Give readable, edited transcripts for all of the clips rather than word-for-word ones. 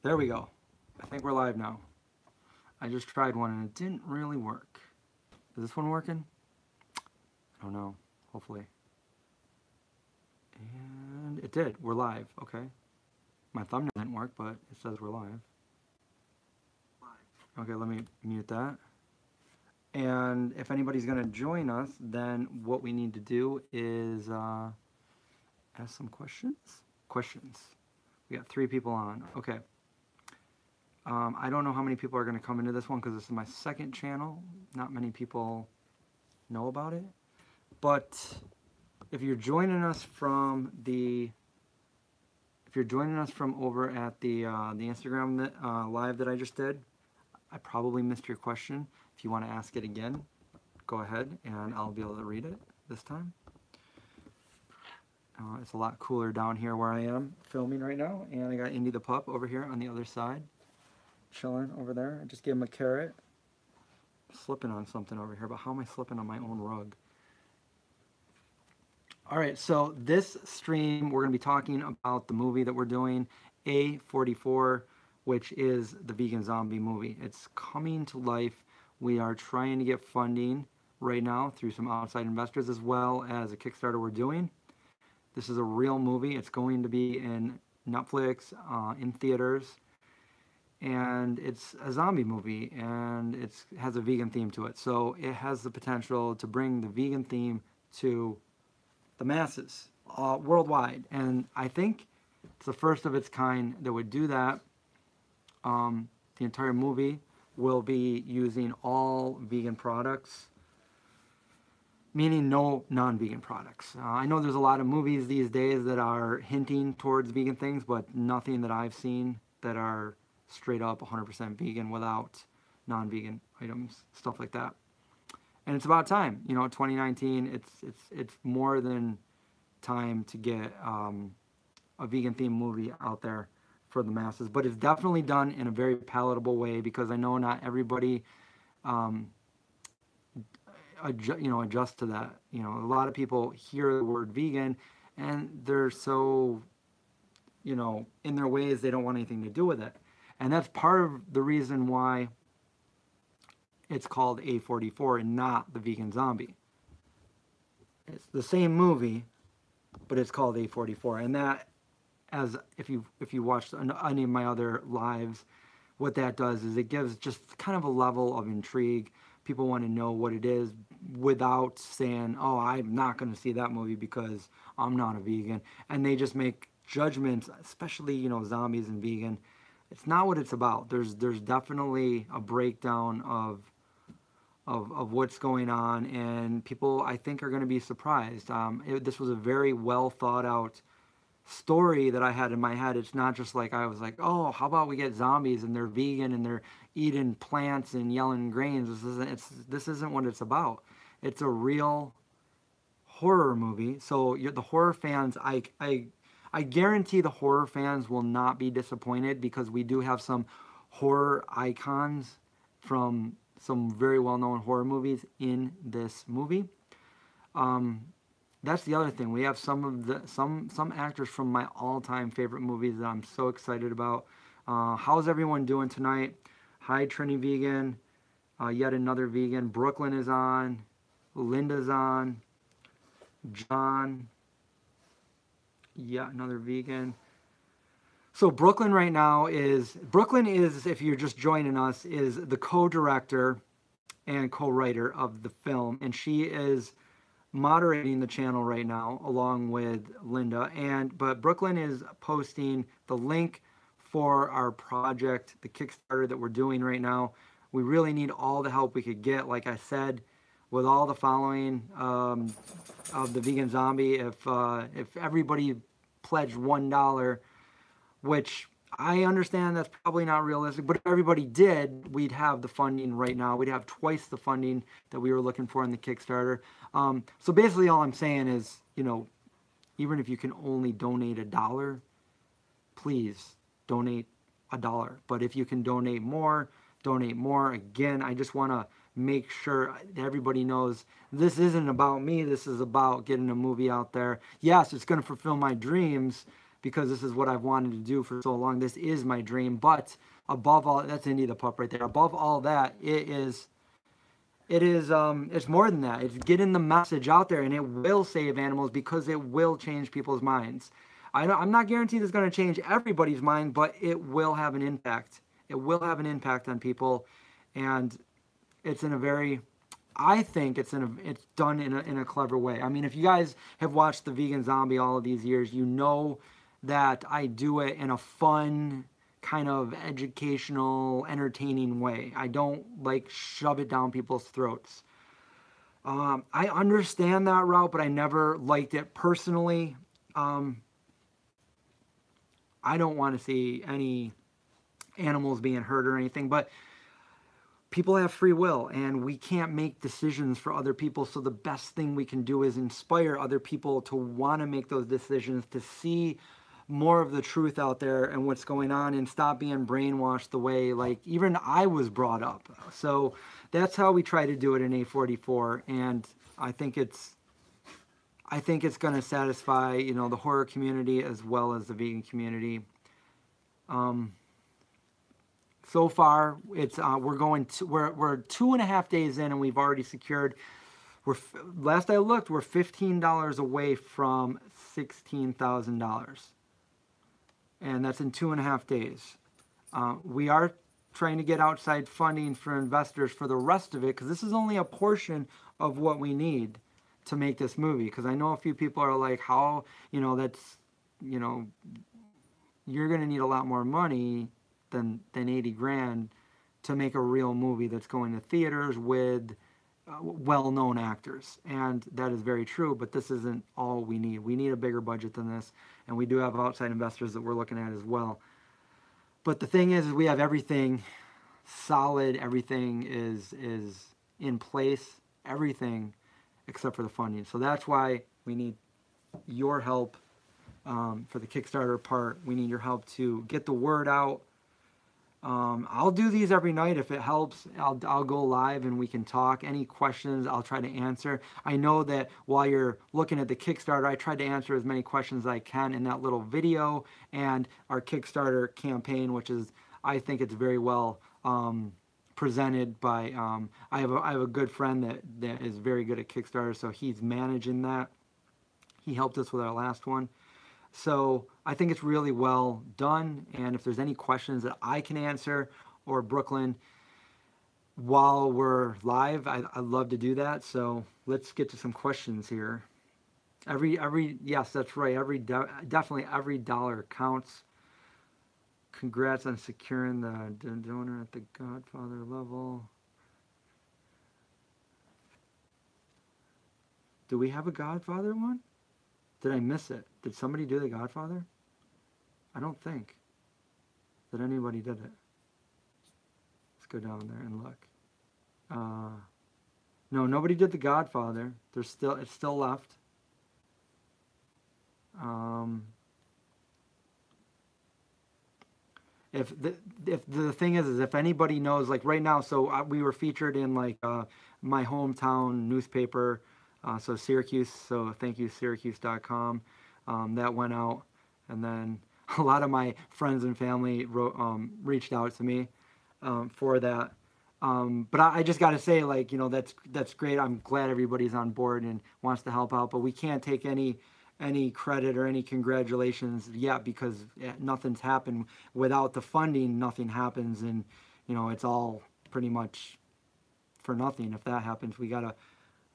There we go. I think we're live now. I just tried one and it didn't really work. Is this one working? I don't know. Hopefully. And it did. We're live. Okay. My thumbnail didn't work, but it says we're live. Okay, let me mute that. And if anybody's going to join us, then what we need to do is ask some questions. We got 3 people on. Okay. I don't know how many people are going to come into this one because this is my second channel. Not many people know about it. But if you're joining us from over at the Instagram live that I just did, I probably missed your question. If you want to ask it again, go ahead and I'll be able to read it this time. It's a lot cooler down here where I am filming right now, and I got Indy the pup over here on the other side, chilling over there. I just gave him a carrot. I'm slipping on something over here, but how am I slipping on my own rug? All right, so this stream we're going to be talking about the movie that we're doing, A44, which is the vegan zombie movie. It's coming to life. We are trying to get funding right now through some outside investors, as well as a Kickstarter we're doing. This is a real movie. It's going to be in Netflix, in theaters, and it's a zombie movie, and it has a vegan theme to it. So it has the potential to bring the vegan theme to the masses worldwide, and I think it's the first of its kind that would do that. The entire movie will be using all vegan products, meaning no non-vegan products. I know there's a lot of movies these days that are hinting towards vegan things, but nothing that I've seen that are straight up 100% vegan without non-vegan items, stuff like that. And it's about time, you know, 2019. It's more than time to get a vegan themed movie out there for the masses. But it's definitely done in a very palatable way, because I know not everybody adjust to that. You know, a lot of people hear the word vegan and they're so, you know, in their ways, they don't want anything to do with it. And that's part of the reason why it's called A44 and not the Vegan Zombie. It's the same movie, but it's called A44. And that, as if you watched any of my other lives, what that does is it gives just kind of a level of intrigue. People want to know what it is without saying, oh, I'm not going to see that movie because I'm not a vegan. And they just make judgments, especially, you know, zombies and vegan. It's not what it's about. There's definitely a breakdown of what's going on, and people, I think, are going to be surprised. This was a very well thought out story that I had in my head. It's not just like I was like, oh, how about we get zombies and they're vegan and they're eating plants and yelling grains. This isn't what it's about. It's a real horror movie. So the horror fans, I guarantee the horror fans will not be disappointed, because we do have some horror icons from some very well-known horror movies in this movie. That's the other thing. We have some actors from my all-time favorite movies that I'm so excited about. How's everyone doing tonight? Hi, Trini Vegan. Yet another vegan. Brooklyn is on. Linda's on. John. Yeah, another vegan. So Brooklyn right now is, if you're just joining us, is the co-director and co-writer of the film, and she is moderating the channel right now along with Linda. But Brooklyn is posting the link for our project, the Kickstarter that we're doing right now. We really need all the help we could get. Like I said, with all the following of the Vegan Zombie, if everybody pledged $1, which I understand that's probably not realistic, but if everybody did, we'd have the funding right now. We'd have twice the funding that we were looking for in the Kickstarter. So basically all I'm saying is, you know, even if you can only donate $1, please donate $1. But if you can donate more, donate more. Again, I just want to make sure everybody knows this isn't about me. This is about getting a movie out there. Yes, it's going to fulfill my dreams, because this is what I've wanted to do for so long. This is my dream. But above all, that's Indy the pup right there. Above all that, it's more than that. It's getting the message out there, and it will save animals because it will change people's minds. I'm not guaranteed it's going to change everybody's mind, but it will have an impact. It will have an impact on people, and it's in a very, I think it's done in a clever way. I mean, if you guys have watched The Vegan Zombie all of these years, you know that I do it in a fun, kind of educational, entertaining way. I don't like shove it down people's throats. I understand that route, but I never liked it personally. I don't want to see any animals being hurt or anything, but people have free will, and we can't make decisions for other people. So the best thing we can do is inspire other people to want to make those decisions, to see more of the truth out there and what's going on, and stop being brainwashed the way like even I was brought up. So that's how we try to do it in A44, and I think it's going to satisfy, you know, the horror community as well as the vegan community. So far, it's we're 2.5 days in, and we've already secured. Last I looked, we're $15 away from $16,000, and that's in 2.5 days. We are trying to get outside funding for investors for the rest of it, because this is only a portion of what we need to make this movie. Because I know a few people are like, how, you know, that's, you know, you're going to need a lot more money than 80 grand to make a real movie that's going to theaters with well-known actors. And that is very true, but this isn't all we need. We need a bigger budget than this, and we do have outside investors that we're looking at as well. But the thing is we have everything solid, everything is in place, everything except for the funding. So that's why we need your help for the Kickstarter part. We need your help to get the word out. I'll do these every night if it helps. I'll go live and we can talk. Any questions, I'll try to answer. I know that while you're looking at the Kickstarter, I tried to answer as many questions as I can in that little video, and our Kickstarter campaign, which is, I think it's very well presented by, I have a good friend that is very good at Kickstarter, so he's managing that. He helped us with our last one. So I think it's really well done, and if there's any questions that I can answer, or Brooklyn, while we're live, I'd love to do that. So let's get to some questions here. Yes, that's right. Definitely every dollar counts. Congrats on securing the donor at the Godfather level. Do we have a Godfather one? Did I miss it? Did somebody do the Godfather? I don't think that anybody did it. Let's go down there and look. No, nobody did the Godfather. It's still left. If the thing is if anybody knows, like right now, so we were featured in like my hometown newspaper, so Syracuse, so thank you, Syracuse.com. That went out, and then a lot of my friends and family reached out to me for that. But I just got to say, like, you know, that's great. I'm glad everybody's on board and wants to help out, but we can't take any credit or any congratulations yet, because nothing's happened. Without the funding, nothing happens, and you know, it's all pretty much for nothing. If that happens, we gotta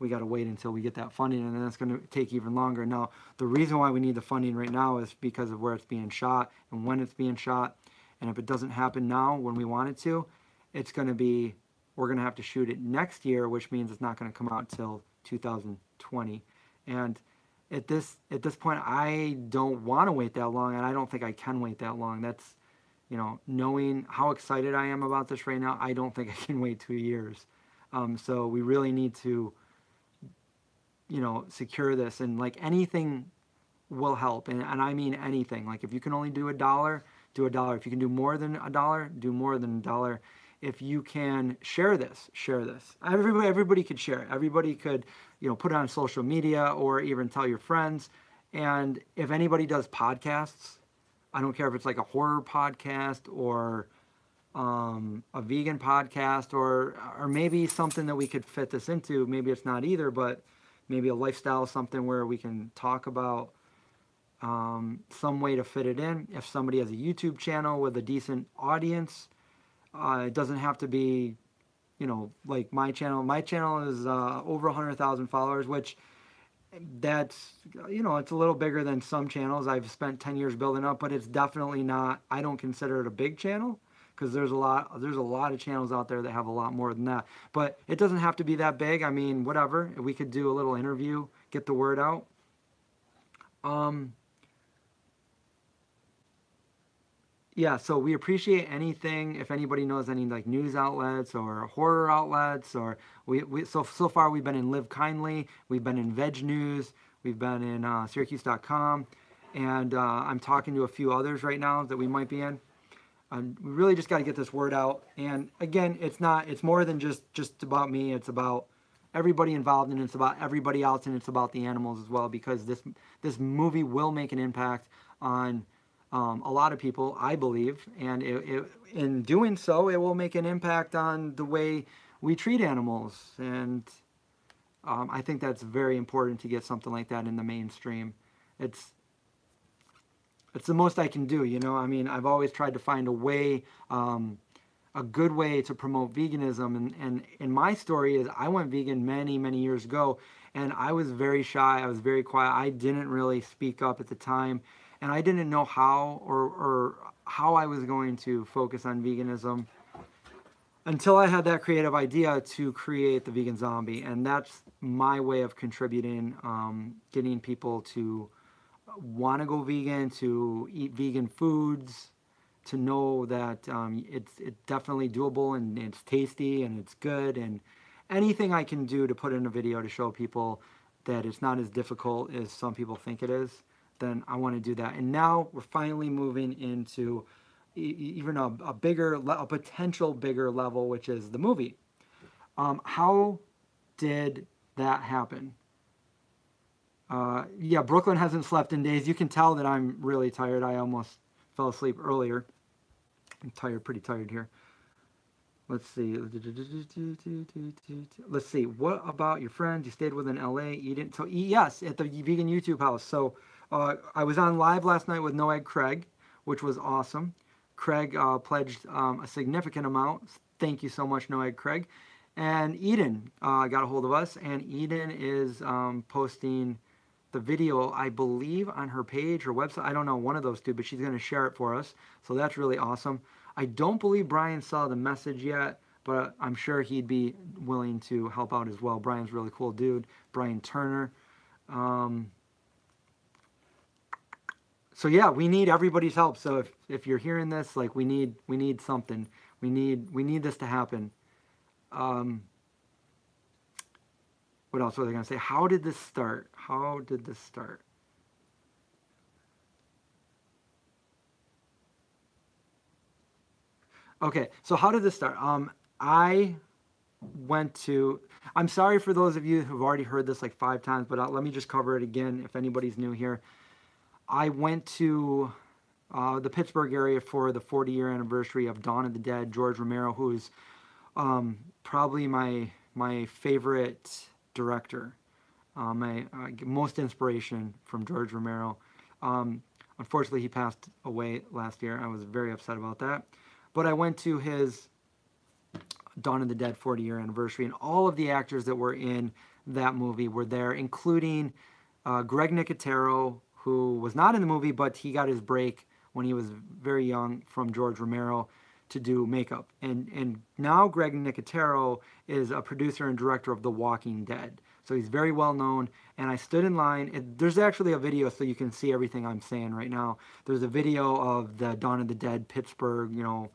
wait until we get that funding, and then it's going to take even longer. Now, the reason why we need the funding right now is because of where it's being shot and when it's being shot. And if it doesn't happen now when we want it to, we're going to have to shoot it next year, which means it's not going to come out till 2020. And at this point, I don't want to wait that long, and I don't think I can wait that long. That's, you know, knowing how excited I am about this right now, I don't think I can wait 2 years. So we really need to, you know, secure this, and like anything will help, and I mean anything. Like if you can only do $1, do $1. If you can do more than $1, do more than $1. If you can share this, share this. Everybody could share it. Everybody could, you know, put it on social media or even tell your friends. And if anybody does podcasts, I don't care if it's like a horror podcast or a vegan podcast, or maybe something that we could fit this into. Maybe it's not either, but maybe a lifestyle, something where we can talk about some way to fit it in. If somebody has a YouTube channel with a decent audience, it doesn't have to be, you know, like my channel. My channel is over 100,000 followers, which that's, you know, it's a little bigger than some channels I've spent 10 years building up, but it's definitely not, I don't consider it a big channel, because there's a lot of channels out there that have a lot more than that. But it doesn't have to be that big. I mean, whatever. We could do a little interview, get the word out. Yeah, so we appreciate anything. If anybody knows any like news outlets or horror outlets, or so far we've been in Live Kindly, we've been in Veg News, we've been in Syracuse.com, and I'm talking to a few others right now that we might be in. We really just got to get this word out. And again, it's more than just about me. It's about everybody involved, and it's about everybody else, and it's about the animals as well, because this movie will make an impact on a lot of people, I believe, and in doing so, it will make an impact on the way we treat animals. And I think that's very important to get something like that in the mainstream. It's the most I can do, you know. I mean, I've always tried to find a way, a good way to promote veganism. And my story is, I went vegan many, many years ago, and I was very shy. I was very quiet. I didn't really speak up at the time, and I didn't know how or how I was going to focus on veganism until I had that creative idea to create the Vegan Zombie. And that's my way of contributing, getting people to want to go vegan, to eat vegan foods, to know that it's definitely doable, and it's tasty, and it's good, and anything I can do to put in a video to show people that it's not as difficult as some people think it is, then I want to do that. And now we're finally moving into even a potential bigger level, which is the movie. How did that happen? Yeah, Brooklyn hasn't slept in days. You can tell that I'm really tired. I almost fell asleep earlier. I'm tired, pretty tired here. Let's see. Let's see. What about your friends you stayed with in LA? Eating? So yes, at the vegan YouTube house. So I was on live last night with No Egg Craig, which was awesome. Craig pledged a significant amount. Thank you so much, No Egg Craig. And Eden got a hold of us, and Eden is posting the video, I believe, on her page or website. I don't know, one of those two, but she's going to share it for us. So that's really awesome. I don't believe Brian saw the message yet, but I'm sure he'd be willing to help out as well. Brian's a really cool dude. Brian Turner. So yeah, we need everybody's help. So if you're hearing this, like, we need something. We need this to happen. What else were they going to say? How did this start? How did this start? Okay, so how did this start? I went to, I'm sorry for those of you who've already heard this like 5 times, but let me just cover it again if anybody's new here. I went to the Pittsburgh area for the 40-year anniversary of Dawn of the Dead. George Romero, who is probably my favorite director, my most inspiration from George Romero. Unfortunately, he passed away last year. I was very upset about that. But I went to his Dawn of the Dead 40-year anniversary, and all of the actors that were in that movie were there, including Greg Nicotero, who was not in the movie, but he got his break when he was very young from George Romero to do makeup. And now Greg Nicotero is a producer and director of The Walking Dead. So he's very well known. And I stood in line. There's actually a video so you can see everything I'm saying right now. There's a video of the Dawn of the Dead Pittsburgh, you know,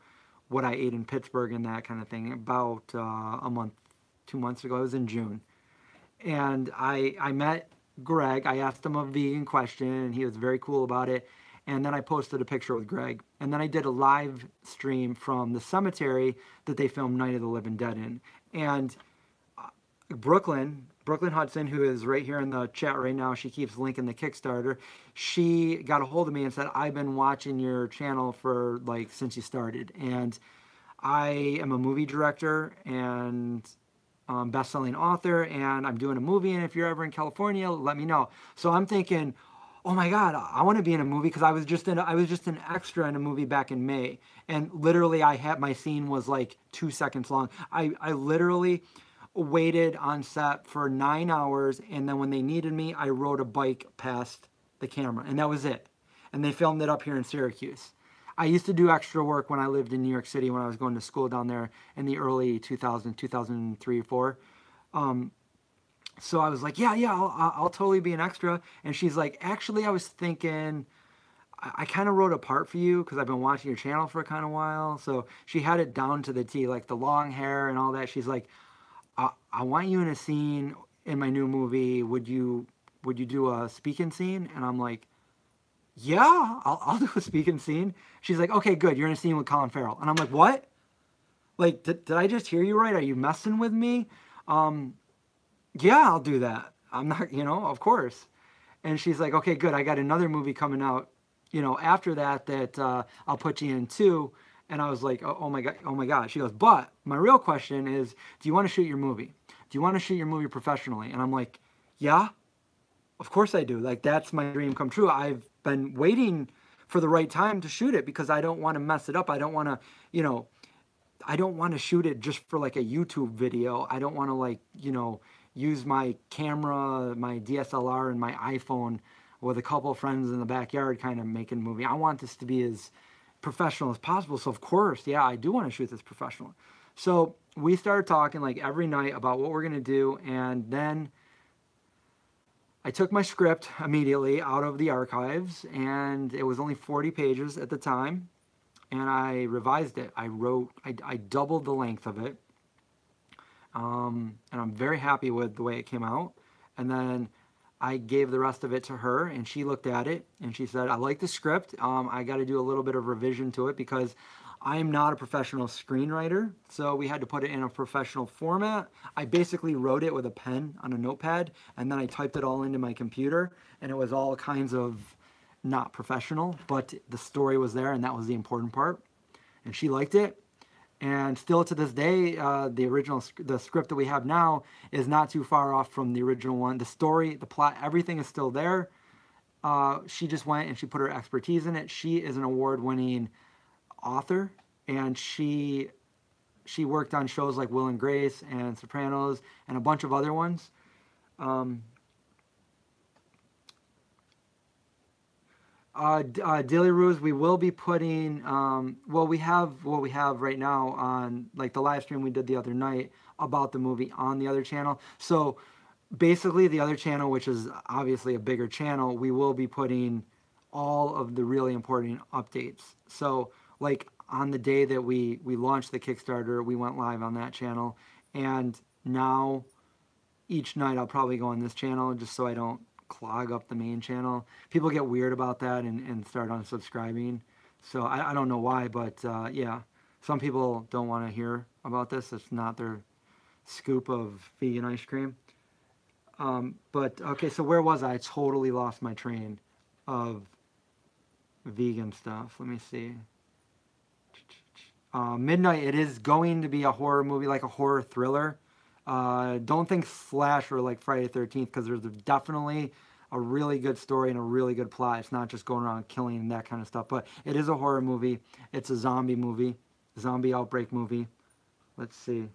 what I ate in Pittsburgh and that kind of thing, about a month, 2 months ago. It was in June. And I met Greg. I asked him a vegan question, and he was very cool about it. And then I posted a picture with Greg. And then I did a live stream from the cemetery that they filmed Night of the Living Dead in. And Brooklyn Brooklyn Hudson, who is right here in the chat right now, she keeps linking the Kickstarter. She got a hold of me and said, I've been watching your channel for like since you started. And I am a movie director and best-selling author, and I'm doing a movie. And if you're ever in California, let me know. So I'm thinking, oh my God, I want to be in a movie because I was just an extra in a movie back in May, and literally my scene was like 2 seconds long. I literally waited on set for 9 hours, and then when they needed me, I rode a bike past the camera, and that was it. And they filmed it up here in Syracuse. I used to do extra work when I lived in New York City when I was going to school down there in the early 2003 or 4. So I was like, yeah, I'll totally be an extra. And she's like, actually, I was thinking, I kind of wrote a part for you because I've been watching your channel for kind of while. So she had it down to the T, like the long hair and all that. She's like, I want you in a scene in my new movie. Would you do a speaking scene? And I'm like, yeah, I'll do a speaking scene. She's like, okay, good. You're in a scene with Colin Farrell. And I'm like, what? Like, did I just hear you right? Are you messing with me? Yeah, I'll do that. I'm not, of course. And she's like, okay, good. I got another movie coming out, after that I'll put you in too. And I was like, oh my God, oh my God. She goes, but my real question is, do you want to shoot your movie? Do you want to shoot your movie professionally? And I'm like, yeah, of course I do. Like, that's my dream come true. I've been waiting for the right time to shoot it because I don't want to mess it up. I don't want to, I don't want to shoot it just for like a YouTube video. I don't want to use my camera, my DSLR and my iPhone with a couple of friends in the backyard kind of making a movie. I want this to be as professional as possible. So of course, yeah, I do want to shoot this professional. So we started talking like every night about what we're going to do. And then I took my script immediately out of the archives, and it was only 40 pages at the time. And I revised it. I doubled the length of it. And I'm very happy with the way it came out. And then I gave the rest of it to her, and she looked at it, and she said, I like the script. I got to do a little bit of revision to it because I'm not a professional screenwriter, so we had to put it in a professional format. I basically wrote it with a pen on a notepad, and then I typed it all into my computer, and it was all kinds of not professional, but the story was there, and that was the important part. And she liked it. And still to this day, the script that we have now is not too far off from the original one. The story, the plot, everything is still there. She just went and she put her expertise in it. She is an award-winning author, and she worked on shows like Will and Grace and Sopranos and a bunch of other ones. Daily Ruse, we will be putting, we have what we have right now on like the live stream we did the other night about the movie on the other channel. So basically the other channel, which is obviously a bigger channel, we will be putting all of the really important updates. So like on the day that we launched the Kickstarter, we went live on that channel, and now each night I'll probably go on this channel just so I don't clog up the main channel. People get weird about that and start unsubscribing. So I don't know why, but yeah, some people don't want to hear about this. It's not their scoop of vegan ice cream. But okay, so where was I? I totally lost my train of vegan stuff. Let me see. Midnight, it is going to be a horror movie, like a horror thriller. Don't think slasher like Friday the 13th, because there's definitely a really good story and a really good plot. It's not just going around killing and that kind of stuff, but it is a horror movie. It's a zombie movie, zombie outbreak movie. Let's see.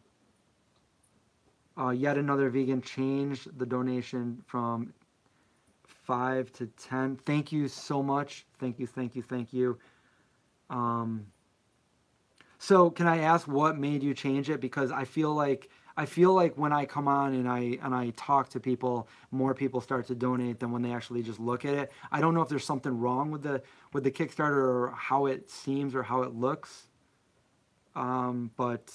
Yet another vegan changed the donation from 5 to 10. Thank you so much. Thank you, thank you, thank you. So can I ask what made you change it? Because I feel like when I come on and I talk to people, more people start to donate than when they actually just look at it. I don't know if there's something wrong with the Kickstarter or how it seems or how it looks. But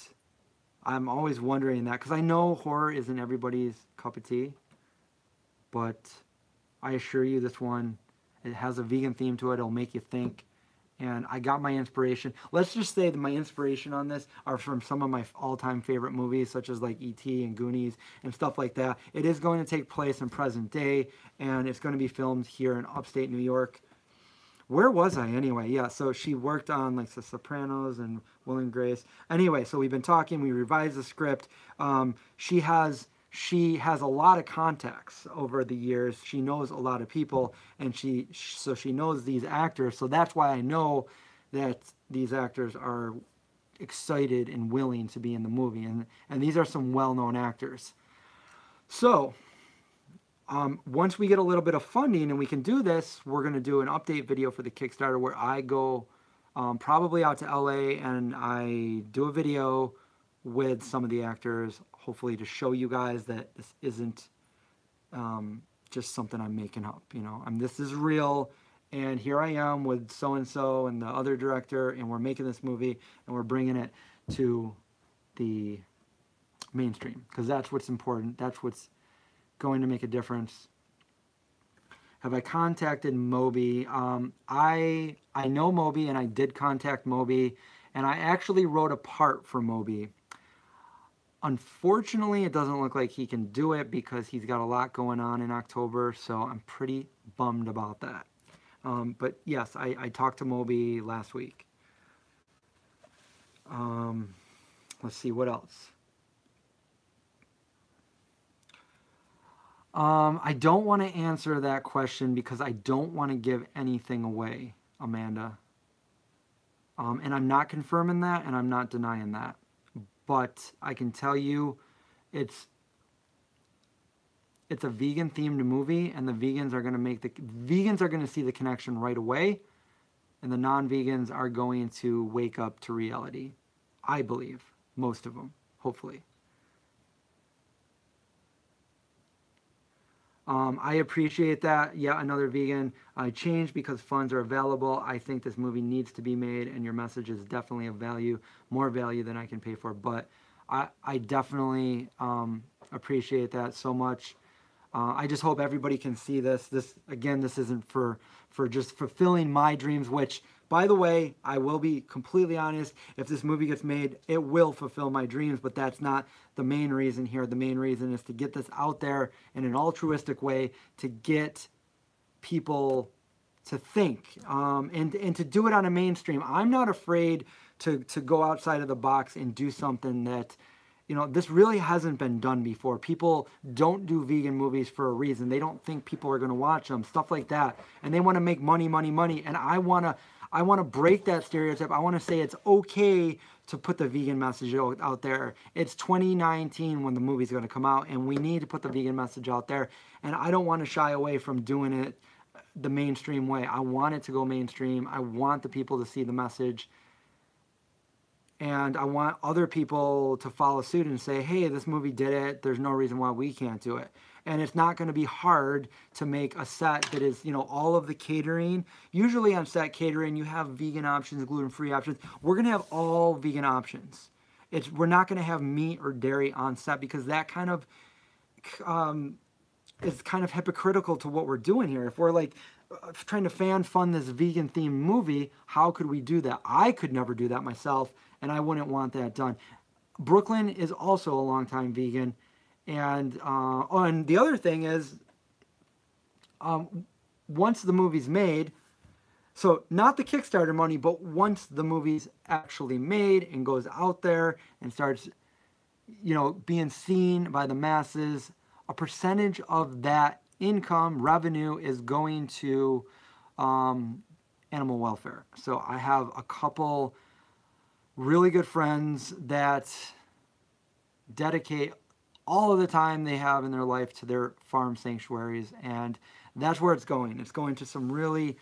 I'm always wondering that, because I know horror isn't everybody's cup of tea. But I assure you, this one, it has a vegan theme to it. It'll make you think, And I got my inspiration. Let's just say that my inspiration on this are from some of my all-time favorite movies, such as like E.T. and Goonies and stuff like that. It is going to take place in present day, and it's going to be filmed here in upstate New York. Where was I anyway? Yeah, so she worked on like The Sopranos and Will and Grace. Anyway, so we've been talking. We revised the script. She has a lot of contacts over the years. She knows a lot of people, and she knows these actors. So that's why I know that these actors are excited and willing to be in the movie. And these are some well-known actors. So once we get a little bit of funding and we can do this, we're going to do an update video for the Kickstarter where I go probably out to LA and I do a video with some of the actors, hopefully to show you guys that this isn't just something I'm making up. You know, this is real, and here I am with so-and-so and the other director, and we're making this movie and we're bringing it to the mainstream, because that's what's important. That's what's going to make a difference. Have I contacted Moby? I know Moby, and I did contact Moby, and I actually wrote a part for Moby. Unfortunately, it doesn't look like he can do it because he's got a lot going on in October, so I'm pretty bummed about that. But yes, I talked to Moby last week. Let's see, what else? I don't want to answer that question because I don't want to give anything away, Amanda. And I'm not confirming that, and I'm not denying that. But I can tell you it's a vegan-themed movie, and the vegans are going to see the connection right away, and the non-vegans are going to wake up to reality. I believe. Most of them, hopefully. I appreciate that. Yeah, another vegan. I changed because funds are available. I think this movie needs to be made, and your message is definitely of value, more value than I can pay for. But I definitely appreciate that so much. I just hope everybody can see this. This isn't for just fulfilling my dreams, which, by the way, I will be completely honest, if this movie gets made, it will fulfill my dreams, but that's not the main reason here. The main reason is to get this out there in an altruistic way, to get people to think, and to do it on a mainstream. I'm not afraid to go outside of the box and do something that, you know, this really hasn't been done before. People don't do vegan movies for a reason. They don't think people are going to watch them, stuff like that. And they want to make money, money, money. And I want to break that stereotype. I want to say it's okay to put the vegan message out there. It's 2019 when the movie's going to come out, and we need to put the vegan message out there. And I don't want to shy away from doing it the mainstream way. I want it to go mainstream. I want the people to see the message. And I want other people to follow suit and say, hey, this movie did it. There's no reason why we can't do it. And it's not going to be hard to make a set that is, you know, all of the catering. Usually on set catering, you have vegan options, gluten-free options. We're going to have all vegan options. We're not going to have meat or dairy on set because that kind of is kind of hypocritical to what we're doing here. If we're like trying to fan fund this vegan themed movie, how could we do that? I could never do that myself, and I wouldn't want that done. Brooklyn is also a longtime vegan, and and the other thing is, once the movie's made, so not the Kickstarter money, but once the movie's actually made and goes out there and starts, you know, being seen by the masses, a percentage of that income revenue is going to animal welfare. So I have a couple really good friends that dedicate all of the time they have in their life to their farm sanctuaries, and that's where it's going. It's going to some really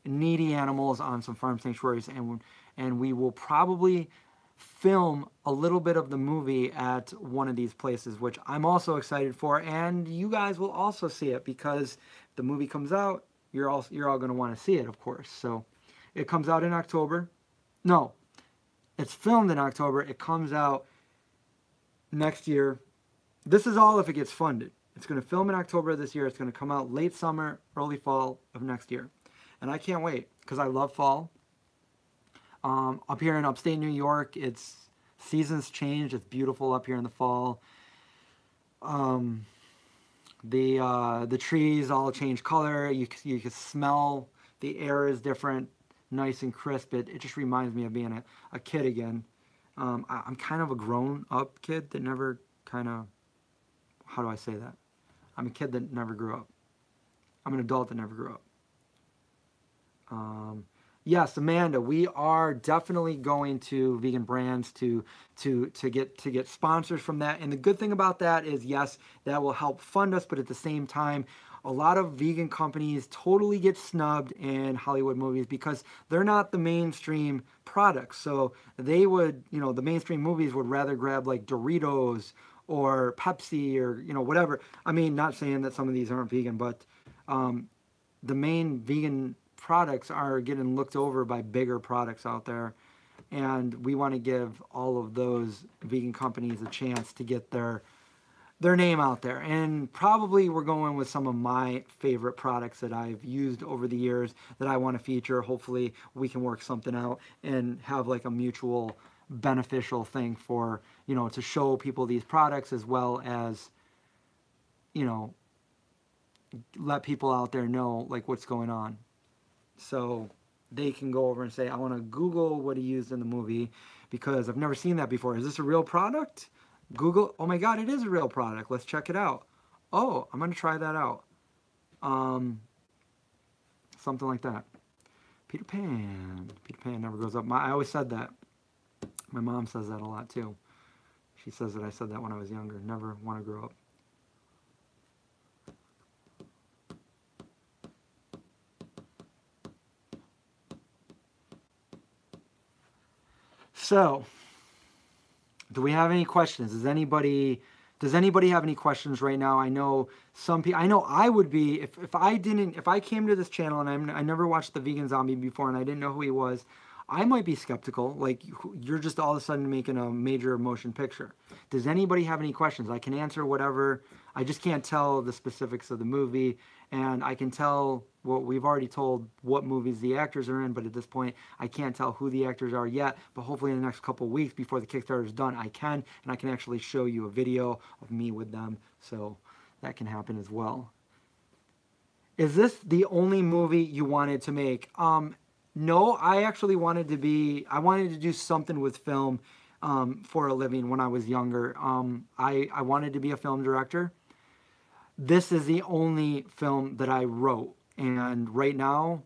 needy animals on some farm sanctuaries, and we will probably film a little bit of the movie at one of these places, which I'm also excited for, and you guys will also see it because the movie comes out, you're all going to want to see it, of course. So it comes out in October. No, it's filmed in October. It comes out next year. This is all if it gets funded. It's going to film in October of this year. It's going to come out late summer, early fall of next year. And I can't wait because I love fall. Up here in upstate New York, it's seasons change. It's beautiful up here in the fall. Um, the trees all change color. You can smell the air is different, nice and crisp. It just reminds me of being a kid again. I'm kind of a grown up kid that never kind of, how do I say that? I'm a kid that never grew up. I'm an adult that never grew up. Yes, Amanda, we are definitely going to Vegan Brands to get sponsors from that. And the good thing about that is, yes, that will help fund us, but at the same time, a lot of vegan companies totally get snubbed in Hollywood movies because they're not the mainstream products. So they would, the mainstream movies would rather grab like Doritos or Pepsi or, whatever. I mean, not saying that some of these aren't vegan, but the main vegan products are getting looked over by bigger products out there. And we want to give all of those vegan companies a chance to get their name out there. And probably we're going with some of my favorite products that I've used over the years that I want to feature. Hopefully we can work something out and have like a mutual beneficial thing for, to show people these products, as well as, let people out there know like what's going on. So they can go over and say, I want to Google what he used in the movie because I've never seen that before. Is this a real product? Google, oh my God, it is a real product. Let's check it out. Oh, I'm going to try that out. Something like that. Peter Pan never grows up. I always said that. My mom says that a lot too. She says that I said that when I was younger. Never want to grow up. So, do we have any questions? Does anybody have any questions right now? I know some people. I know I would be if I came to this channel and I never watched the Vegan Zombie before and I didn't know who he was. I might be skeptical. Like, you're just all of a sudden making a major motion picture. Does anybody have any questions? I can answer whatever. I just can't tell the specifics of the movie, and I can tell what we've already told what movies the actors are in, but at this point I can't tell who the actors are yet. But hopefully in the next couple of weeks before the Kickstarter is done, I can, and I can actually show you a video of me with them, so that can happen as well. Is this the only movie you wanted to make? No, I actually wanted to do something with film for a living when I was younger. I wanted to be a film director. This is the only film that I wrote. And right now,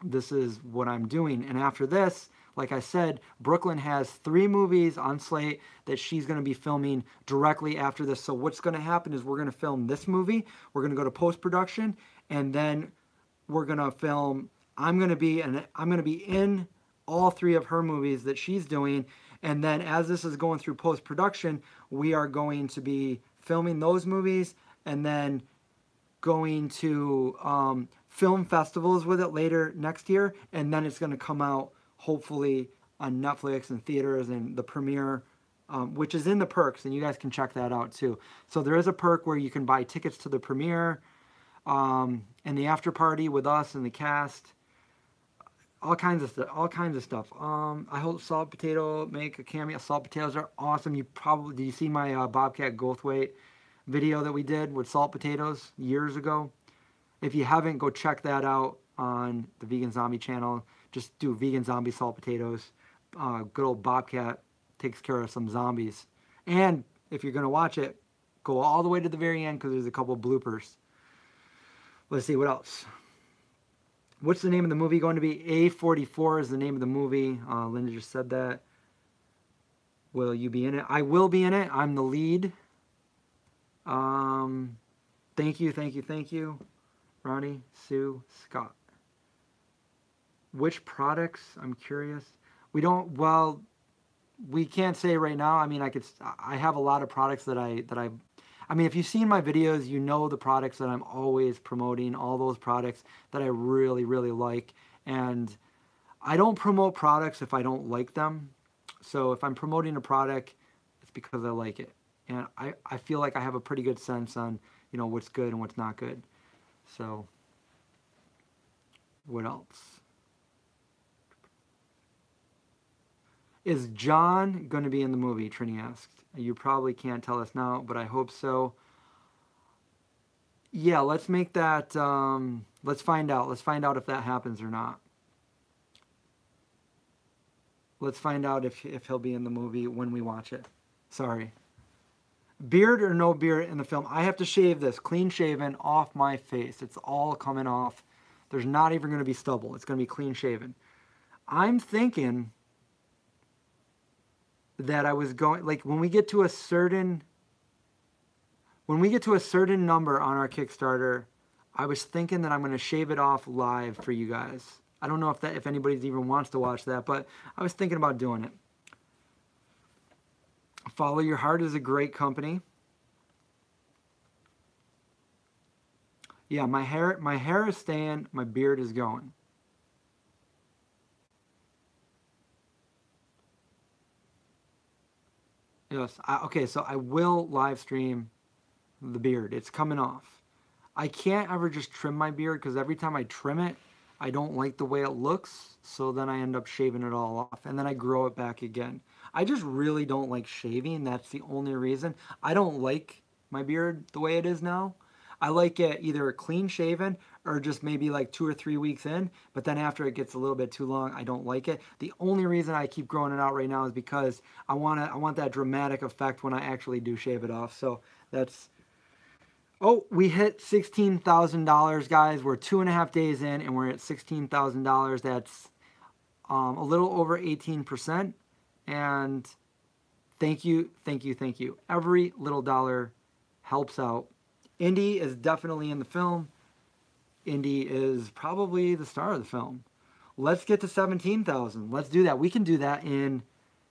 this is what I'm doing. And after this, like I said, Brooklyn has 3 movies on slate that she's going to be filming directly after this. So what's going to happen is we're going to film this movie. We're going to go to post-production. And then we're going to film... I'm going to be in all 3 of her movies that she's doing. And then as this is going through post-production, we are going to be filming those movies and then going to film festivals with it later next year. And then it's going to come out hopefully on Netflix and theaters, and the premiere, which is in the perks. And you guys can check that out too. So there is a perk where you can buy tickets to the premiere and the after party with us and the cast. All kinds of stuff. I hope Salt Potato make a cameo. Salt Potatoes are awesome. Did you see my Bobcat Goldthwait video that we did with Salt Potatoes years ago? If you haven't, go check that out on the Vegan Zombie channel. Just do Vegan Zombie Salt Potatoes. Good old Bobcat takes care of some zombies. And if you're going to watch it, go all the way to the very end because there's a couple bloopers. Let's see, what else? What's the name of the movie going to be? A44 is the name of the movie. Linda just said that. Will you be in it? I will be in it. I'm the lead. Thank you. Ronnie, Sue, Scott. Which products? I'm curious. We can't say right now. I mean, I have a lot of products that I mean, if you've seen my videos, you know the products that I'm always promoting, all those products that I really, really like. And I don't promote products if I don't like them. So if I'm promoting a product, it's because I like it. And I feel like I have a pretty good sense on, what's good and what's not good. So, what else? Is John going to be in the movie? Trini asked. You probably can't tell us now, but I hope so. Yeah, let's make that, let's find out. Let's find out if that happens or not. Let's find out if he'll be in the movie when we watch it. Sorry. Beard or no beard in the film? I have to shave this, clean shaven, off my face. It's all coming off. There's not even going to be stubble. It's going to be clean shaven. I'm thinking that I was going, like, when we get to a certain number on our Kickstarter, I was thinking that I'm going to shave it off live for you guys. I don't know if anybody even wants to watch that, but I was thinking about doing it. Follow Your Heart is a great company. Yeah, my hair is staying, my beard is going. Yes, okay, so I will live stream the beard. It's coming off. I can't ever just trim my beard because every time I trim it, I don't like the way it looks, so then I end up shaving it all off, and then I grow it back again. I just really don't like shaving. That's the only reason. I don't like my beard the way it is now. I like it either clean shaven or just maybe like 2 or 3 weeks in, but then after it gets a little bit too long, I don't like it. The only reason I keep growing it out right now is because I want that dramatic effect when I actually do shave it off. So that's... Oh, we hit $16,000, guys. We're 2.5 days in, and we're at $16,000. That's a little over 18%. And thank you, thank you, thank you. Every little dollar helps out. Indy is definitely in the film. Indy is probably the star of the film. Let's get to 17,000. Let's do that. We can do that in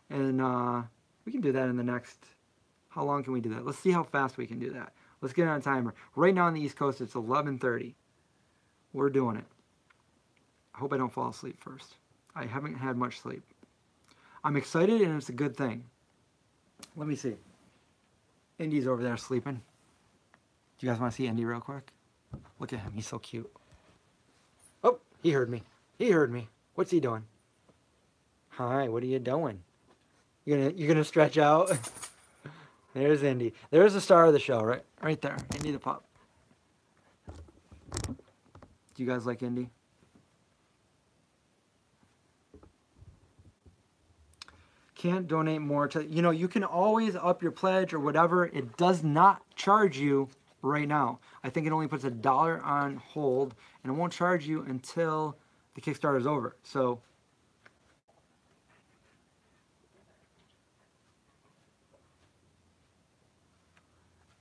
the next... How long can we do that? Let's see how fast we can do that. Let's get on a timer. Right now on the East Coast, it's 11:30. We're doing it. I hope I don't fall asleep first. I haven't had much sleep. I'm excited, and it's a good thing. Let me see. Indy's over there sleeping. Do you guys want to see Indy real quick? Look at him. He's so cute. Oh, he heard me. He heard me. What's he doing? Hi, what are you doing? You're gonna stretch out? There's Indy. There's the star of the show, right there. Indy the pup. Do you guys like Indy? Can't donate more to... You know, you can always up your pledge or whatever. It does not charge you right now. I think it only puts $1 on hold, and it won't charge you until the Kickstarter is over. So...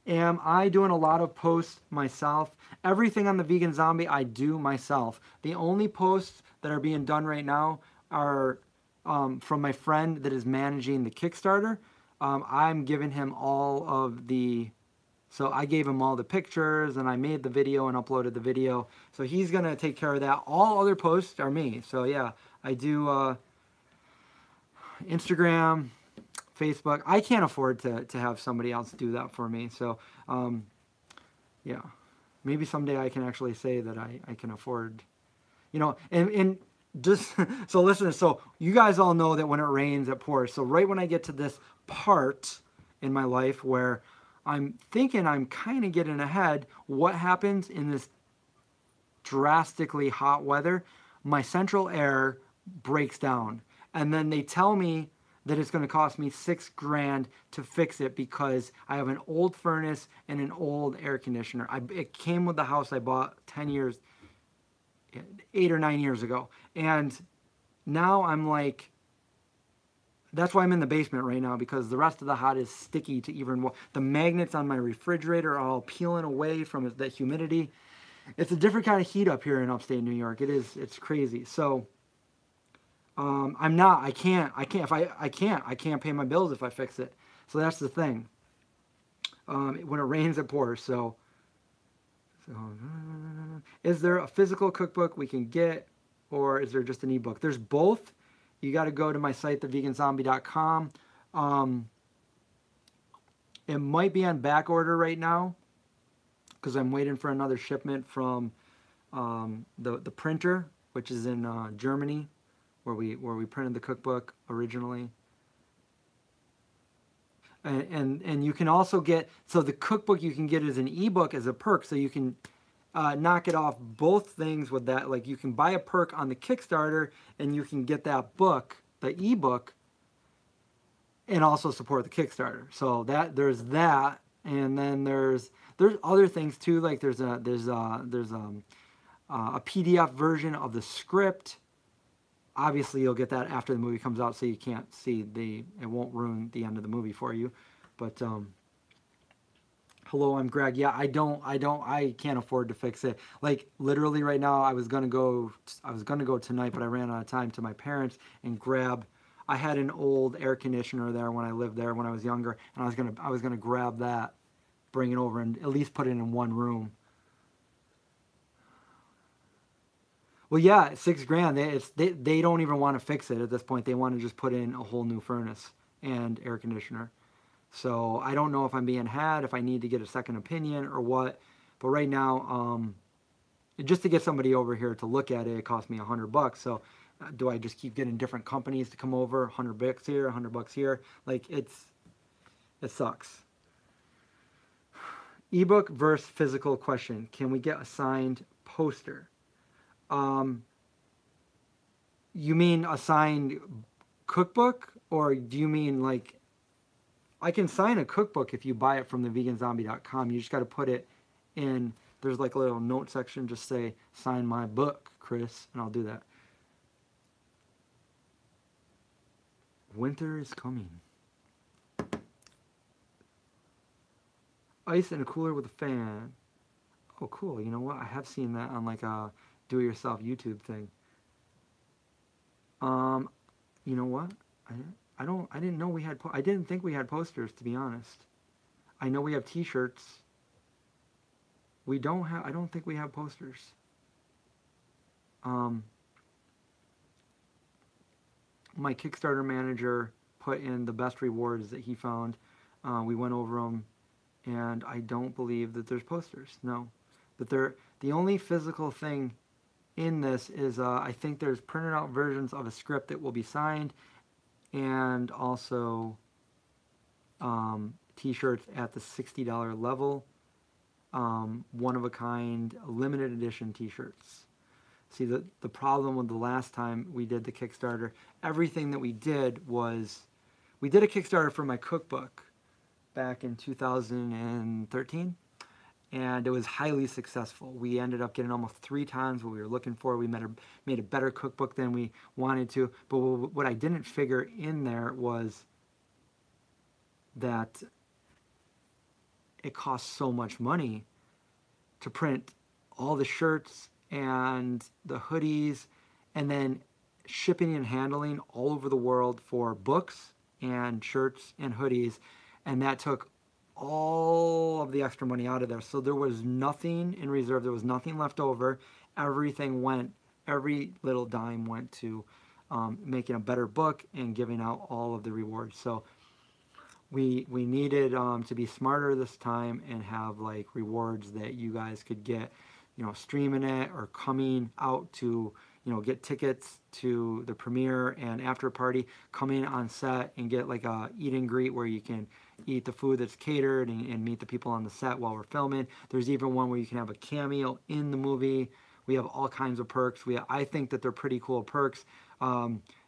Am I doing a lot of posts myself? Everything on the Vegan Zombie I do myself. The only posts that are being done right now are from my friend that is managing the Kickstarter. I'm giving him all of the... So I gave him all the pictures, and I made the video and uploaded the video. So he's going to take care of that. All other posts are me. So yeah, I do Instagram, Facebook. I can't afford to have somebody else do that for me. So, yeah, maybe someday I can actually say that I can afford, you know, and just, so listen, so you guys all know that when it rains, it pours. So right when I get to this part in my life where I'm thinking I'm kind of getting ahead, what happens in this drastically hot weather? My central air breaks down. And then they tell me that it's going to cost me $6,000 to fix it because I have an old furnace and an old air conditioner. It came with the house I bought 8 or 9 years ago. And now I'm like, that's why I'm in the basement right now, because the rest of the hot is sticky to even, the magnets on my refrigerator are all peeling away from the humidity. It's a different kind of heat up here in upstate New York. It's crazy. So, I can't pay my bills if I fix it. So that's the thing. When it rains, it pours. So, is there a physical cookbook we can get, or is there just an ebook? There's both. You got to go to my site, theveganzombie.com. It might be on back order right now because I'm waiting for another shipment from the printer, which is in Germany, where we printed the cookbook originally. And you can also get, so the cookbook you can get as an ebook as a perk, so you can knock it off both things with that. Like you can buy a perk on the Kickstarter and you can get that book, the ebook, and also support the Kickstarter. So that there's that, and then there's other things too. Like there's a PDF version of the script. Obviously, you'll get that after the movie comes out, so you can't see it won't ruin the end of the movie for you. But hello, I'm Greg. Yeah, I can't afford to fix it. Like literally right now, I was gonna go tonight, but I ran out of time to my parents and grab. I had an old air conditioner there when I lived there when I was younger, and I was gonna grab that, bring it over, and at least put it in one room. Well, yeah, $6,000. They don't even want to fix it at this point. They want to just put in a whole new furnace and air conditioner. So I don't know if I'm being had, if I need to get a second opinion or what. But right now, just to get somebody over here to look at it, it cost me $100. So do I just keep getting different companies to come over? $100 here, $100 here. Like it sucks. Ebook versus physical question. Can we get a signed poster? You mean a signed cookbook, or do you mean like, I can sign a cookbook if you buy it from theveganzombie.com. You just got to put it in, there's like a little note section, just say, sign my book, Chris, and I'll do that. Winter is coming. Ice in a cooler with a fan. Oh, cool. You know what? I have seen that on like a do-it-yourself YouTube thing. You know what? I didn't know we had. I didn't think we had posters, to be honest. I know we have T-shirts. We don't have. I don't think we have posters. My Kickstarter manager put in the best rewards that he found. We went over them, and I don't believe that there's posters. No, but the only physical thing in this is I think there's printed out versions of a script that will be signed, and also T-shirts at the $60 level, one of a kind limited edition T-shirts. See, the problem with the last time we did the Kickstarter, everything that we did was, we did a Kickstarter for my cookbook back in 2013, and it was highly successful. We ended up getting almost 3 times what we were looking for. We made a better cookbook than we wanted to. But what I didn't figure in there was that it costs so much money to print all the shirts and the hoodies, and then shipping and handling all over the world for books and shirts and hoodies. And that took all of the extra money out of there. So there was nothing in reserve. There was nothing left over. Everything went, every little dime went to making a better book and giving out all of the rewards. So we needed to be smarter this time and have like rewards that you guys could get, you know, streaming it or coming out to, you know, get tickets to the premiere and after party, come in on set and get like a eat and greet where you can eat the food that's catered and meet the people on the set while we're filming. There's even one where you can have a cameo in the movie. We have all kinds of perks. I think that they're pretty cool perks.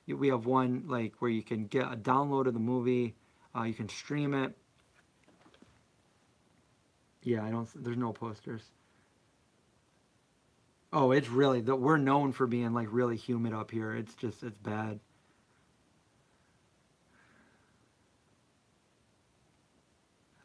We have one like where you can get a download of the movie. You can stream it. Yeah, there's no posters. Oh, it's really, we're known for being like really humid up here. It's bad.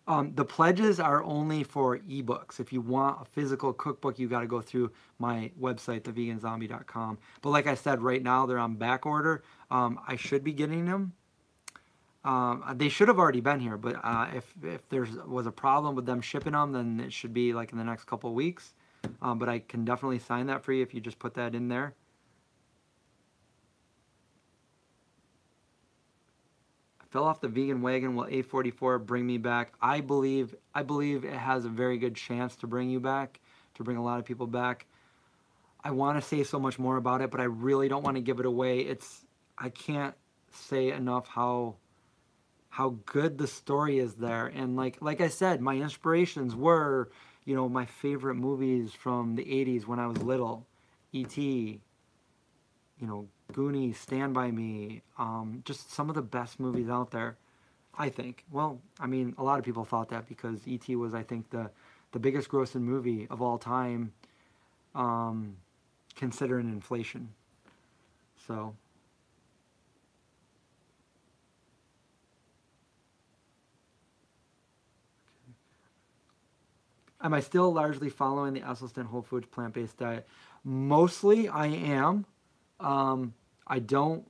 The pledges are only for ebooks. If you want a physical cookbook, you got to go through my website, theveganzombie.com. But like I said, right now they're on back order. I should be getting them. They should have already been here, but if there was a problem with them shipping them, then it should be like in the next couple of weeks. But I can definitely sign that for you if you just put that in there. I fell off the vegan wagon. Will A44 bring me back? I believe it has a very good chance to bring you back, to bring a lot of people back. I want to say so much more about it, but I really don't want to give it away. I can't say enough how how good the story is there. And like I said, my inspirations were, my favorite movies from the 80s when I was little. E.T., Goonies, Stand By Me, just some of the best movies out there, I think. Well, I mean, a lot of people thought that because E.T. was, I think, the biggest grossing movie of all time, considering inflation. So, am I still largely following the Esselstyn Whole Foods plant-based diet? Mostly, I am. I don't.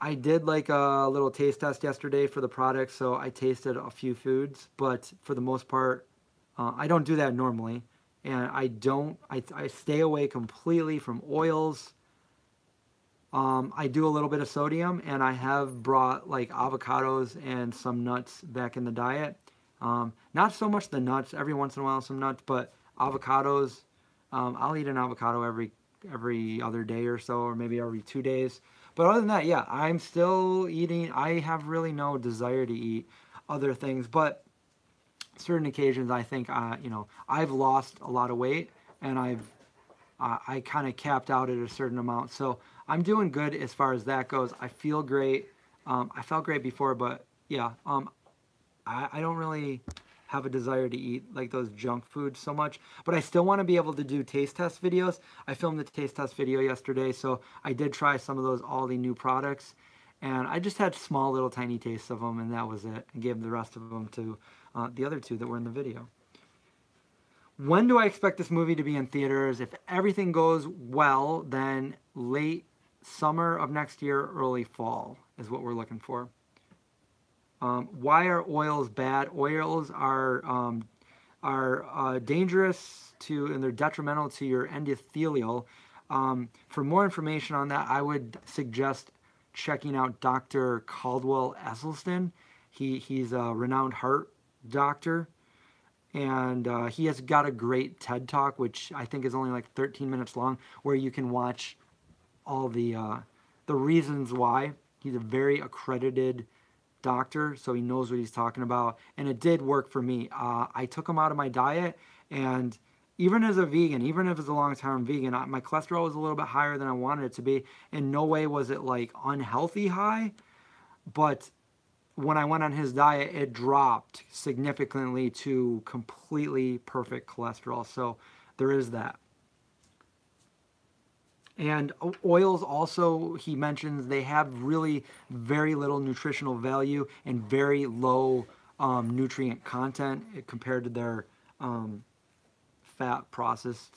I did like a little taste test yesterday for the product, so I tasted a few foods, but for the most part, I don't do that normally, and I don't. I stay away completely from oils. I do a little bit of sodium, and I have brought like avocados and some nuts back in the diet. Not so much the nuts. Every once in a while, some nuts, but avocados. I'll eat an avocado every other day or so, or maybe every 2 days. But other than that, yeah, I'm still eating. I have really no desire to eat other things, but certain occasions, I think, I've lost a lot of weight, and I kind of capped out at a certain amount. So I'm doing good as far as that goes. I feel great. I felt great before, but yeah, I don't really have a desire to eat like those junk foods so much, but I still want to be able to do taste test videos. I filmed the taste test video yesterday, so I did try some of those Aldi new products, and I just had small little tiny tastes of them, and that was it. I gave the rest of them to the other two that were in the video. When do I expect this movie to be in theaters? If everything goes well, then late summer of next year, early fall is what we're looking for. Why are oils bad? Oils are dangerous and they're detrimental to your endothelial. For more information on that, I would suggest checking out Dr. Caldwell Esselstyn. He's a renowned heart doctor, and he has got a great TED Talk, which I think is only like 13 minutes long, where you can watch all the reasons why. He's a very accredited doctor, so he knows what he's talking about, and it did work for me. I took him out of my diet, and even as a vegan, even if it's a long-term vegan, my cholesterol was a little bit higher than I wanted it to be. In no way was it like unhealthy high, but when I went on his diet, it dropped significantly to completely perfect cholesterol. So there is that. And oils also, he mentions, they have really very little nutritional value and very low nutrient content compared to their fat processed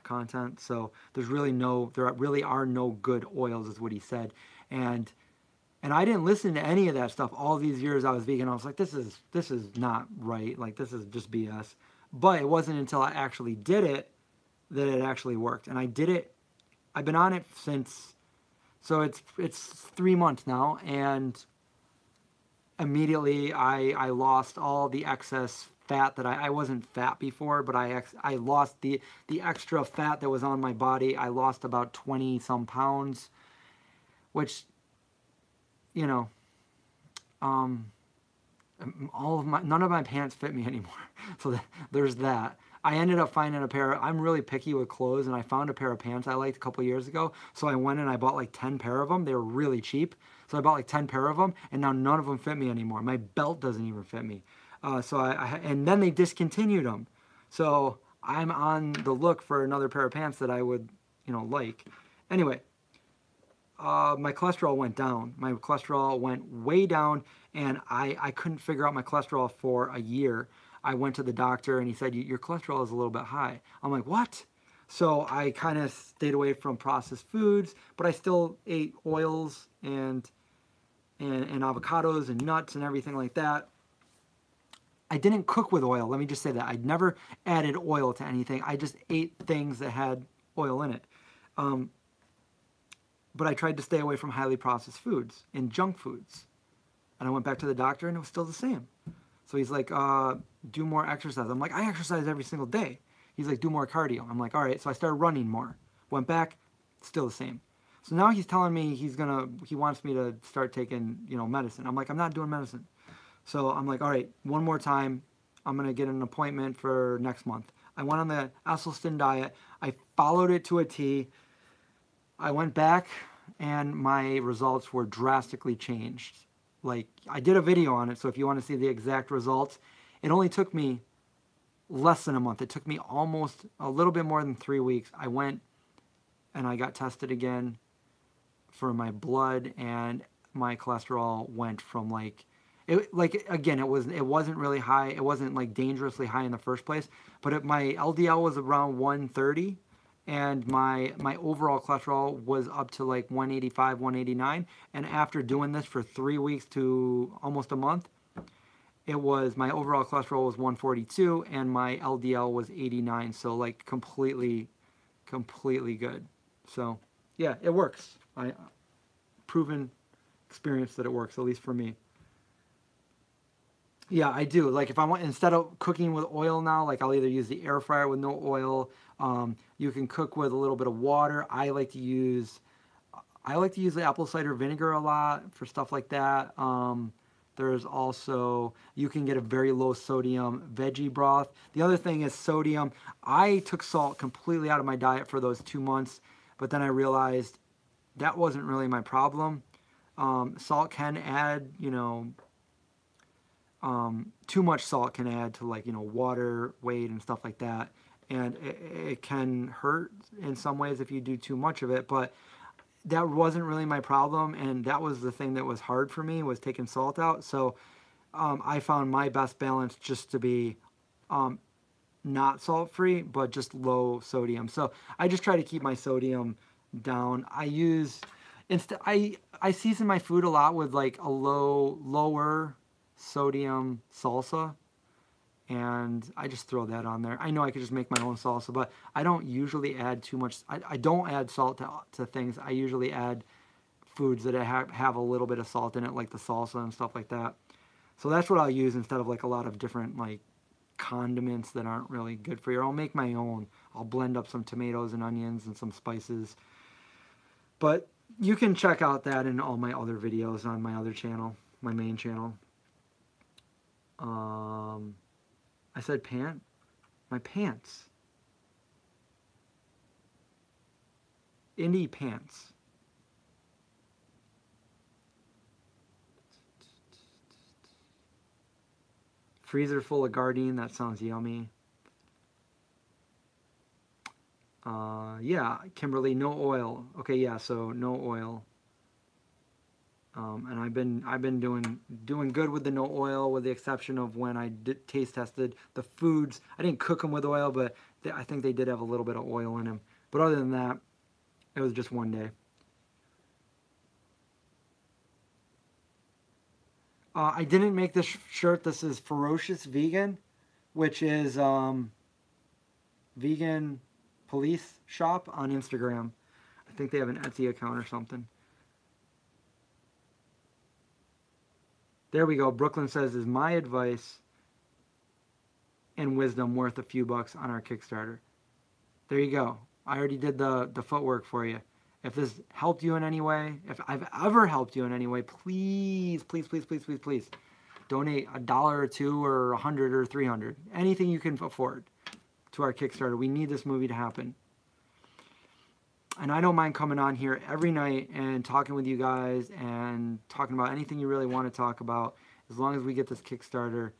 content. So there really are no good oils, is what he said. And I didn't listen to any of that stuff all these years I was vegan. I was like, this is not right. Like, this is just BS. But it wasn't until I actually did it that it actually worked. And I did it. I've been on it since, so it's 3 months now, and immediately I lost all the excess fat that I wasn't fat before, but I lost the extra fat that was on my body. I lost about 20 some pounds, which, none of my pants fit me anymore. So there's that. I ended up finding I'm really picky with clothes, and I found a pair of pants I liked a couple years ago. So I went and I bought like 10 pair of them. They were really cheap. So I bought like 10 pair of them, and now none of them fit me anymore. My belt doesn't even fit me. And then they discontinued them. So I'm on the look for another pair of pants that I would, like. Anyway, my cholesterol went down. My cholesterol went way down, and I couldn't figure out my cholesterol for a year. I went to the doctor, and he said, your cholesterol is a little bit high. I'm like, what? So I kind of stayed away from processed foods, but I still ate oils and avocados and nuts and everything like that. I didn't cook with oil. Let me just say that. I'd never added oil to anything. I just ate things that had oil in it. But I tried to stay away from highly processed foods and junk foods. And I went back to the doctor, and it was still the same. So he's like, do more exercise. I'm like, I exercise every single day. He's like, do more cardio. I'm like, all right. So I started running more. Went back, still the same. So now he's telling me he wants me to start taking, medicine. I'm like, I'm not doing medicine. So I'm like, all right, one more time. I'm going to get an appointment for next month. I went on the Esselstyn diet. I followed it to a T. I went back and my results were drastically changed. Like, I did a video on it, so if you want to see the exact results, it only took me less than a month. It took me almost a little bit more than 3 weeks. I went and I got tested again for my blood, and my cholesterol went from again, it wasn't really high. It wasn't like dangerously high in the first place, but my LDL was around 130, and my overall cholesterol was up to like 185, 189. And after doing this for 3 weeks to almost a month, my overall cholesterol was 142 and my LDL was 89. So like completely good. So yeah, it works. Proven experience that it works, at least for me. Yeah, I do. Like, if I want, instead of cooking with oil now, like, I'll either use the air fryer with no oil. You can cook with a little bit of water. I like to use the apple cider vinegar a lot for stuff like that. There's also, you can get a very low sodium veggie broth. The other thing is sodium. I took salt completely out of my diet for those 2 months, but then I realized that wasn't really my problem. Salt can add, too much salt can add to water weight and stuff like that. And it can hurt in some ways if you do too much of it, but that wasn't really my problem. And that was the thing that was hard for me, was taking salt out. So I found my best balance just to be not salt free, but just low sodium. So I just try to keep my sodium down. I season my food a lot with like a lower sodium salsa, and I just throw that on there. I know I could just make my own salsa, but I don't usually add too much. I don't add salt to things. I usually add foods that have a little bit of salt in it, like the salsa and stuff like that. So that's what I'll use instead of like a lot of different like condiments that aren't really good for you. I'll make my own. I'll blend up some tomatoes and onions and some spices. But you can check out that in all my other videos on my other channel, my main channel. I said my pants. Indie pants. Freezer full of Gardein, that sounds yummy. Yeah, Kimberly, no oil. Okay, yeah, so no oil. And I've been doing good with the no oil, with the exception of when I taste tested the foods. I didn't cook them with oil, but I think they did have a little bit of oil in them. But other than that, it was just one day. I didn't make this shirt. This is Ferocious Vegan, which is vegan police shop on Instagram. I think they have an Etsy account or something. There we go. Brooklyn says, is my advice and wisdom worth a few bucks on our Kickstarter? There you go. I already did the footwork for you. If this helped you in any way, if I've ever helped you in any way, please, please, please, please, please, please donate $1 or $2 or $100 or $300. Anything you can afford to our Kickstarter. We need this movie to happen. And I don't mind coming on here every night and talking with you guys and talking about anything you really want to talk about, as long as we get this Kickstarter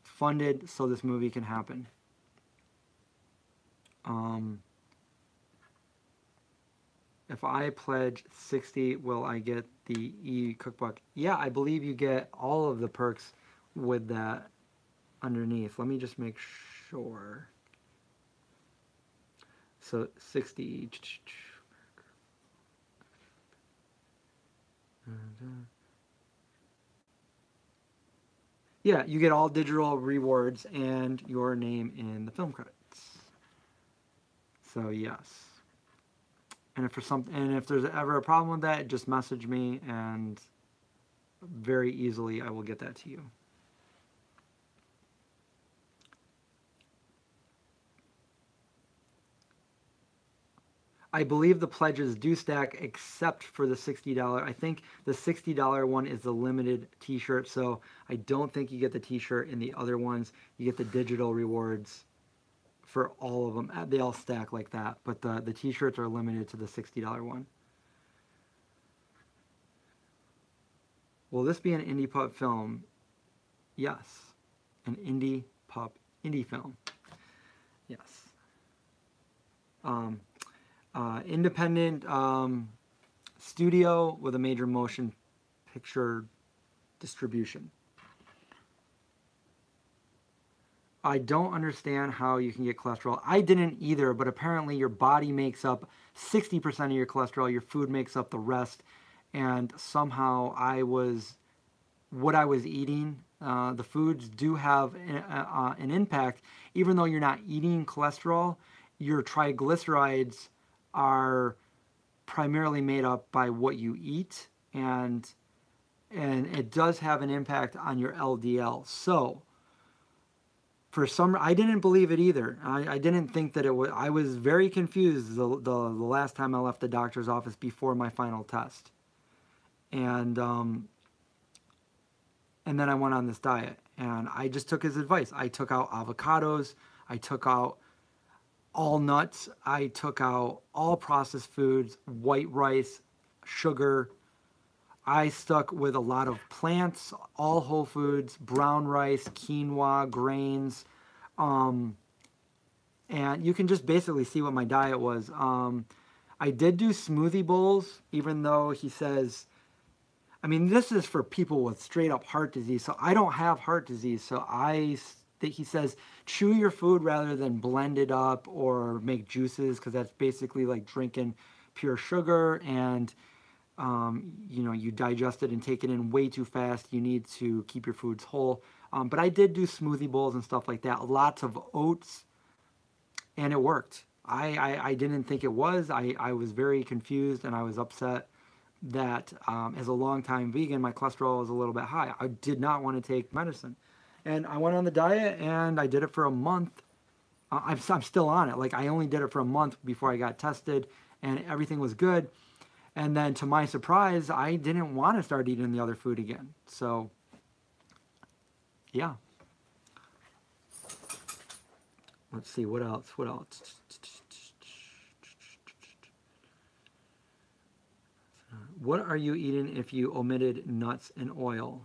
funded so this movie can happen. If I pledge 60, will I get the e-cookbook? Yeah, I believe you get all of the perks with that underneath. Let me just make sure. So 60. Yeah, you get all digital rewards and your name in the film credits. So yes. And if there's ever a problem with that, just message me, and very easily I will get that to you. I believe the pledges do stack except for the $60. I think the $60 one is the limited t-shirt, so I don't think you get the t-shirt in the other ones. You get the digital rewards for all of them. They all stack like that, but the t-shirts are limited to the $60 one. Will this be an indie pup film? Yes. An indie film. Yes. Independent studio with a major motion picture distribution. I don't understand how you can get cholesterol. I didn't either, but apparently your body makes up 60% of your cholesterol. Your food makes up the rest. And somehow what I was eating, the foods do have an impact. Even though you're not eating cholesterol, your triglycerides are primarily made up by what you eat, and it does have an impact on your LDL. So for some, I didn't believe it either. I didn't think that it was. I was very confused the last time I left the doctor's office before my final test, and then I went on this diet, and I just took his advice. I took out avocados. I took out all nuts. I took out all processed foods, white rice, sugar. I stuck with a lot of plants, all whole foods, brown rice, quinoa, grains. And you can just basically see what my diet was. I did do smoothie bowls, even though he says, I mean, this is for people with straight up heart disease. So I don't have heart disease. So he says, chew your food rather than blend it up or make juices, because that's basically like drinking pure sugar, and you digest it and take it in way too fast. You need to keep your foods whole. But I did do smoothie bowls and stuff like that. Lots of oats, and it worked. I didn't think it was. I was very confused, and I was upset that as a longtime vegan, my cholesterol was a little bit high. I did not want to take medicine. And I went on the diet, and I did it for a month. I'm still on it. Like, I only did it for a month before I got tested, and everything was good. And then, to my surprise, I didn't want to start eating the other food again. So, yeah. Let's see, what else? What else? What are you eating if you omitted nuts and oil?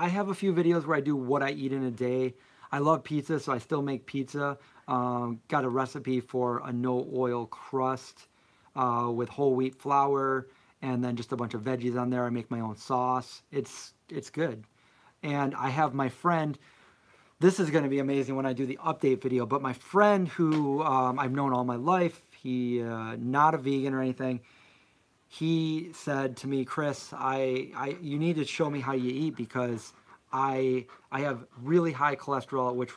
I have a few videos where I do what I eat in a day. I love pizza, so I still make pizza. Got a recipe for a no oil crust with whole wheat flour and then just a bunch of veggies on there. I make my own sauce. It's good. And I have my friend, this is going to be amazing when I do the update video, but my friend who I've known all my life, he not a vegan or anything, he said to me, Chris, you need to show me how you eat, because I have really high cholesterol, which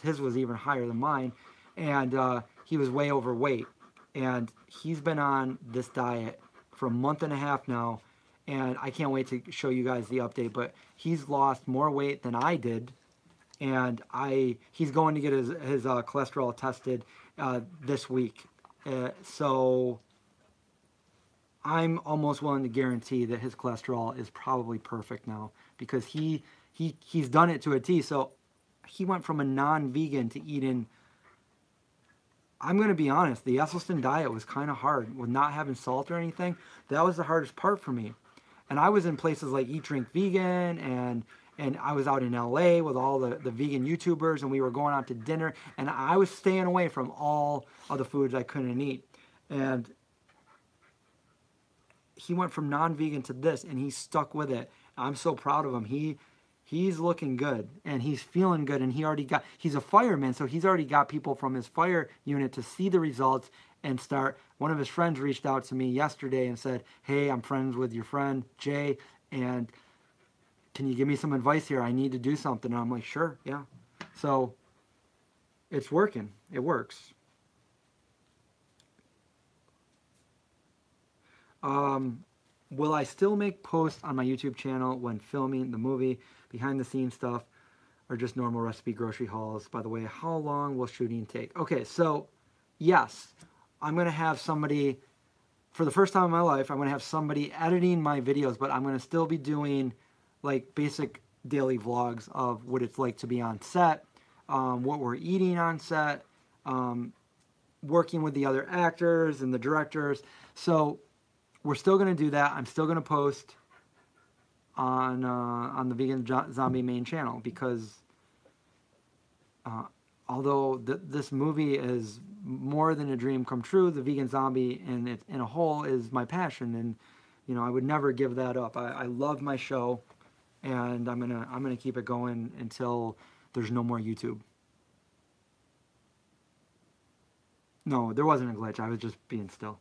his was even higher than mine, and he was way overweight. And he's been on this diet for a month and a half now, and I can't wait to show you guys the update, but he's lost more weight than I did, and he's going to get his cholesterol tested this week. So I'm almost willing to guarantee that his cholesterol is probably perfect now, because he's done it to a T. So he went from a non-vegan to eating, I'm going to be honest, the Esselstyn diet was kind of hard with not having salt or anything. That was the hardest part for me. And I was in places like Eat Drink Vegan, and I was out in LA with all the vegan YouTubers, and we were going out to dinner, and I was staying away from all of the foods I couldn't eat. And he went from non-vegan to this, and he stuck with it. I'm so proud of him. He's looking good, and he's feeling good, and he's a fireman, so he's already got people from his fire unit to see the results and start. One of his friends reached out to me yesterday and said, hey, I'm friends with your friend Jay, and can you give me some advice here? I need to do something. And I'm like, sure, yeah. So it's working. It works. Will I still make posts on my YouTube channel when filming the movie, behind the scenes stuff, or just normal recipe grocery hauls? By the way, how long will shooting take? Okay, so yes, I'm going to have somebody, for the first time in my life, I'm going to have somebody editing my videos, but I'm going to still be doing like basic daily vlogs of what it's like to be on set, what we're eating on set, working with the other actors and the directors. So we're still going to do that. I'm still going to post on the Vegan Zombie main channel, because although this movie is more than a dream come true, the Vegan Zombie in a whole is my passion, and you know, I would never give that up. I love my show, and I'm gonna keep it going until there's no more YouTube. No, there wasn't a glitch. I was just being still.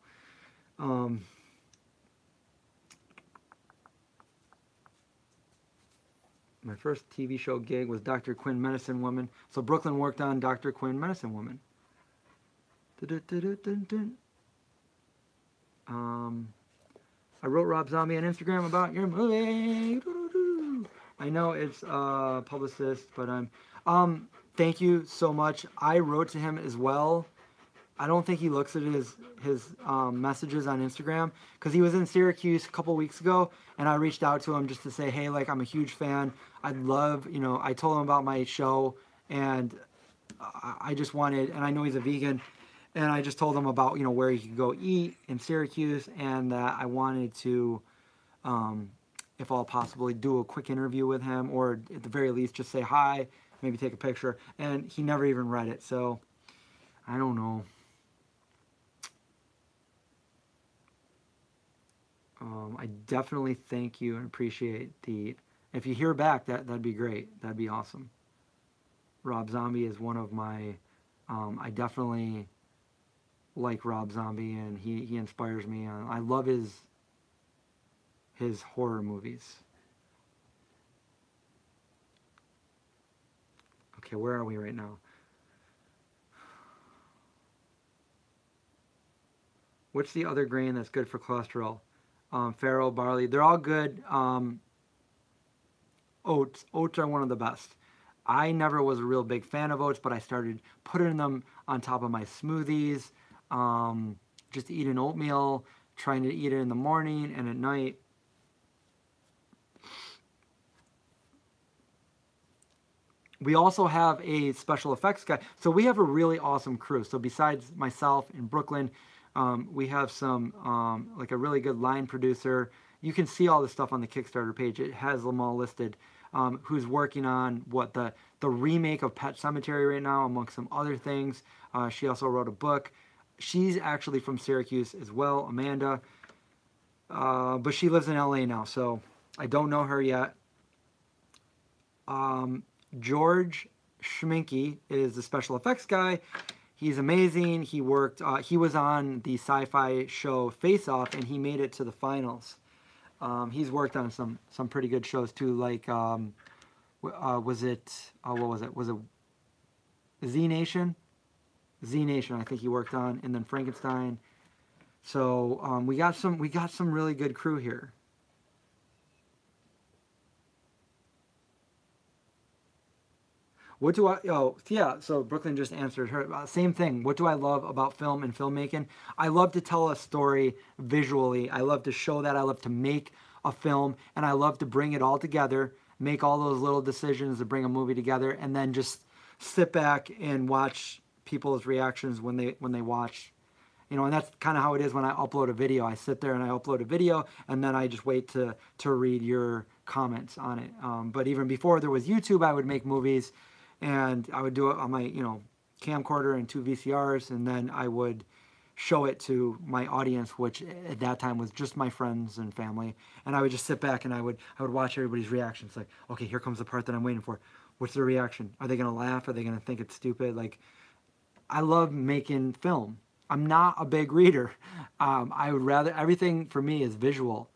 My first TV show gig was Dr. Quinn, Medicine Woman. So Brooklyn worked on Dr. Quinn, Medicine Woman. I wrote Rob Zombie on Instagram about your movie. I know it's a publicist, but thank you so much. I wrote to him as well. I don't think he looks at his messages on Instagram, because he was in Syracuse a couple weeks ago, and I reached out to him just to say, hey, like, I'm a huge fan. I'd love, you know, I told him about my show, and I just wanted, and I know he's a vegan, and I just told him about, you know, where he could go eat in Syracuse, and that I wanted to, if all possible, do a quick interview with him, or at the very least just say hi, maybe take a picture, and he never even read it, so I don't know. I definitely thank you and appreciate if you hear back, that'd be great. That'd be awesome. Rob Zombie is one of my, I definitely like Rob Zombie, and he inspires me. I love his horror movies. Okay, where are we right now? What's the other grain that's good for cholesterol? Farro, barley, they're all good. Oats are one of the best. I never was a real big fan of oats, but I started putting them on top of my smoothies, just eating oatmeal, trying to eat it in the morning and at night. We also have a special effects guy. So we have a really awesome crew. So besides myself in Brooklyn, we have some, like a really good line producer. You can see all the stuff on the Kickstarter page. It has them all listed. Who's working on the remake of Pet Sematary right now, amongst some other things. She also wrote a book. She's actually from Syracuse as well, Amanda. But she lives in LA now, so I don't know her yet. George Schminke is the special effects guy. He's amazing. He worked, he was on the sci-fi show Face Off, and he made it to the finals. He's worked on some pretty good shows too, like, was it, what was it? Was it Z Nation? Z Nation, I think he worked on, and then Frankenstein. So we got some really good crew here. What do I, oh, yeah, so Brooklyn just answered her. Same thing. What do I love about film and filmmaking? I love to tell a story visually. I love to show that. I love to make a film, and I love to bring it all together, make all those little decisions to bring a movie together, and then just sit back and watch people's reactions when they watch. You know, and that's kind of how it is when I upload a video. I sit there and I upload a video, and then I just wait to read your comments on it. But even before there was YouTube, I would make movies, and I would do it on my, you know, camcorder and 2 VCRs, and then I would show it to my audience, which at that time was just my friends and family, and I would just sit back and I would watch everybody's reactions. Like, okay, here comes the part that I'm waiting for. What's their reaction? Are they gonna laugh? Are they gonna think it's stupid? Like, I love making film. I'm not a big reader. I would rather, everything for me is visual.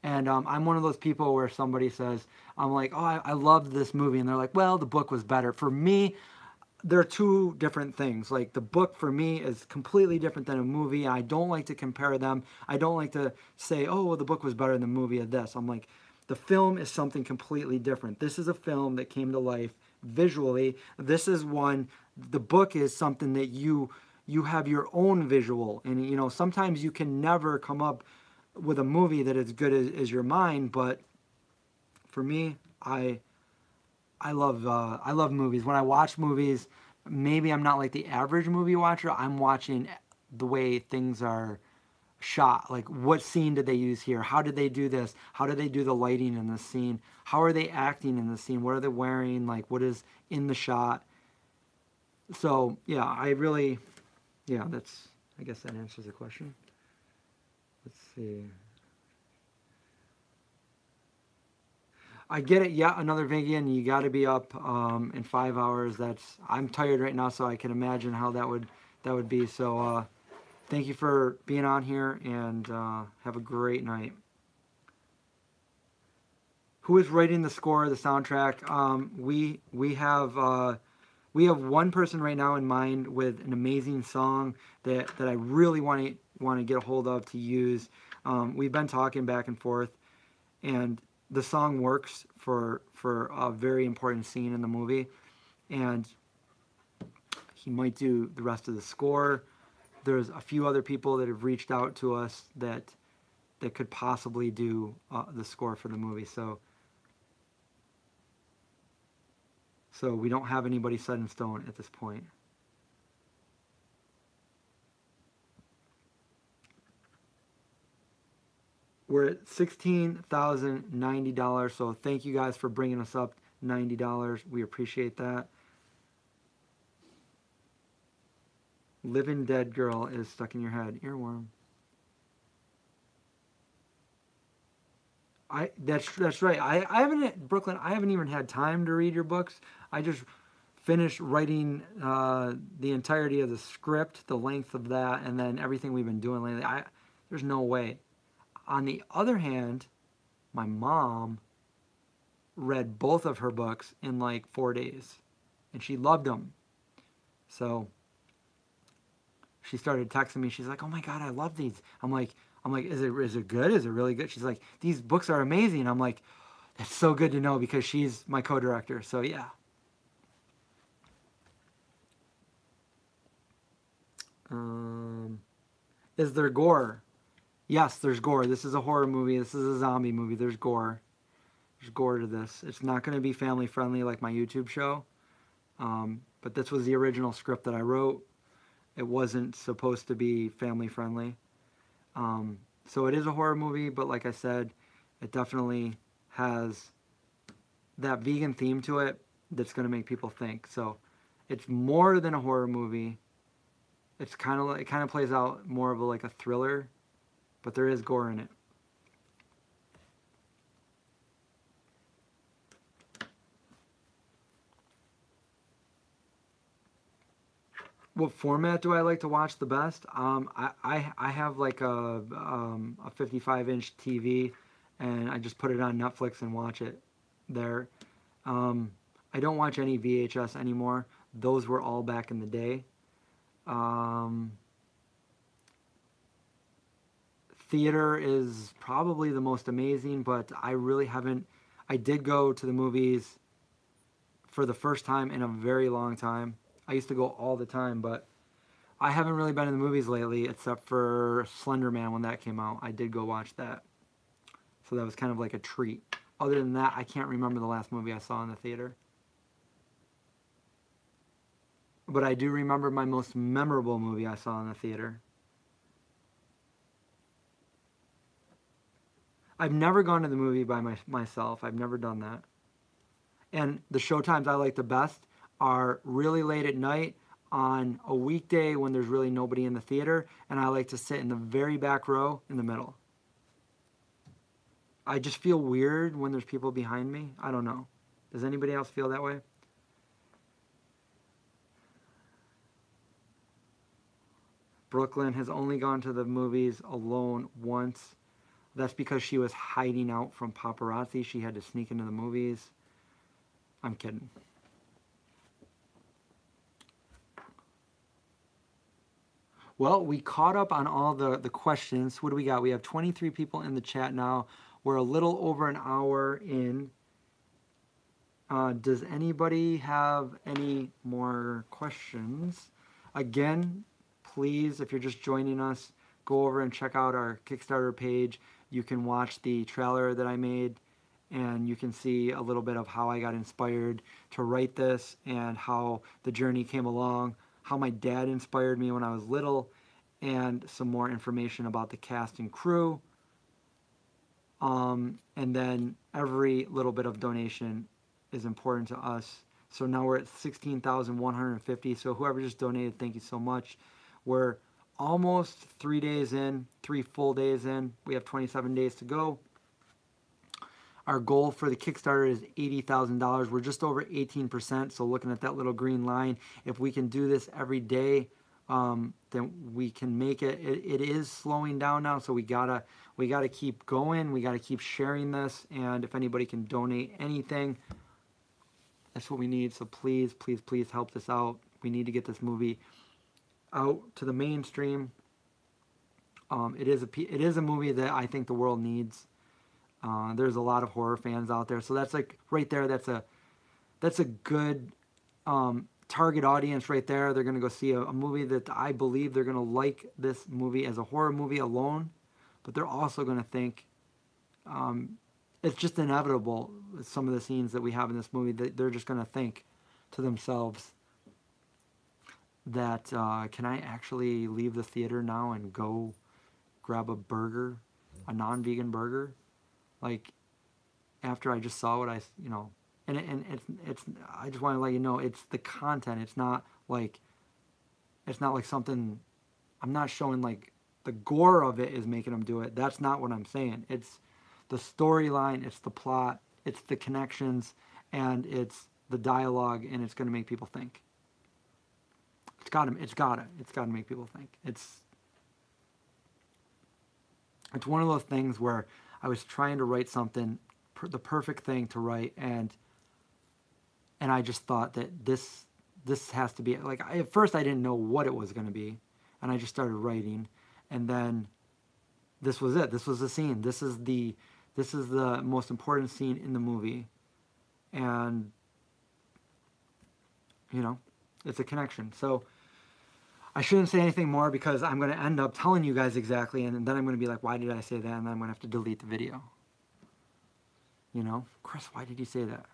And I'm one of those people where somebody says, I'm like, oh, I love this movie. And they're like, well, the book was better. For me, they're two different things. Like, the book for me is completely different than a movie. I don't like to compare them. I don't like to say, oh, well, the book was better than the movie of this. I'm like, the film is something completely different. This is a film that came to life visually. This is one, the book is something that you you have your own visual. And, you know, sometimes you can never come up with a movie that is good as your mind. But for me, I love movies. When I watch movies, maybe I'm not like the average movie watcher. I'm watching the way things are shot. Like, what scene did they use here? How did they do this? How did they do the lighting in this scene? How are they acting in the scene? What are they wearing? Like, what is in the shot? So yeah, I guess that answers the question. Let's see. I get it. Yeah, another vegan. You got to be up in 5 hours. I'm tired right now, so I can imagine how that would be. So thank you for being on here, and have a great night. Who is writing the score, the soundtrack? We have one person right now in mind with an amazing song that I really want to get a hold of to use. We've been talking back and forth, and the song works for a very important scene in the movie, and he might do the rest of the score. There's a few other people that have reached out to us that could possibly do the score for the movie. So we don't have anybody set in stone at this point. We're at $16,090. So thank you guys for bringing us up $90. We appreciate that. Living Dead Girl is stuck in your head. Earworm. That's right. I haven't, Brooklyn, I haven't even had time to read your books. I just finished writing the entirety of the script, the length of that, and then everything we've been doing lately. There's no way. On the other hand, my mom read both of her books in like 4 days, and she loved them. So she started texting me. She's like, "Oh my God, I love these." I'm like, is it good? Is it really good? She's like, "These books are amazing." I'm like, that's so good to know, because she's my co-director. So yeah. Is there gore? Yes, there's gore. This is a horror movie. This is a zombie movie. There's gore. There's gore to this. It's not going to be family friendly like my YouTube show. But this was the original script that I wrote. It wasn't supposed to be family friendly. So it is a horror movie, but like I said, it definitely has that vegan theme to it that's going to make people think. So it's more than a horror movie. It kind of plays out more of like a thriller, but there is gore in it. What format do I like to watch the best? I have like a 55-inch TV, and I just put it on Netflix and watch it there. I don't watch any VHS anymore. Those were all back in the day. Theater is probably the most amazing, but I really haven't. I did go to the movies for the first time in a very long time. I used to go all the time, but I haven't really been in the movies lately, except for Slender Man when that came out. I did go watch that. So that was kind of like a treat. Other than that, I can't remember the last movie I saw in the theater. But I do remember my most memorable movie I saw in the theater. I've never gone to the movie by myself. I've never done that. And the showtimes I like the best are really late at night on a weekday when there's really nobody in the theater, and I like to sit in the very back row in the middle. I just feel weird when there's people behind me. I don't know. Does anybody else feel that way? Brooklyn has only gone to the movies alone once. That's because she was hiding out from paparazzi. She had to sneak into the movies. I'm kidding. Well, we caught up on all the questions. What do we got? We have 23 people in the chat now. We're a little over an hour in. Does anybody have any more questions? Again, please, if you're just joining us, go over and check out our Kickstarter page. You can watch the trailer that I made, and you can see a little bit of how I got inspired to write this and how the journey came along, how my dad inspired me when I was little, and some more information about the cast and crew. And then every little bit of donation is important to us. So now we're at 16,150. So whoever just donated, thank you so much. We're almost 3 days in, 3 full days in. We have 27 days to go. Our goal for the Kickstarter is $80,000. We're just over 18%. So looking at that little green line, if we can do this every day, then we can make it. It is slowing down now, so we gotta keep going. We gotta keep sharing this, and if anybody can donate anything, that's what we need. So please, please, please help this out. We need to get this movie out to the mainstream. It is a movie that I think the world needs. There's a lot of horror fans out there, so that's like right there. That's a good target audience right there. They're gonna go see a movie that I believe they're gonna like this movie as a horror movie alone, but they're also gonna think it's just inevitable. Some of the scenes that we have in this movie, that they're just gonna think to themselves that can I actually leave the theater now and go grab a burger, a non-vegan burger, like after I just saw what I, you know. And it's I just want to let you know, it's the content. It's not like something, I'm not showing like the gore of it is making them do it. That's not what I'm saying. It's the storyline, it's the plot, it's the connections, and it's the dialogue, and it's going to make people think. It's got to make people think. It's one of those things where I was trying to write something, the perfect thing to write, and I just thought that this has to be, like, at first I didn't know what it was going to be, and I just started writing, and then this was it. This was the scene. This is the most important scene in the movie, and you know, it's a connection. So I shouldn't say anything more, because I'm going to end up telling you guys exactly, and then I'm going to be like, why did I say that? And then I'm going to have to delete the video. You know, Chris, why did you say that?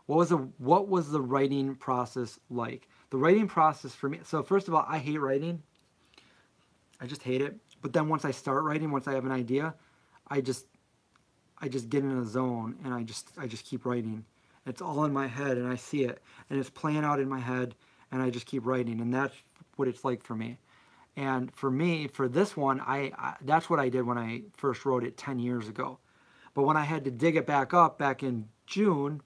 What was the writing process like? The writing process for me, so first of all, I hate writing. I just hate it. But then once I start writing, once I have an idea, I just get in a zone, and I just keep writing. It's all in my head, and I see it, and it's playing out in my head, and I just keep writing, and that's what it's like for me. And for me, for this one, that's what I did when I first wrote it 10 years ago. But when I had to dig it back up back in June,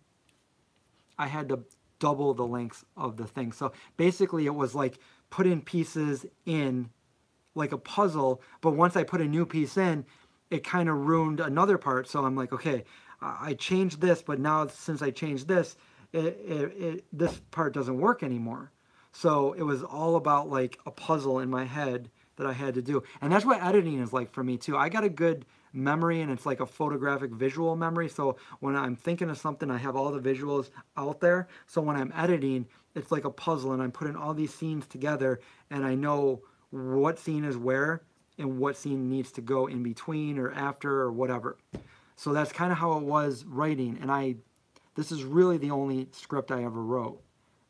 I had to double the length of the thing. So basically it was like putting pieces in like a puzzle, but once I put a new piece in, it kind of ruined another part. So I'm like, okay, I changed this, but now since I changed this, this part doesn't work anymore. So it was all about like a puzzle in my head that I had to do. And that's what editing is like for me too. I got a good memory, and it's like a photographic visual memory. So when I'm thinking of something, I have all the visuals out there. So when I'm editing, it's like a puzzle, and I'm putting all these scenes together, and I know what scene is where and what scene needs to go in between or after or whatever. So that's kind of how it was writing. And this is really the only script I ever wrote.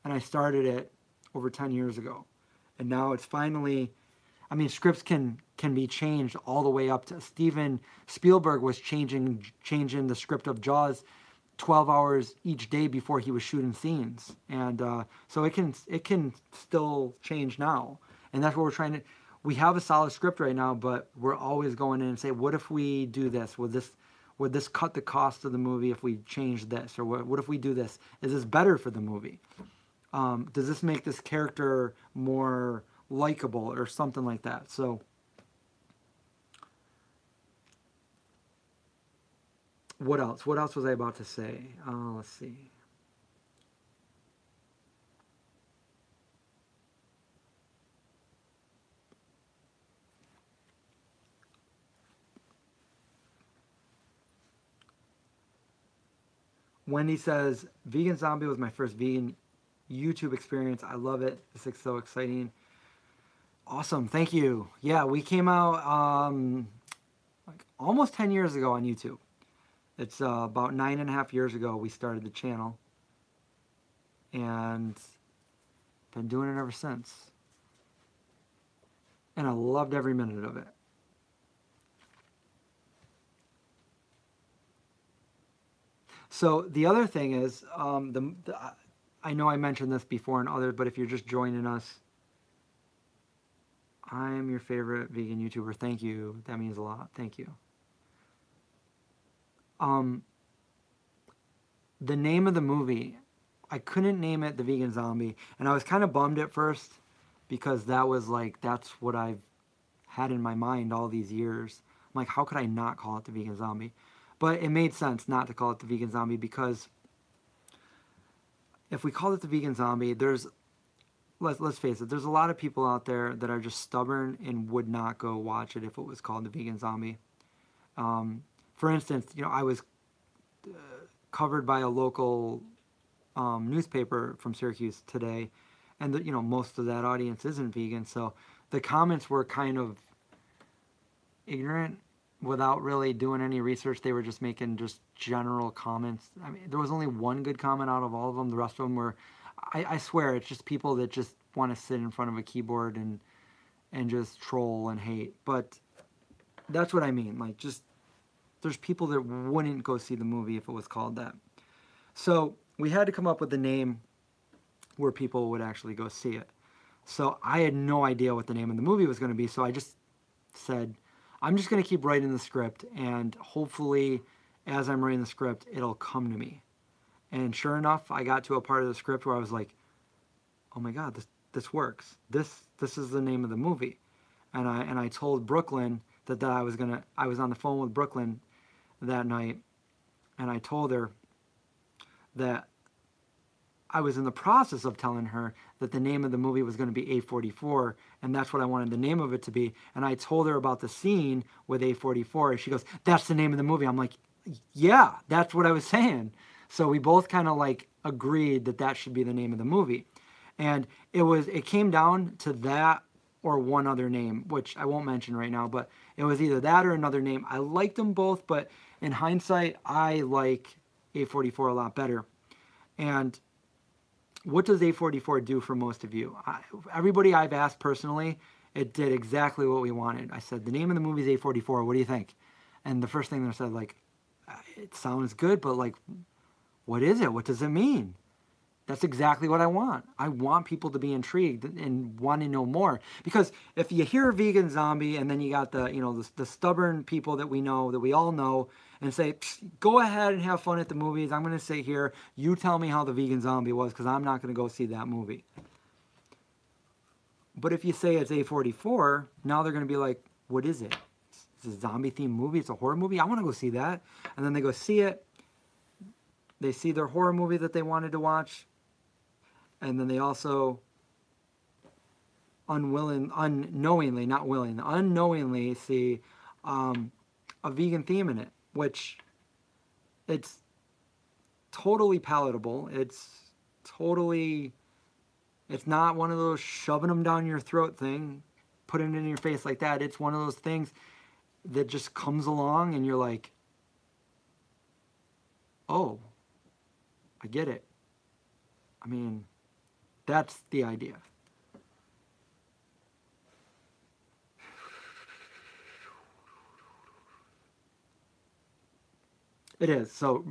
And I started it over 10 years ago. And now it's finally, I mean, scripts can be changed all the way up to Steven Spielberg was changing the script of Jaws 12 hours each day before he was shooting scenes. And so it can still change now. And that's what we're trying to, we have a solid script right now, but we're always going in and say, what if we do this? Would this cut the cost of the movie if we change this? Or what if we do this? Is this better for the movie? Does this make this character more likable or something like that? So what else? What else was I about to say? Let's see. Wendy says, Vegan Zombie was my first vegan YouTube experience. I love it. This is so exciting. Awesome. Thank you. Yeah, we came out like almost 10 years ago on YouTube. It's about 9.5 years ago we started the channel, and been doing it ever since. And I loved every minute of it. So the other thing is, I know I mentioned this before in others, but if you're just joining us, I'm your favorite vegan YouTuber. Thank you. That means a lot. Thank you. The name of the movie, I couldn't name it The Vegan Zombie, and I was kind of bummed at first because that was like, that's what I've had in my mind all these years. I'm like, how could I not call it The Vegan Zombie? But it made sense not to call it The Vegan Zombie, because if we called it The Vegan Zombie, let's face it, there's a lot of people out there that are just stubborn and would not go watch it if it was called The Vegan Zombie. For instance, I was covered by a local newspaper from Syracuse today, and most of that audience isn't vegan, so the comments were kind of ignorant without really doing any research. They were just making just general comments. I mean, there was only one good comment out of all of them. The rest of them were, I swear, it's just people that just want to sit in front of a keyboard and just troll and hate. But that's what I mean. Like, just, there's people that wouldn't go see the movie if it was called that. So we had to come up with a name where people would actually go see it. So I had no idea what the name of the movie was going to be. So I just said, I'm just going to keep writing the script, and hopefully as I'm writing the script, it'll come to me. And sure enough, I got to a part of the script where I was like, oh my God, this works. This is the name of the movie. And I told Brooklyn that I was on the phone with Brooklyn that night, and I told her that I was in the process of telling her that the name of the movie was going to be A44, and that's what I wanted the name of it to be. And I told her about the scene with A44, and she goes, that's the name of the movie. I'm like, yeah, that's what I was saying. So we both kind of like agreed that that should be the name of the movie. And it came down to that or one other name, which I won't mention right now, but it was either that or another name. I liked them both, but in hindsight, I like A44 a lot better. And what does A44 do for most of you? Everybody I've asked personally, it did exactly what we wanted. I said, the name of the movie is A44. What do you think? And the first thing they said, like, it sounds good, but like, what is it? What does it mean? That's exactly what I want. I want people to be intrigued and want to know more. Because if you hear vegan zombie and then you got the stubborn people that we know, that we all know, and say, go ahead and have fun at the movies. I'm going to sit here. You tell me how the vegan zombie was, because I'm not going to go see that movie. But if you say it's A44, now they're going to be like, what is it? It's a zombie-themed movie. It's a horror movie. I want to go see that. And then they go see it. They see their horror movie that they wanted to watch. And then they also unknowingly see a vegan theme in it, which it's totally palatable. It's not one of those shoving them down your throat thing, putting it in your face like that. It's one of those things that just comes along and you're like, oh, I get it. I mean, that's the idea. It is. So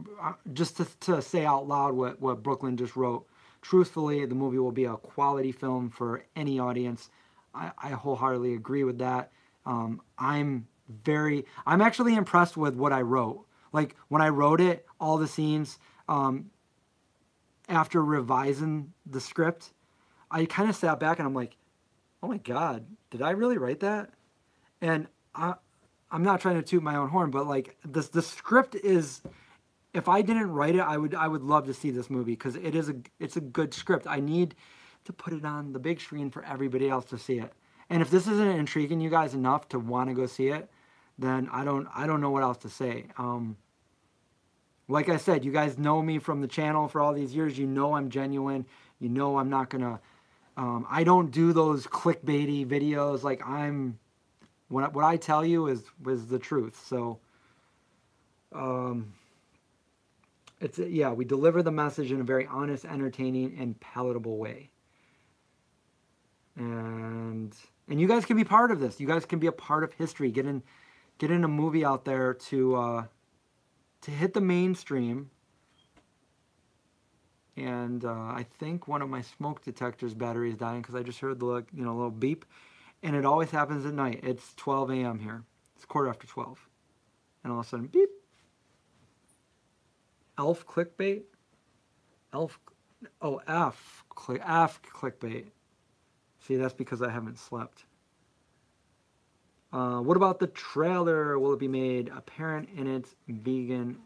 just to say out loud what Brooklyn just wrote, truthfully, the movie will be a quality film for any audience. I wholeheartedly agree with that. I'm actually impressed with what I wrote. Like, when I wrote it, all the scenes, after revising the script, I kind of sat back and I'm like, oh my God, did I really write that? And I'm not trying to toot my own horn, but like the script is, if I didn't write it, I would love to see this movie, because it's a good script. I need to put it on the big screen for everybody else to see it. And if this isn't intriguing you guys enough to want to go see it, then I don't know what else to say. Like I said, you guys know me from the channel for all these years. You know I'm genuine. You know I'm not gonna I don't do those clickbaity videos. Like what I tell you was the truth. So we deliver the message in a very honest, entertaining, and palatable way. And you guys can be part of this. You guys can be a part of history. Get in a movie out there to hit the mainstream. And I think one of my smoke detectors battery is dying because I just heard the little beep, and it always happens at night. It's 12 a.m. here. It's 12:15, and all of a sudden beep. Elf clickbait. Elf. Oh, F clickbait. See, that's because I haven't slept. What about the trailer? Will it be made apparent in its vegan?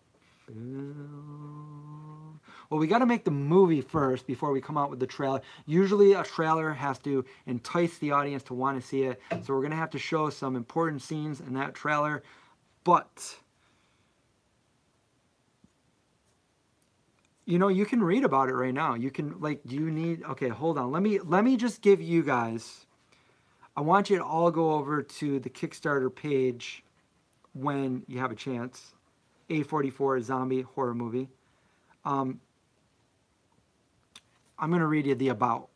Well, we got to make the movie first before we come out with the trailer. Usually a trailer has to entice the audience to want to see it. So we're going to have to show some important scenes in that trailer. But, you can read about it right now. You can, okay, hold on. Let me just give you guys, I want you to all go over to the Kickstarter page when you have a chance. A44 Zombie Horror Movie. I'm going to read you the about.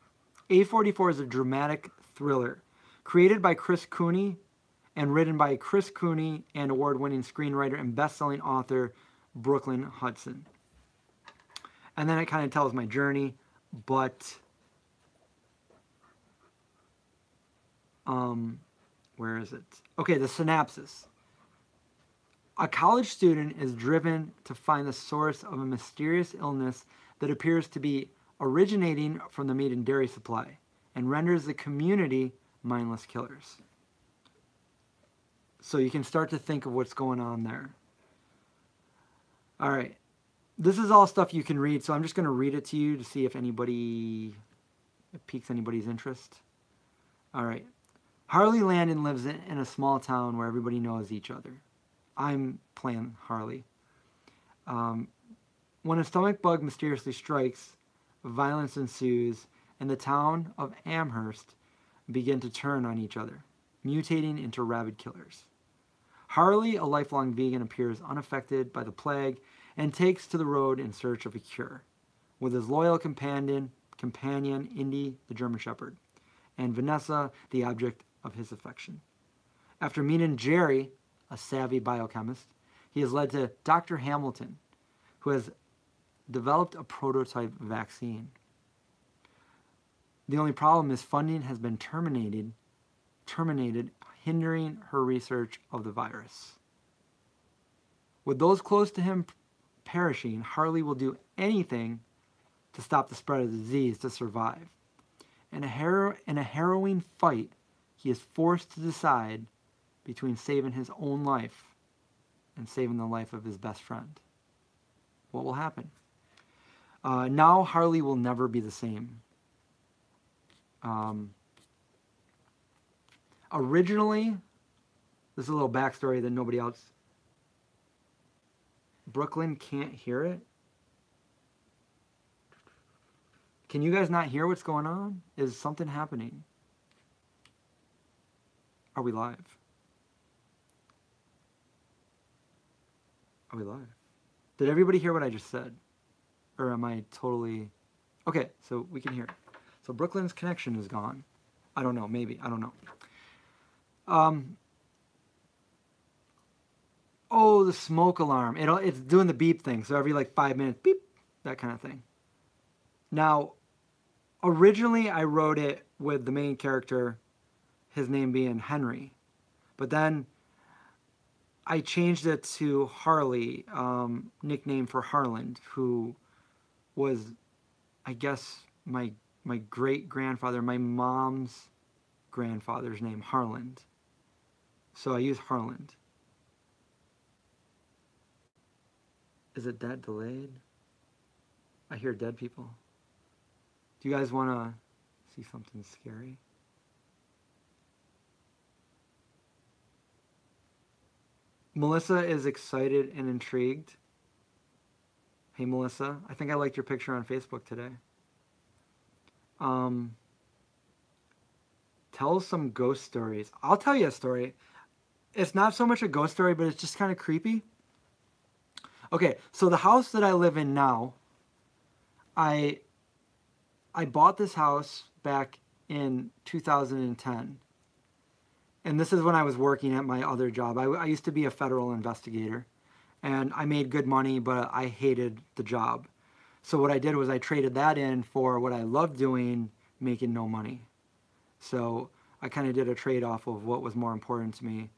A44 is a dramatic thriller created by Chris Cooney and written by Chris Cooney and award-winning screenwriter and best-selling author Brooklyn Hudson. And then it kind of tells my journey, but where is it? Okay, the synopsis. A college student is driven to find the source of a mysterious illness that appears to be originating from the meat and dairy supply and renders the community mindless killers. So you can start to think of what's going on there. All right. This is all stuff you can read, so I'm just going to read it to you to see if it piques anybody's interest. All right. Harley Landon lives in a small town where everybody knows each other. I'm playing Harley. When a stomach bug mysteriously strikes, violence ensues, and the town of Amherst begin to turn on each other, mutating into rabid killers. Harley, a lifelong vegan, appears unaffected by the plague and takes to the road in search of a cure, with his loyal companion Indy, the German Shepherd, and Vanessa, the object of his affection. After meeting Jerry, a savvy biochemist, he is led to Dr. Hamilton, who has developed a prototype vaccine. The only problem is funding has been terminated, hindering her research of the virus. With those close to him perishing, Harley will do anything to stop the spread of the disease to survive. In a harrowing fight, he is forced to decide between saving his own life and saving the life of his best friend. What will happen? Now Harley will never be the same. Originally, this is a little backstory that nobody else... Brooklyn can't hear it? Can you guys not hear what's going on? Is something happening? Are we live? Are we live? Did everybody hear what I just said? Or am I totally... Okay, so we can hear it. So Brooklyn's connection is gone. I don't know, maybe. I don't know. Oh, the smoke alarm. It's doing the beep thing. So every 5 minutes, beep, that kind of thing. Now, originally I wrote it with the main character, his name being Henry. But then I changed it to Harley, nickname for Harland, who was, I guess, my great-grandfather, my mom's grandfather's name, Harland. So I use Harland. Is it that delayed? I hear dead people. Do you guys want to see something scary? Melissa is excited and intrigued. Hey, Melissa. I think I liked your picture on Facebook today. tell some ghost stories. I'll tell you a story. It's not so much a ghost story, but it's just kind of creepy. Okay, so the house that I live in now, I bought this house back in 2010. And this is when I was working at my other job. I used to be a federal investigator, and I made good money, but I hated the job. So what I did was I traded that in for what I loved doing, making no money. So I kind of did a trade-off of what was more important to me,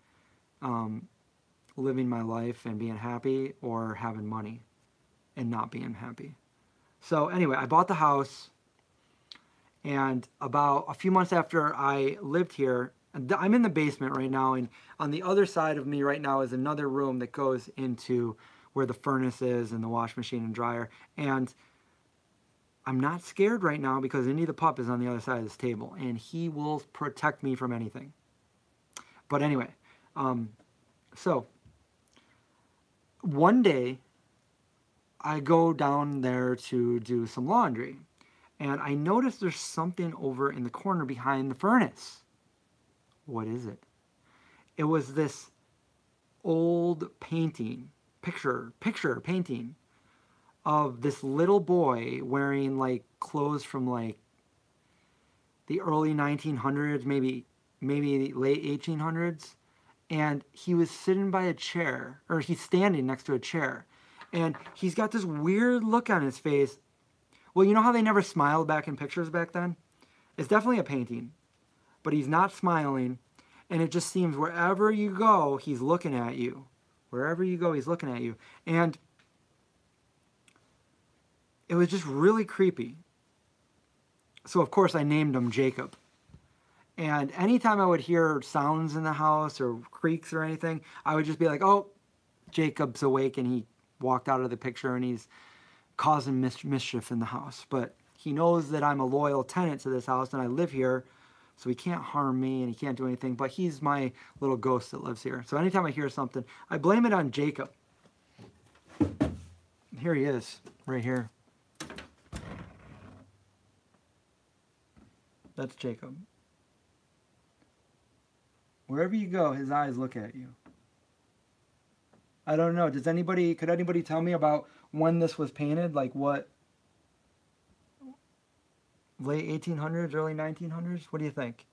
living my life and being happy, or having money and not being happy. So anyway, I bought the house, and about a few months after I lived here, I'm in the basement right now, and on the other side of me right now is another room that goes into where the furnace is and the wash machine and dryer. And I'm not scared right now because Indy the pup is on the other side of this table, and he will protect me from anything. But anyway, so one day I go down there to do some laundry, and I notice there's something over in the corner behind the furnace. What is it? It was this old painting, picture painting of this little boy wearing like clothes from like the early 1900s, maybe late 1800s. And he was sitting by a chair, or he's standing next to a chair. And he's got this weird look on his face. Well, you know how they never smiled back in pictures back then? It's definitely a painting, but he's not smiling, and it just seems wherever you go, he's looking at you. Wherever you go, he's looking at you. And it was just really creepy. So, of course, I named him Jacob. And anytime I would hear sounds in the house or creaks or anything, I would just be like, oh, Jacob's awake, and he walked out of the picture, and he's causing mischief in the house. But he knows that I'm a loyal tenant to this house, and I live here, so he can't harm me, and he can't do anything. But he's my little ghost that lives here. So anytime I hear something, I blame it on Jacob. Here he is, right here. That's Jacob. Wherever you go, his eyes look at you. I don't know. Could anybody tell me about when this was painted? Like what? Late 1800s, early 1900s? What do you think?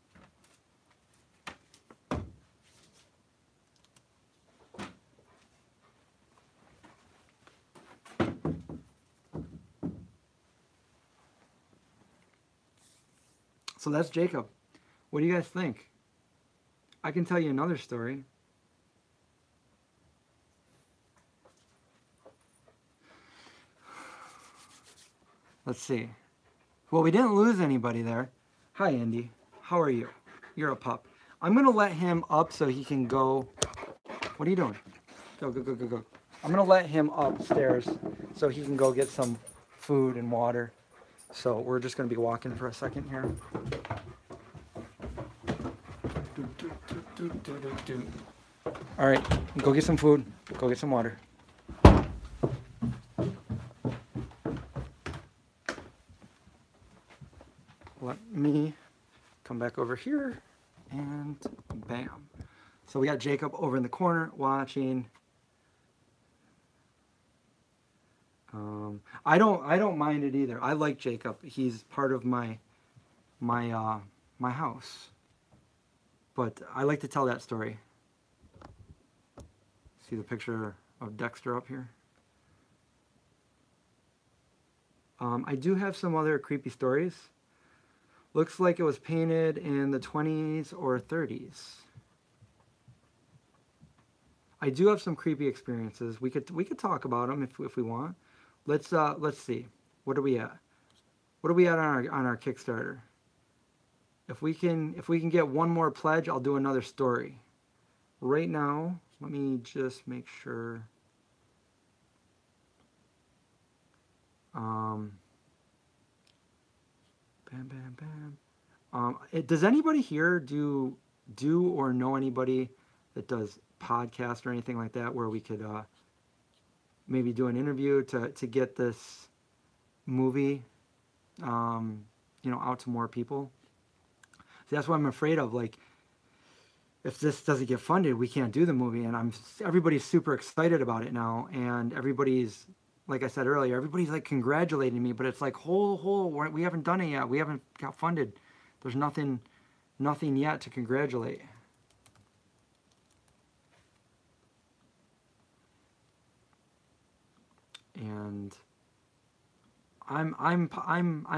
So that's Jacob. What do you guys think? I can tell you another story. Let's see. Well, we didn't lose anybody there. Hi, Indy. How are you? You're a pup. I'm going to let him up so he can go. What are you doing? Go, go, go, go, go. I'm going to let him upstairs so he can go get some food and water. So we're just going to be walking for a second here. All right, go get some food. Go get some water. Let me come back over here, and bam. So we got Jacob over in the corner watching. I don't mind it either. I like Jacob. He's part of my house. But I like to tell that story. See the picture of Dexter up here? I do have some other creepy stories. Looks like it was painted in the 20s or 30s. I do have some creepy experiences. We could talk about them if we want. Let's see. What are we at? What are we at on our Kickstarter? If we can get one more pledge, I'll do another story. Right now, let me just make sure. Bam, bam, bam. Does anybody here do or know anybody that does podcast or anything like that where we could maybe do an interview to get this movie out to more people? See, that's what I'm afraid of. Like, if this doesn't get funded, we can't do the movie. And everybody's super excited about it now, and everybody's, like I said earlier, everybody's like congratulating me, but it's like, we haven't done it yet. We haven't got funded. There's nothing yet to congratulate. And I'm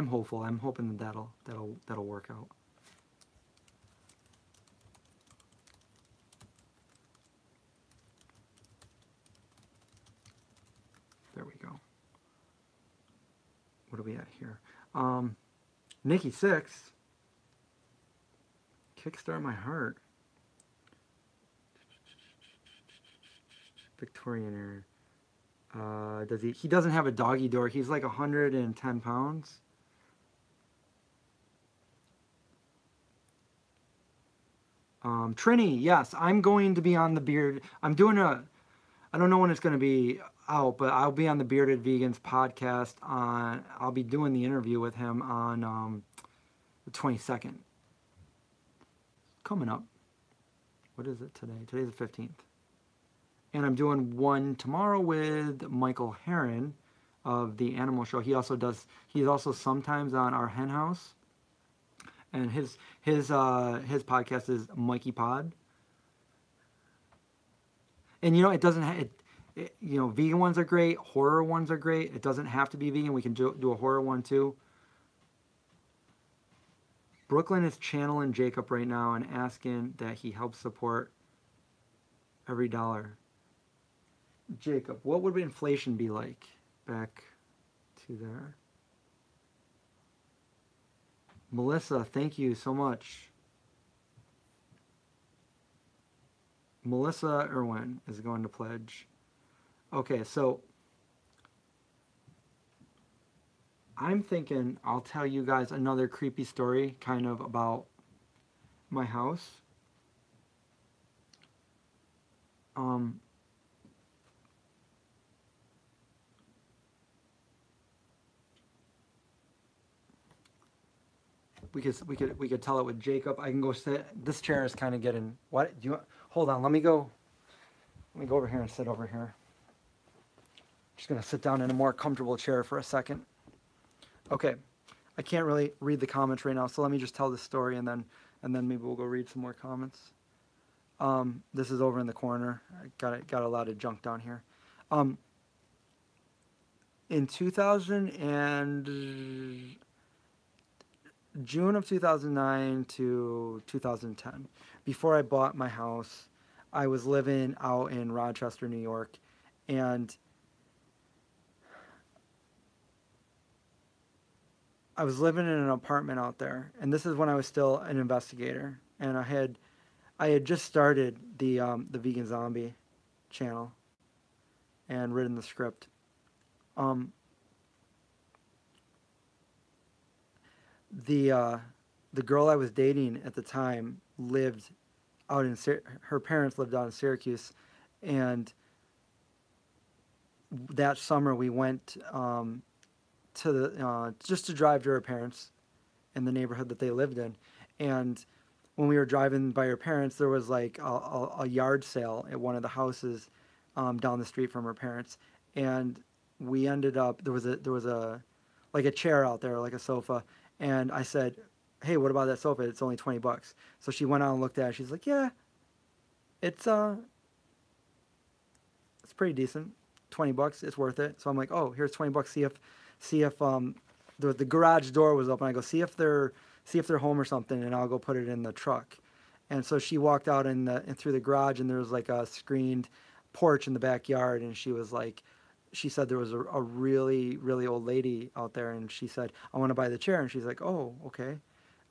hopeful. I'm hoping that'll work out. There we go. What are we at here? Nikki 6. Kickstart my heart. Victorian era. Does he doesn't have a doggy door. He's like 110 pounds. Trini, yes, I'm going to be on the Beard. I don't know when it's going to be out, but I'll be on the Bearded Vegans podcast I'll be doing the interview with him on the 22nd. Coming up. What is it today? Today's the 15th. And I'm doing one tomorrow with Michael Herron of the Animal Show. He's also sometimes on our Hen House. And his podcast is Mikey Pod. And you know, it doesn't vegan ones are great, horror ones are great. It doesn't have to be vegan. We can do a horror one too. Brooklyn is channeling Jacob right now and asking that he helps support every dollar. Jacob, what would inflation be like? Back to there. Melissa, thank you so much. Melissa Irwin is going to pledge. Okay, so I'm thinking I'll tell you guys another creepy story kind of about my house. We could tell it with Jacob. I can go sit. This chair is kind of getting. What do you? Hold on. Let me go over here and sit over here. Just gonna sit down in a more comfortable chair for a second. Okay, I can't really read the comments right now, so let me just tell this story and then maybe we'll go read some more comments. This is over in the corner. I got a lot of junk down here. In June of 2009 to 2010, before I bought my house, I was living out in Rochester, New York, and I was living in an apartment out there, and this is when I was still an investigator, and I had just started the Vegan Zombie channel and written the script. The girl I was dating at the time lived out in her parents lived out in Syracuse, and that summer we went to the just to drive to her parents in the neighborhood that they lived in. And when we were driving by her parents, there was like a yard sale at one of the houses down the street from her parents, and we ended up there was a like a chair out there, like a sofa. And I said, hey, what about that sofa? It's only $20. So she went out and looked at it. She's like, yeah, it's pretty decent. $20, it's worth it. So I'm like, oh, here's $20. See if the garage door was open. I go, see if they're home or something, and I'll go put it in the truck. And so she walked out and through the garage, and there was like a screened porch in the backyard, and she said there was a really, really old lady out there, and she said, I want to buy the chair. And she's like, oh, okay.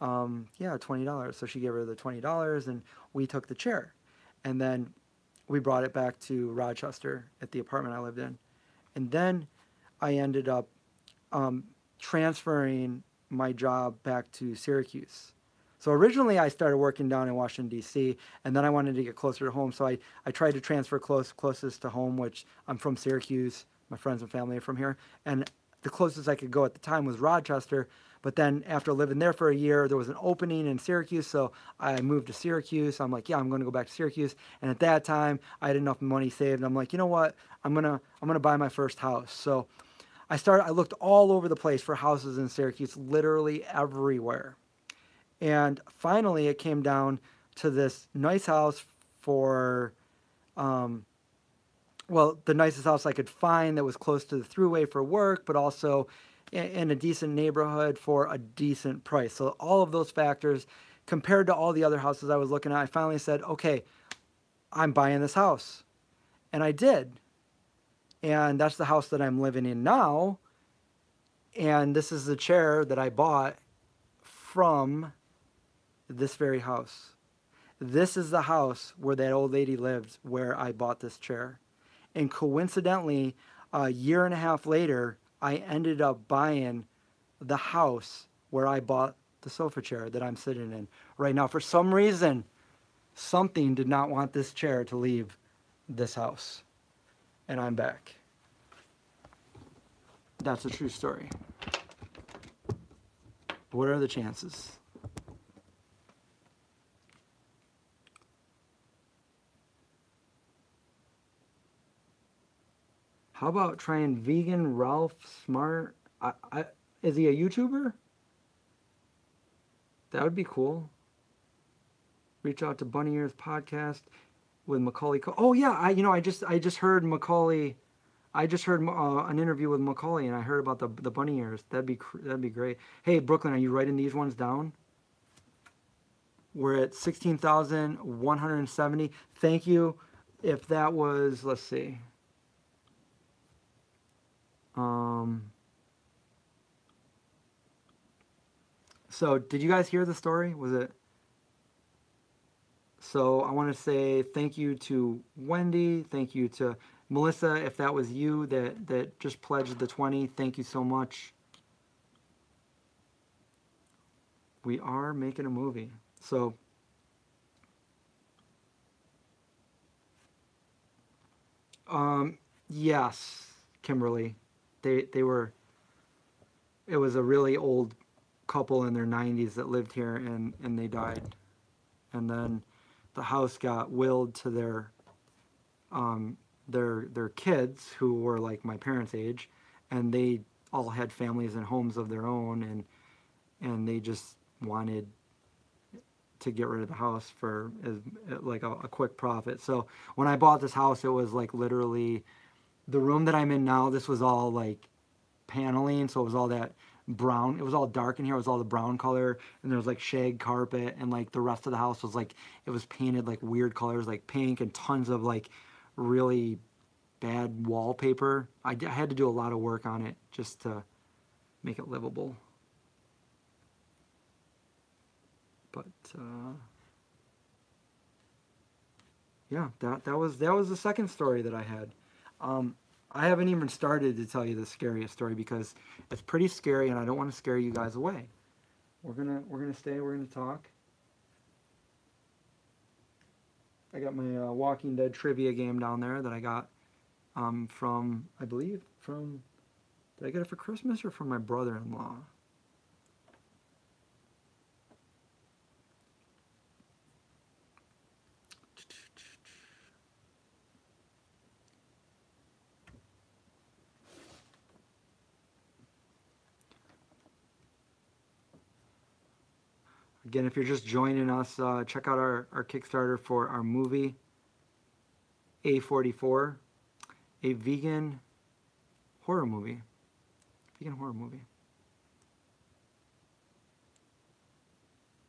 Yeah, $20. So she gave her the $20, and we took the chair. And then we brought it back to Rochester at the apartment I lived in. And then I ended up transferring my job back to Syracuse. So originally I started working down in Washington, D.C., and then I wanted to get closer to home. So I tried to transfer closest to home, which I'm from Syracuse. My friends and family are from here. And the closest I could go at the time was Rochester, But then after living there for a year, there was an opening in Syracuse, so I moved to Syracuse. I'm like, yeah, I'm going to go back to Syracuse. And at that time, I had enough money saved. And I'm like, you know what? I'm gonna buy my first house. So I looked all over the place for houses in Syracuse, literally everywhere. And finally, it came down to this nice house for, well, the nicest house I could find that was close to the thruway for work, but also in a decent neighborhood for a decent price. So all of those factors compared to all the other houses I was looking at, I finally said, okay, I'm buying this house. And I did. And that's the house that I'm living in now. And this is the chair that I bought from this very house. This is the house where that old lady lived, where I bought this chair. And coincidentally, a year and a half later, I ended up buying the house where I bought the sofa chair that I'm sitting in right now. For some reason, something did not want this chair to leave this house. And I'm back. That's a true story. What are the chances? How about trying vegan Ralph Smart? Is he a YouTuber? That would be cool. Reach out to Bunny Ears Podcast with Macaulay. Oh yeah, I just heard Macaulay. I just heard an interview with Macaulay, and I heard about the bunny ears. That'd be great. Hey Brooklyn, are you writing these ones down? We're at 16,170. Thank you. If that was, let's see. So did you guys hear the story? Was it? So I want to say thank you to Wendy. Thank you to Melissa. If that was you that just pledged the 20, thank you so much. We are making a movie. So yes, Kimberly. They were, it was a really old couple in their 90s that lived here, and they died. And then the house got willed to their kids, who were like my parents' age, and they all had families and homes of their own, and they just wanted to get rid of the house for like a quick profit. So when I bought this house, it was like literally the room that I'm in now. This was all like paneling, so it was all that brown. It was all dark in here. It was all the brown color, and there was like shag carpet, and like the rest of the house was like, it was painted like weird colors, like pink, and tons of like really bad wallpaper. I had to do a lot of work on it just to make it livable. But yeah, that was the second story that I had. I haven't even started to tell you the scariest story because it's pretty scary, and I don't want to scare you guys away. We're gonna stay. We're gonna talk. I got my Walking Dead trivia game down there that I got from, I believe, from, did I get it for Christmas or from my brother-in-law? Again, if you're just joining us, check out our Kickstarter for our movie, A44, a vegan horror movie. Vegan horror movie.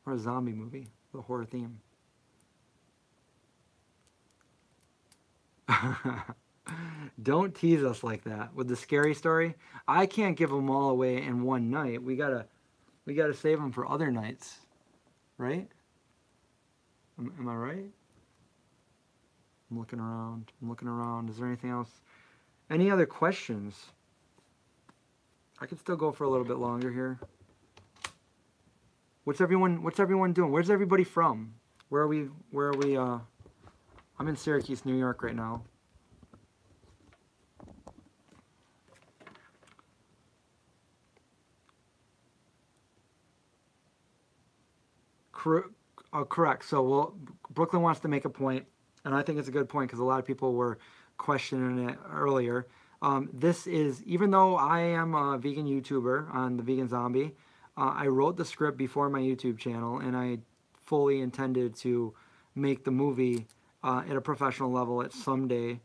Or a zombie movie with a horror theme. Don't tease us like that with the scary story. I can't give them all away in one night. We gotta save them for other nights. Right? Am I right? I'm looking around. Is there anything else? Any other questions? I could still go for a little bit longer here. What's everyone doing? Where's everybody from? Where are we I'm in Syracuse, New York right now. Cor- correct. So, well, Brooklyn wants to make a point, and I think it's a good point because a lot of people were questioning it earlier. This is, even though I am a vegan YouTuber on the Vegan Zombie, I wrote the script before my YouTube channel, and I fully intended to make the movie at a professional level at someday.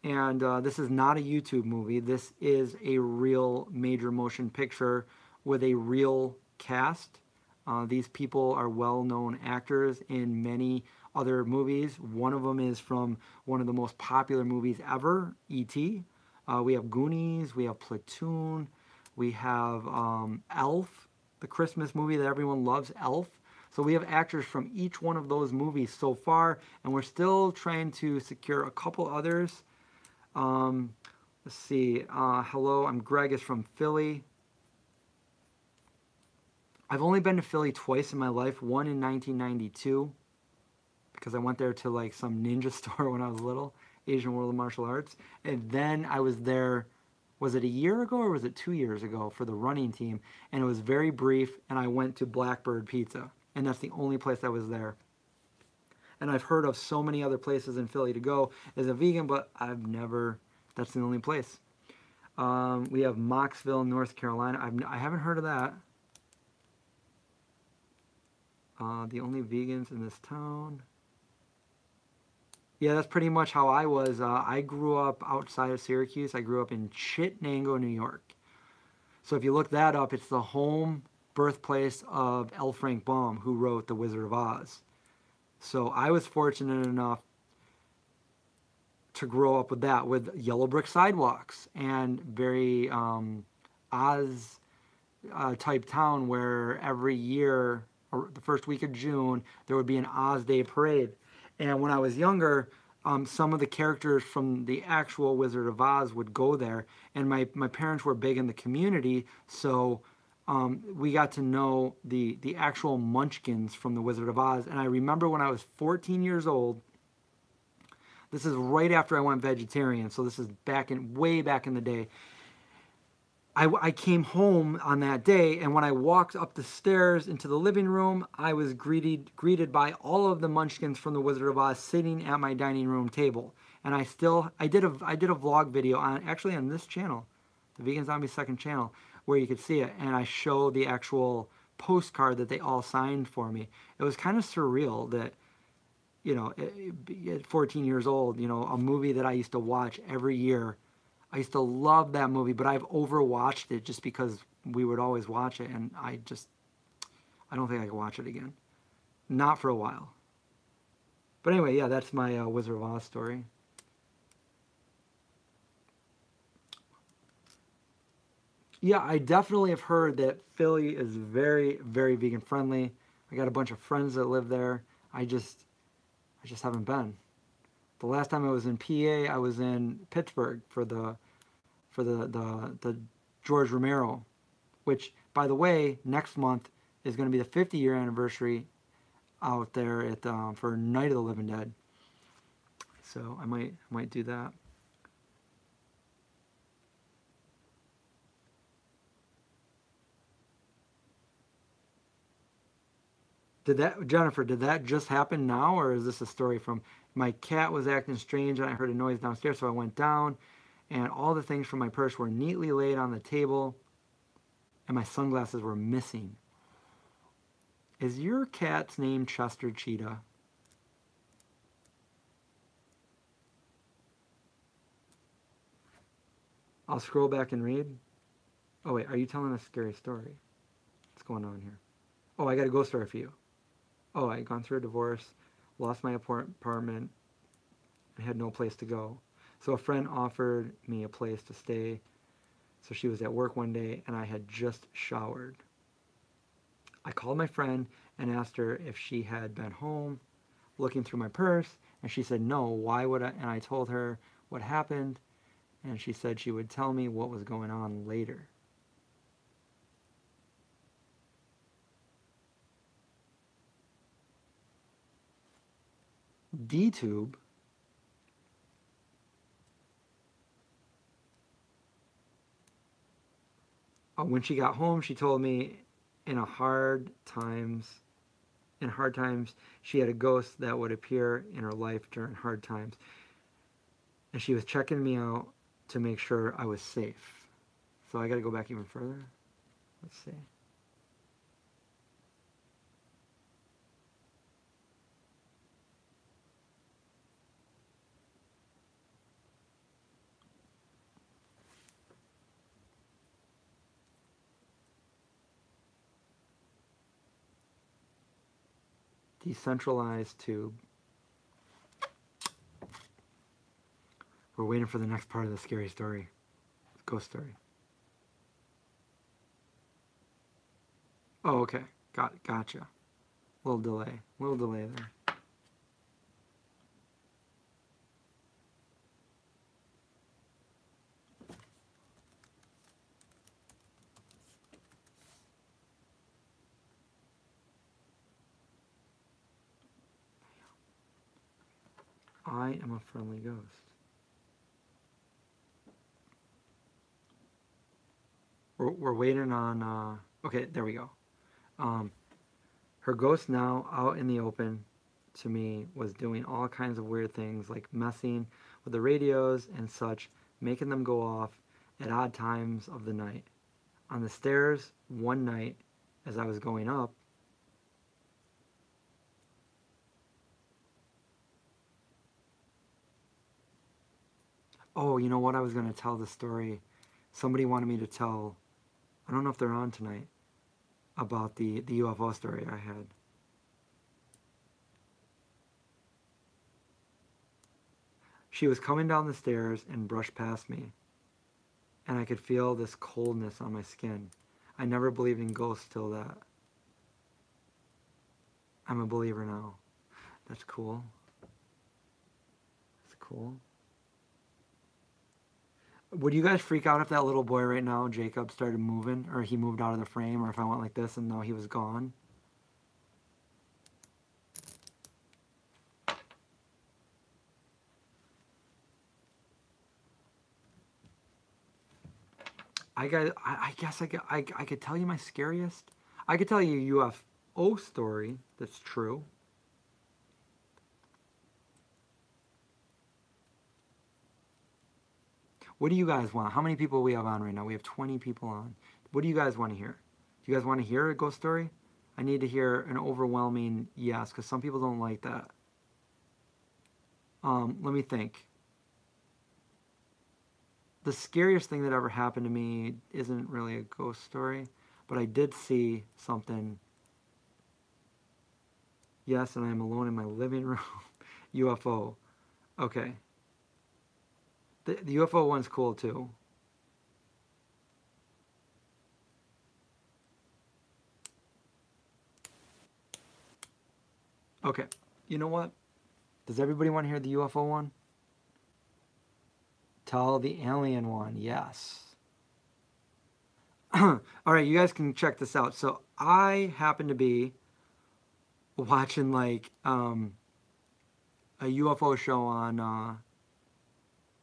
And this is not a YouTube movie. This is a real major motion picture with a real cast. These people are well-known actors in many other movies. One of them is from one of the most popular movies ever, E.T. We have Goonies, we have Platoon, we have Elf, the Christmas movie that everyone loves, Elf. So we have actors from each one of those movies so far, and we're still trying to secure a couple others. Let's see. Hello, I'm Greg is from Philly. I've only been to Philly twice in my life, one in 1992, because I went there to like some ninja store when I was little, Asian World of Martial Arts. And then I was there, was it a year ago or was it 2 years ago for the running team? And it was very brief, and I went to Blackbird Pizza. And that's the only place I was there. And I've heard of so many other places in Philly to go as a vegan, but I've never, that's the only place. We have Mocksville, North Carolina. I haven't heard of that. The only vegans in this town. Yeah, that's pretty much how I was. I grew up outside of Syracuse. I grew up in Chittenango, New York. So if you look that up, it's the home birthplace of L. Frank Baum, who wrote The Wizard of Oz. So I was fortunate enough to grow up with that, with yellow brick sidewalks and very Oz type town where every year, or the first week of June, there would be an Oz Day parade. And when I was younger, some of the characters from the actual Wizard of Oz would go there. And my parents were big in the community, so we got to know the actual munchkins from the Wizard of Oz. And I remember when I was 14 years old, this is right after I went vegetarian, so this is way back in the day. I came home on that day, and when I walked up the stairs into the living room, I was greeted by all of the munchkins from the Wizard of Oz sitting at my dining room table. And I did a vlog video actually on this channel, the Vegan Zombie second channel, where you could see it, and I show the actual postcard that they all signed for me. It was kind of surreal that, you know, at 14 years old, you know, a movie that I used to watch every year. I used to love that movie, but I've overwatched it just because we would always watch it, and I don't think I can watch it again. Not for a while. But anyway, yeah, that's my Wizard of Oz story. Yeah, I definitely have heard that Philly is very, very vegan friendly. I got a bunch of friends that live there. I just haven't been. The last time I was in PA, I was in Pittsburgh for the George Romero, which, by the way, next month is going to be the 50-year anniversary out there at for Night of the Living Dead. So I might do that. Jennifer, did that just happen now, or is this a story from my cat was acting strange and I heard a noise downstairs, so I went down and all the things from my purse were neatly laid on the table and my sunglasses were missing. Is your cat's name Chester Cheetah? I'll scroll back and read. Oh wait, are you telling a scary story? What's going on here? Oh, I got a ghost story for you. Oh, I had gone through a divorce, lost my apartment, and had no place to go. So a friend offered me a place to stay. So she was at work one day, and I had just showered. I called my friend and asked her if she had been home, looking through my purse, and she said no. Why would I? And I told her what happened, and she said she would tell me what was going on later. D-Tube. When she got home, she told me in a hard times in hard times. She had a ghost that would appear in her life during hard times. And she was checking me out to make sure I was safe. So I got to go back even further. Let's see. Decentralized tube. We're waiting for the next part of the scary story. Ghost story. Oh, okay. Gotcha. Little delay there. I am a friendly ghost. We're waiting on, okay, there we go. Her ghost now out in the open to me was doing all kinds of weird things like messing with the radios and such, making them go off at odd times of the night. On the stairs one night as I was going up, oh, you know what? I was going to tell the story. Somebody wanted me to tell, I don't know if they're on tonight, about the UFO story I had. She was coming down the stairs and brushed past me, and I could feel this coldness on my skin. I never believed in ghosts till that. I'm a believer now. That's cool. That's cool. Would you guys freak out if that little boy right now, Jacob, started moving, or he moved out of the frame, or if I went like this and now he was gone? I guess I could tell you my scariest. I could tell you a UFO story that's true. What do you guys want? How many people we have on right now? We have 20 people on. What do you guys want to hear? Do you guys want to hear a ghost story? I need to hear an overwhelming yes, because some people don't like that. Let me think. The scariest thing that ever happened to me isn't really a ghost story, but I did see something. Yes, and I'm alone in my living room. UFO. Okay. The UFO one's cool too. Okay. You know what? Does everybody want to hear the UFO one? Tell the alien one. Yes. All right, you guys can check this out. So I happen to be watching like a UFO show on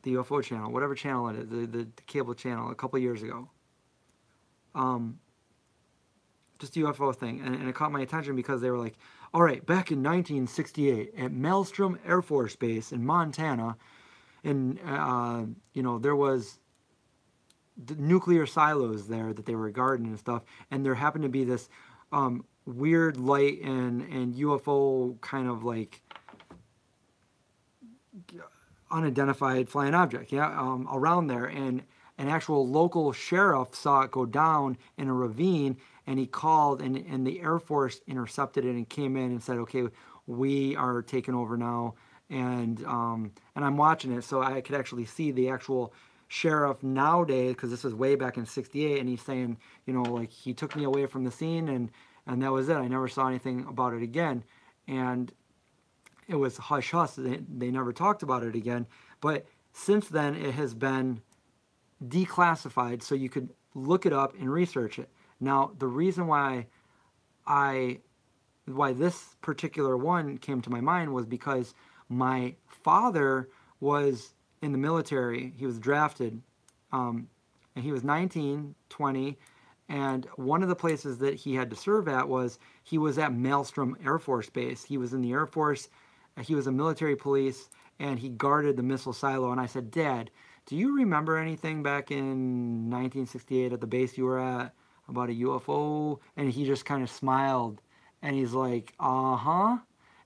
the UFO channel, whatever channel it is, the cable channel, a couple years ago. Just a UFO thing, and it caught my attention because they were like, all right, back in 1968 at Maelstrom Air Force Base in Montana, and you know, there was the nuclear silos there that they were guarding and stuff, and there happened to be this weird light and UFO kind of like unidentified flying object, yeah, around there, and an actual local sheriff saw it go down in a ravine, and he called, and the Air Force intercepted it and came in and said, okay, we are taking over now, and I'm watching it, so I could actually see the actual sheriff nowadays, because this was way back in '68, and he's saying, you know, like, he took me away from the scene, and that was it. I never saw anything about it again, and it was hush hush. They never talked about it again. But since then, it has been declassified, so you could look it up and research it. Now, the reason why this particular one came to my mind was because my father was in the military. He was drafted, and he was 19, 20, And one of the places that he had to serve at was he was at Maelstrom Air Force Base. He was in the Air Force. He was a military police, and he guarded the missile silo. And I said, Dad, do you remember anything back in 1968 at the base you were at about a UFO? And he just kind of smiled, and he's like, uh-huh.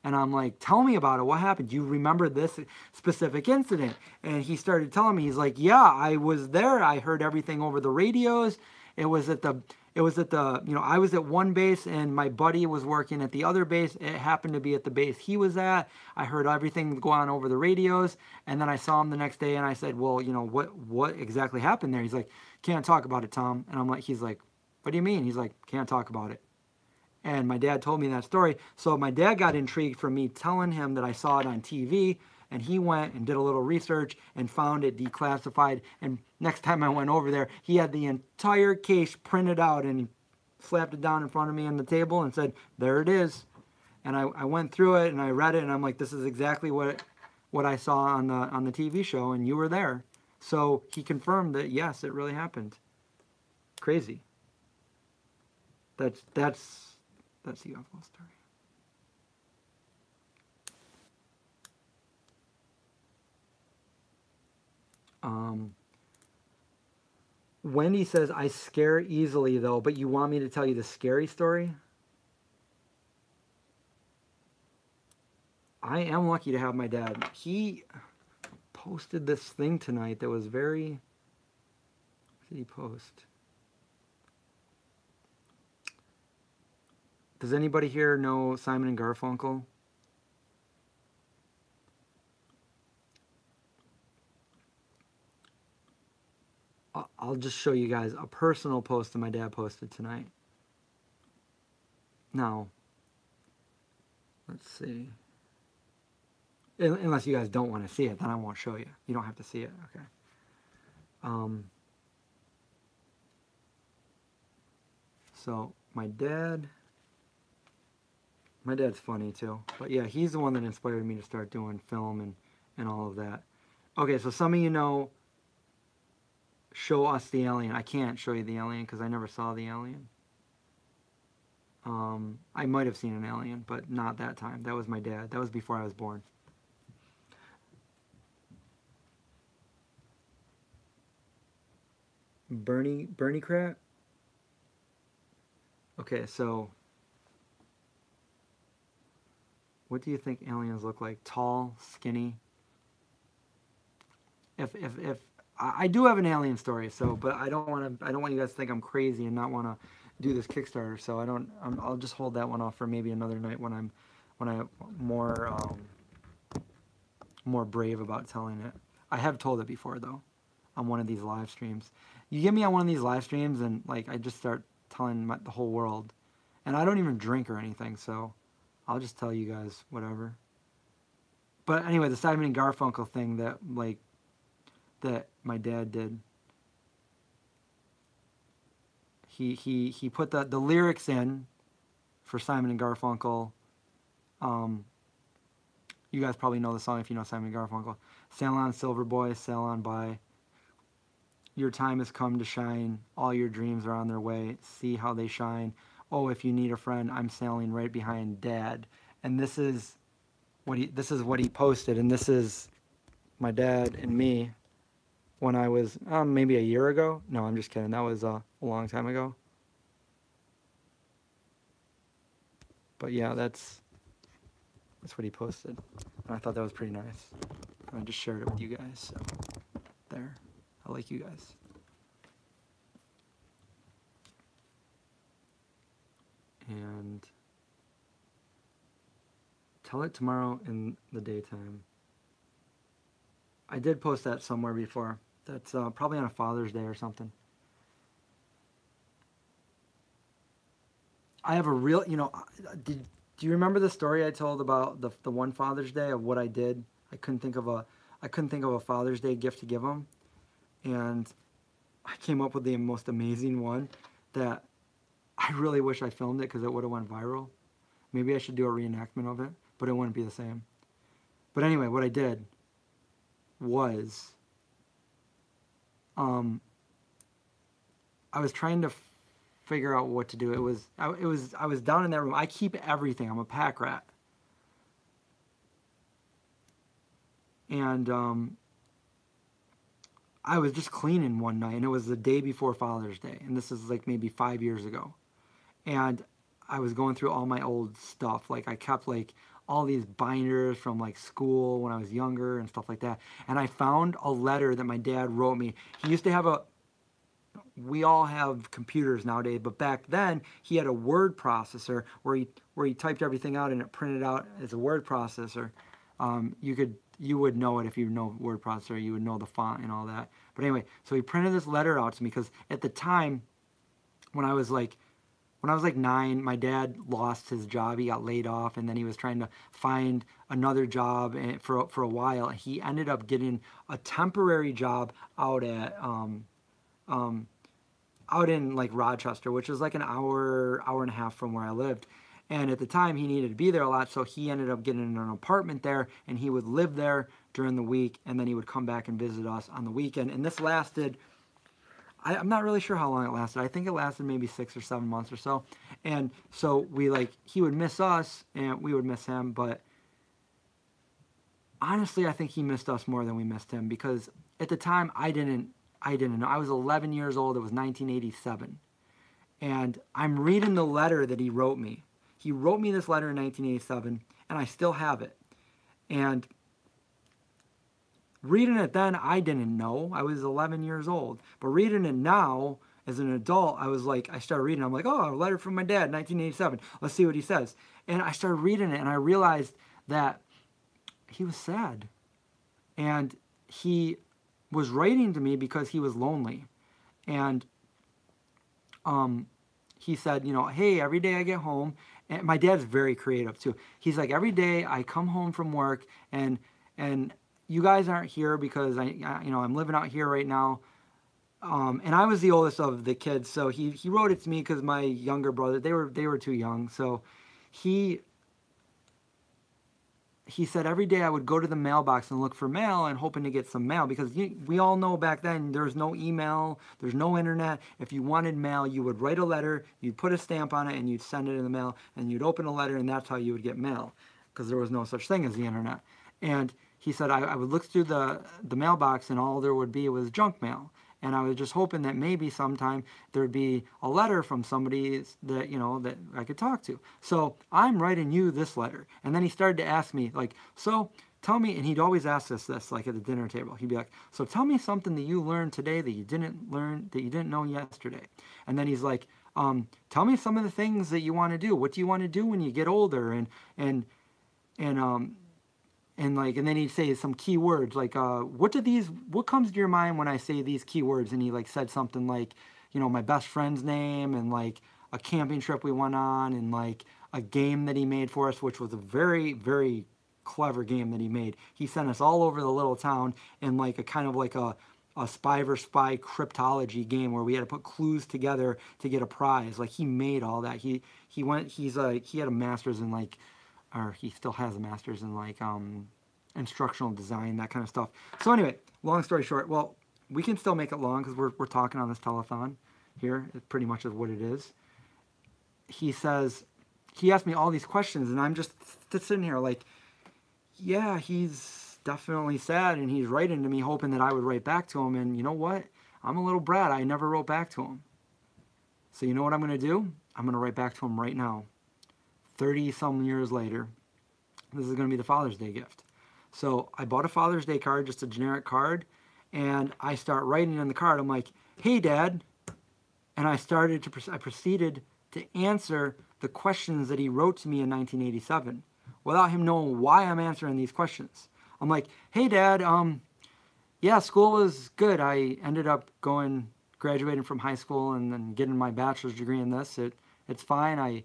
And I'm like, tell me about it. What happened? Do you remember this specific incident? And he started telling me, he's like, yeah, I was there. I heard everything over the radios. It was at the, I was at one base and my buddy was working at the other base. It happened to be at the base he was at. I heard everything go on over the radios. And then I saw him the next day and I said, well, what exactly happened there? He's like, can't talk about it, Tom. And I'm like, he's like, what do you mean? He's like, can't talk about it. And my dad told me that story. So my dad got intrigued from me telling him that I saw it on TV. And he went and did a little research and found it declassified. And next time I went over there, he had the entire case printed out and he slapped it down in front of me on the table and said, there it is. And I went through it and I read it and I'm like, this is exactly what I saw on the TV show and you were there. So he confirmed that, yes, it really happened. Crazy. That's the UFO story. Wendy says, I scare easily though, but you want me to tell you the scary story? I am lucky to have my dad. He posted this thing tonight that was very... What did he post? Does anybody here know Simon and Garfunkel? I'll just show you guys a personal post that my dad posted tonight. Now, let's see. Unless you guys don't want to see it, then I won't show you. You don't have to see it. Okay. So my dad's funny too. But yeah, he's the one that inspired me to start doing film and all of that. Okay, so some of you know Show Us the Alien. I can't show you the alien because I never saw the alien. I might have seen an alien, but not that time. That was my dad. That was before I was born. Bernie Krat? Okay, so what do you think aliens look like? Tall, skinny? If I do have an alien story, so but I don't want you guys to think I'm crazy and not want to do this Kickstarter. So I'll just hold that one off for maybe another night when I'm more brave about telling it. I have told it before though, on one of these live streams. You get me on one of these live streams and like I just start telling the whole world, and I don't even drink or anything, so I'll just tell you guys whatever. But anyway, the Simon and Garfunkel thing that my dad did. He put the lyrics in for Simon and Garfunkel. You guys probably know the song if you know Simon and Garfunkel. Sail on, silver boy, sail on by. Your time has come to shine. All your dreams are on their way. See how they shine. Oh, if you need a friend, I'm sailing right behind Dad. And this is what he posted. And this is my dad and me when I was maybe a year ago. No, I'm just kidding. That was a long time ago. But yeah, that's what he posted. And I thought that was pretty nice. And I just shared it with you guys. So there. I like you guys. And tell it tomorrow in the daytime. I did post that somewhere before. That's probably on a Father's Day or something. I have a real, do you remember the story I told about the one Father's Day of what I did? I couldn't think of a Father's Day gift to give him. And I came up with the most amazing one that I really wish I filmed it because it would have went viral. Maybe I should do a reenactment of it, but it wouldn't be the same. But anyway, what I did was I was trying to figure out what to do. I was down in that room. I keep everything. I'm a pack rat. And I was just cleaning one night, and it was the day before Father's Day, and this is like maybe 5 years ago. And I was going through all my old stuff. Like I kept like all these binders from like school when I was younger and stuff like that. And I found a letter that my dad wrote me. He used to have we all have computers nowadays, but back then he had a word processor where he typed everything out and it printed out as a word processor. You would know it if you know word processor. You would know the font and all that. But anyway, so he printed this letter out to me because at the time when I was like 9, my dad lost his job. He got laid off, and then he was trying to find another job for a while. He ended up getting a temporary job out in like Rochester, which is like an hour and a half from where I lived. And at the time, he needed to be there a lot, so he ended up getting an apartment there, and he would live there during the week, and then he would come back and visit us on the weekend. And this lasted, I'm not really sure how long it lasted. I think it lasted maybe 6 or 7 months or so. And so he would miss us, and we would miss him, but honestly, I think he missed us more than we missed him, because at the time, I didn't know. I was 11 years old. It was 1987. And I'm reading the letter that he wrote me. He wrote me this letter in 1987, and I still have it. And reading it then, I didn't know. I was 11 years old. But reading it now, as an adult, I started reading. I'm like, oh, a letter from my dad, 1987. Let's see what he says. And I started reading it, and I realized that he was sad. And he was writing to me because he was lonely. And he said, hey, every day I get home, and my dad's very creative too. He's like, every day I come home from work, and you guys aren't here because I'm living out here right now. And I was the oldest of the kids, so he wrote it to me because my younger brother, they were too young. So he said every day I would go to the mailbox and look for mail and hoping to get some mail, because we all know back then there was no email, there's no internet. If you wanted mail, you would write a letter, you'd put a stamp on it, and you'd send it in the mail, and you'd open a letter, and that's how you would get mail, because there was no such thing as the internet. And he said I would look through the mailbox, and all there would be was junk mail. And I was just hoping that maybe sometime there'd be a letter from somebody that, that I could talk to. So I'm writing you this letter. And then he started to ask me, like, so tell me, and he'd always ask us this, like at the dinner table. He'd be like, so tell me something that you learned today that you didn't learn, that you didn't know yesterday. And then he's like, tell me some of the things that you want to do. What do you want to do when you get older? And then he'd say some key words like, what comes to your mind when I say these key words? And he like said something like, my best friend's name, and like a camping trip we went on, and like a game that he made for us, which was a very, very clever game that he made. He sent us all over the little town in like a kind of like a spy versus spy cryptology game where we had to put clues together to get a prize. Like he made all that. He had a master's in like, or he still has a master's in like instructional design, that kind of stuff. So anyway, long story short, well, we can still make it long because we're talking on this telethon here. It pretty much is what it is. He asked me all these questions, and I'm just sitting here like, yeah, he's definitely sad, and he's writing to me hoping that I would write back to him. And you know what? I'm a little brat. I never wrote back to him. So you know what I'm going to do? I'm going to write back to him right now. 30-some years later, this is going to be the Father's Day gift. So I bought a Father's Day card, just a generic card, and I start writing on the card. I'm like, hey, Dad. And I proceeded to answer the questions that he wrote to me in 1987 without him knowing why I'm answering these questions. I'm like, hey, Dad, yeah, school was good. I ended up graduating from high school and then getting my bachelor's degree in this. It's fine. I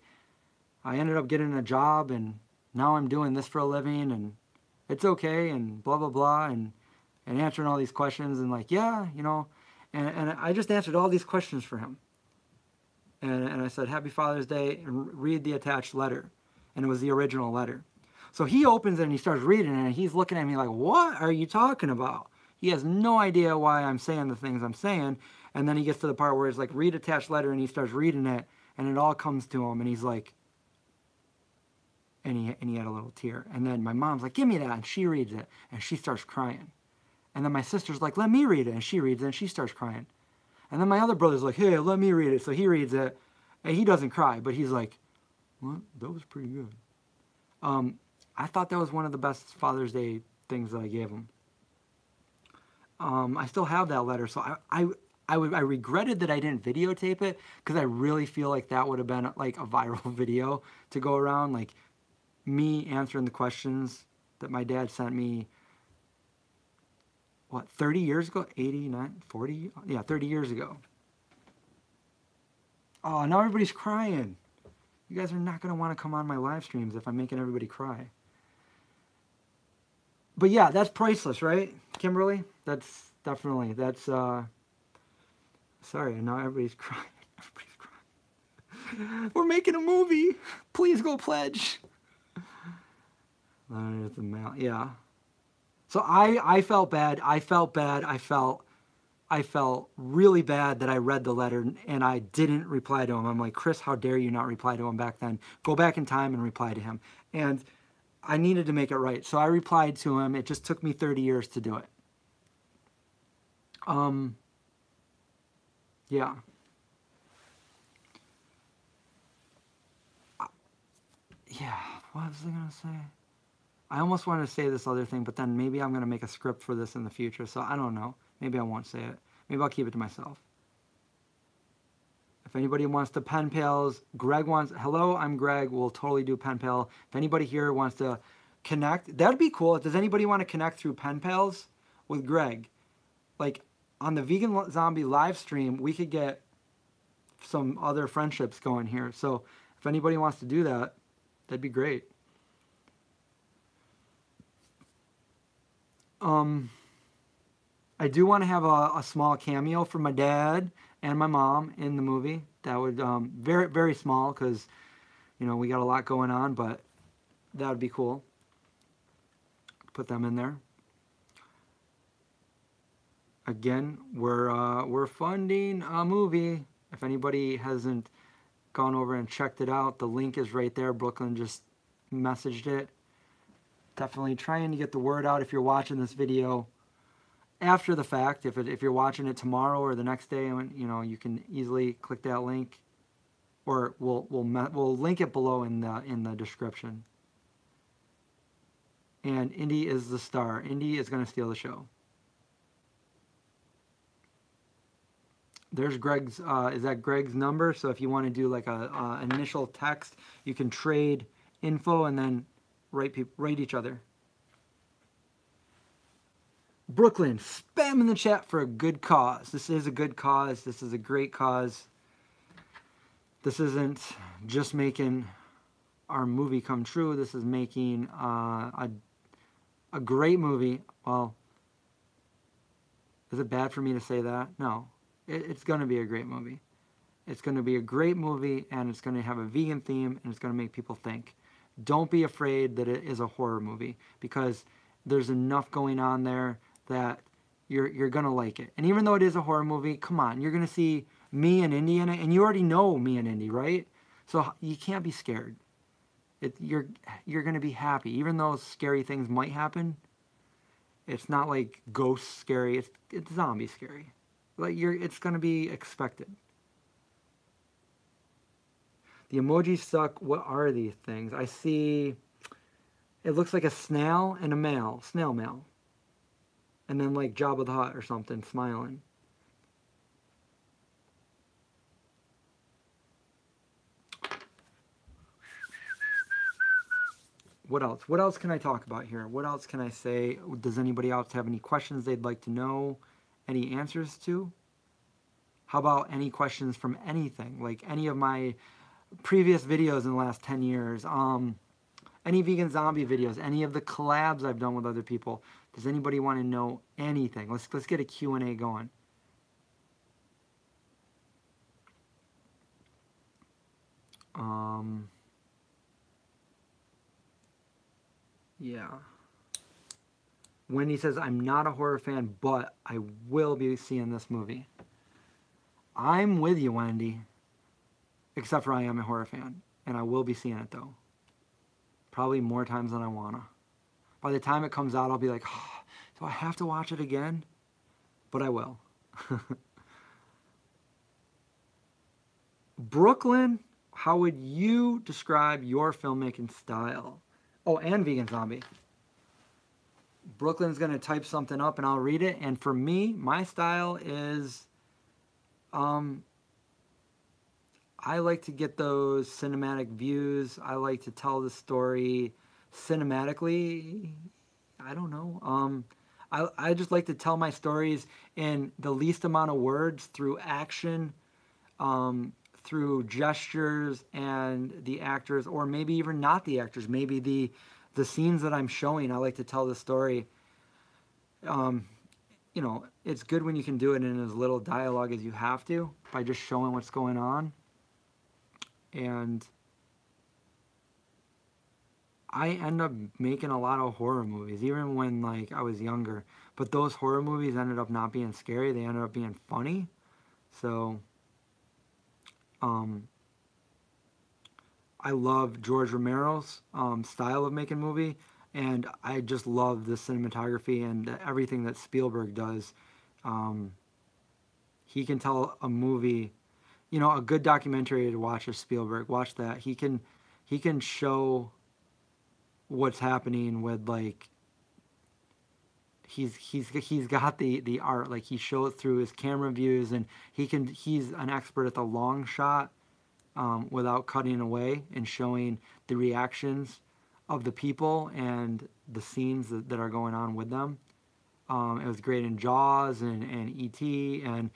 ended up getting a job, and now I'm doing this for a living, and it's okay, and blah, blah, blah, and answering all these questions, and like, yeah, and I just answered all these questions for him. And I said, Happy Father's Day, and read the attached letter. And it was the original letter. So he opens it, and he starts reading it, and he's looking at me like, what are you talking about? He has no idea why I'm saying the things I'm saying. And then he gets to the part where it's like, read attached letter, and he starts reading it, and it all comes to him, and he's like, and he had a little tear. And then my mom's like, give me that, and she reads it, and she starts crying. And then my sister's like, let me read it, and she reads it, and she starts crying. And then my other brother's like, hey, let me read it. So he reads it, and he doesn't cry, but he's like, well, that was pretty good. I thought that was one of the best Father's Day things that I gave him. I still have that letter, so I regretted that I didn't videotape it, because I really feel like that would have been like a viral video to go around, like me answering the questions that my dad sent me, what, 30 years ago? 89, 40? Yeah, 30 years ago. Oh, now everybody's crying. You guys are not going to want to come on my live streams if I'm making everybody cry. But yeah, that's priceless, right, Kimberly? That's definitely, that's, sorry, now everybody's crying. Everybody's crying. We're making a movie. Please go pledge. There's the mail, yeah. So I felt bad. I felt really bad that I read the letter and I didn't reply to him. I'm like, Chris, how dare you not reply to him back then? Go back in time and reply to him. And I needed to make it right. So I replied to him. It just took me 30 years to do it. Yeah. Yeah, what was I going to say? I almost wanted to say this other thing, but then maybe I'm going to make a script for this in the future, so I don't know. Maybe I won't say it. Maybe I'll keep it to myself. If anybody wants to pen pals, Greg wants, hello, I'm Greg, we'll totally do pen pal. If anybody here wants to connect, that'd be cool. Does anybody want to connect through pen pals with Greg? Like, on the Vegan Zombie live stream, we could get some other friendships going here. So if anybody wants to do that, that'd be great. I do want to have a small cameo for my dad and my mom in the movie. That would, very, very small, because, you know, we got a lot going on, but that would be cool. Put them in there. Again, we're funding a movie. If anybody hasn't gone over and checked it out, the link is right there. Brooklyn just messaged it. Definitely trying to get the word out. If you're watching this video after the fact, if you're watching it tomorrow or the next day, you know, you can easily click that link, or we'll link it below in the description. And Indy is the star. Indy is going to steal the show. There's Greg's, is that Greg's number? So if you want to do like a initial text, you can trade info and then rate each other. Brooklyn, spam in the chat for a good cause. This is a good cause. This is a great cause. This isn't just making our movie come true. This is making a great movie. Well, is it bad for me to say that? No. It's going to be a great movie. It's going to be a great movie, and it's going to have a vegan theme, and it's going to make people think. Don't be afraid that it is a horror movie, because there's enough going on there that you're going to like it. And even though it is a horror movie, come on, you're going to see me and Indy in it, and you already know me and Indy, right? So you can't be scared. You're going to be happy. Even though scary things might happen, it's not like ghost scary. It's zombie scary. Like it's going to be expected. The emojis suck. What are these things? I see, it looks like a snail and a male, snail mail. And then like Jabba the Hutt or something, smiling. What else? What else can I talk about here? What else can I say? Does anybody else have any questions they'd like to know? Any answers to? How about any questions from anything? Like any of my previous videos in the last 10 years, any vegan zombie videos, any of the collabs I've done with other people. Does anybody want to know anything? Let's get a Q&A going. Yeah. Wendy says, I'm not a horror fan, but I will be seeing this movie. I'm with you, Wendy. Except for I am a horror fan, and I will be seeing it though. Probably more times than I wanna. By the time it comes out, I'll be like, oh, do I have to watch it again? But I will. Brooklyn, how would you describe your filmmaking style? Oh, and Vegan Zombie. Brooklyn's going to type something up and I'll read it. And for me, my style is, I like to get those cinematic views. I like to tell the story cinematically. I don't know. I just like to tell my stories in the least amount of words through action, through gestures and the actors, or maybe even not the actors, maybe the scenes that I'm showing. I like to tell the story. You know, it's good when you can do it in as little dialogue as you have to by just showing what's going on. And I end up making a lot of horror movies, even when like I was younger. But those horror movies ended up not being scary; they ended up being funny. So, I love George Romero's style of making movie, and I just love the cinematography and everything that Spielberg does. He can tell a movie, you know, a good documentary to watch is Spielberg. Watch that. He can show what's happening with like he's got the art, like he shows through his camera views, and he's an expert at the long shot, without cutting away and showing the reactions of the people and the scenes that are going on with them. It was great in Jaws and E.T. And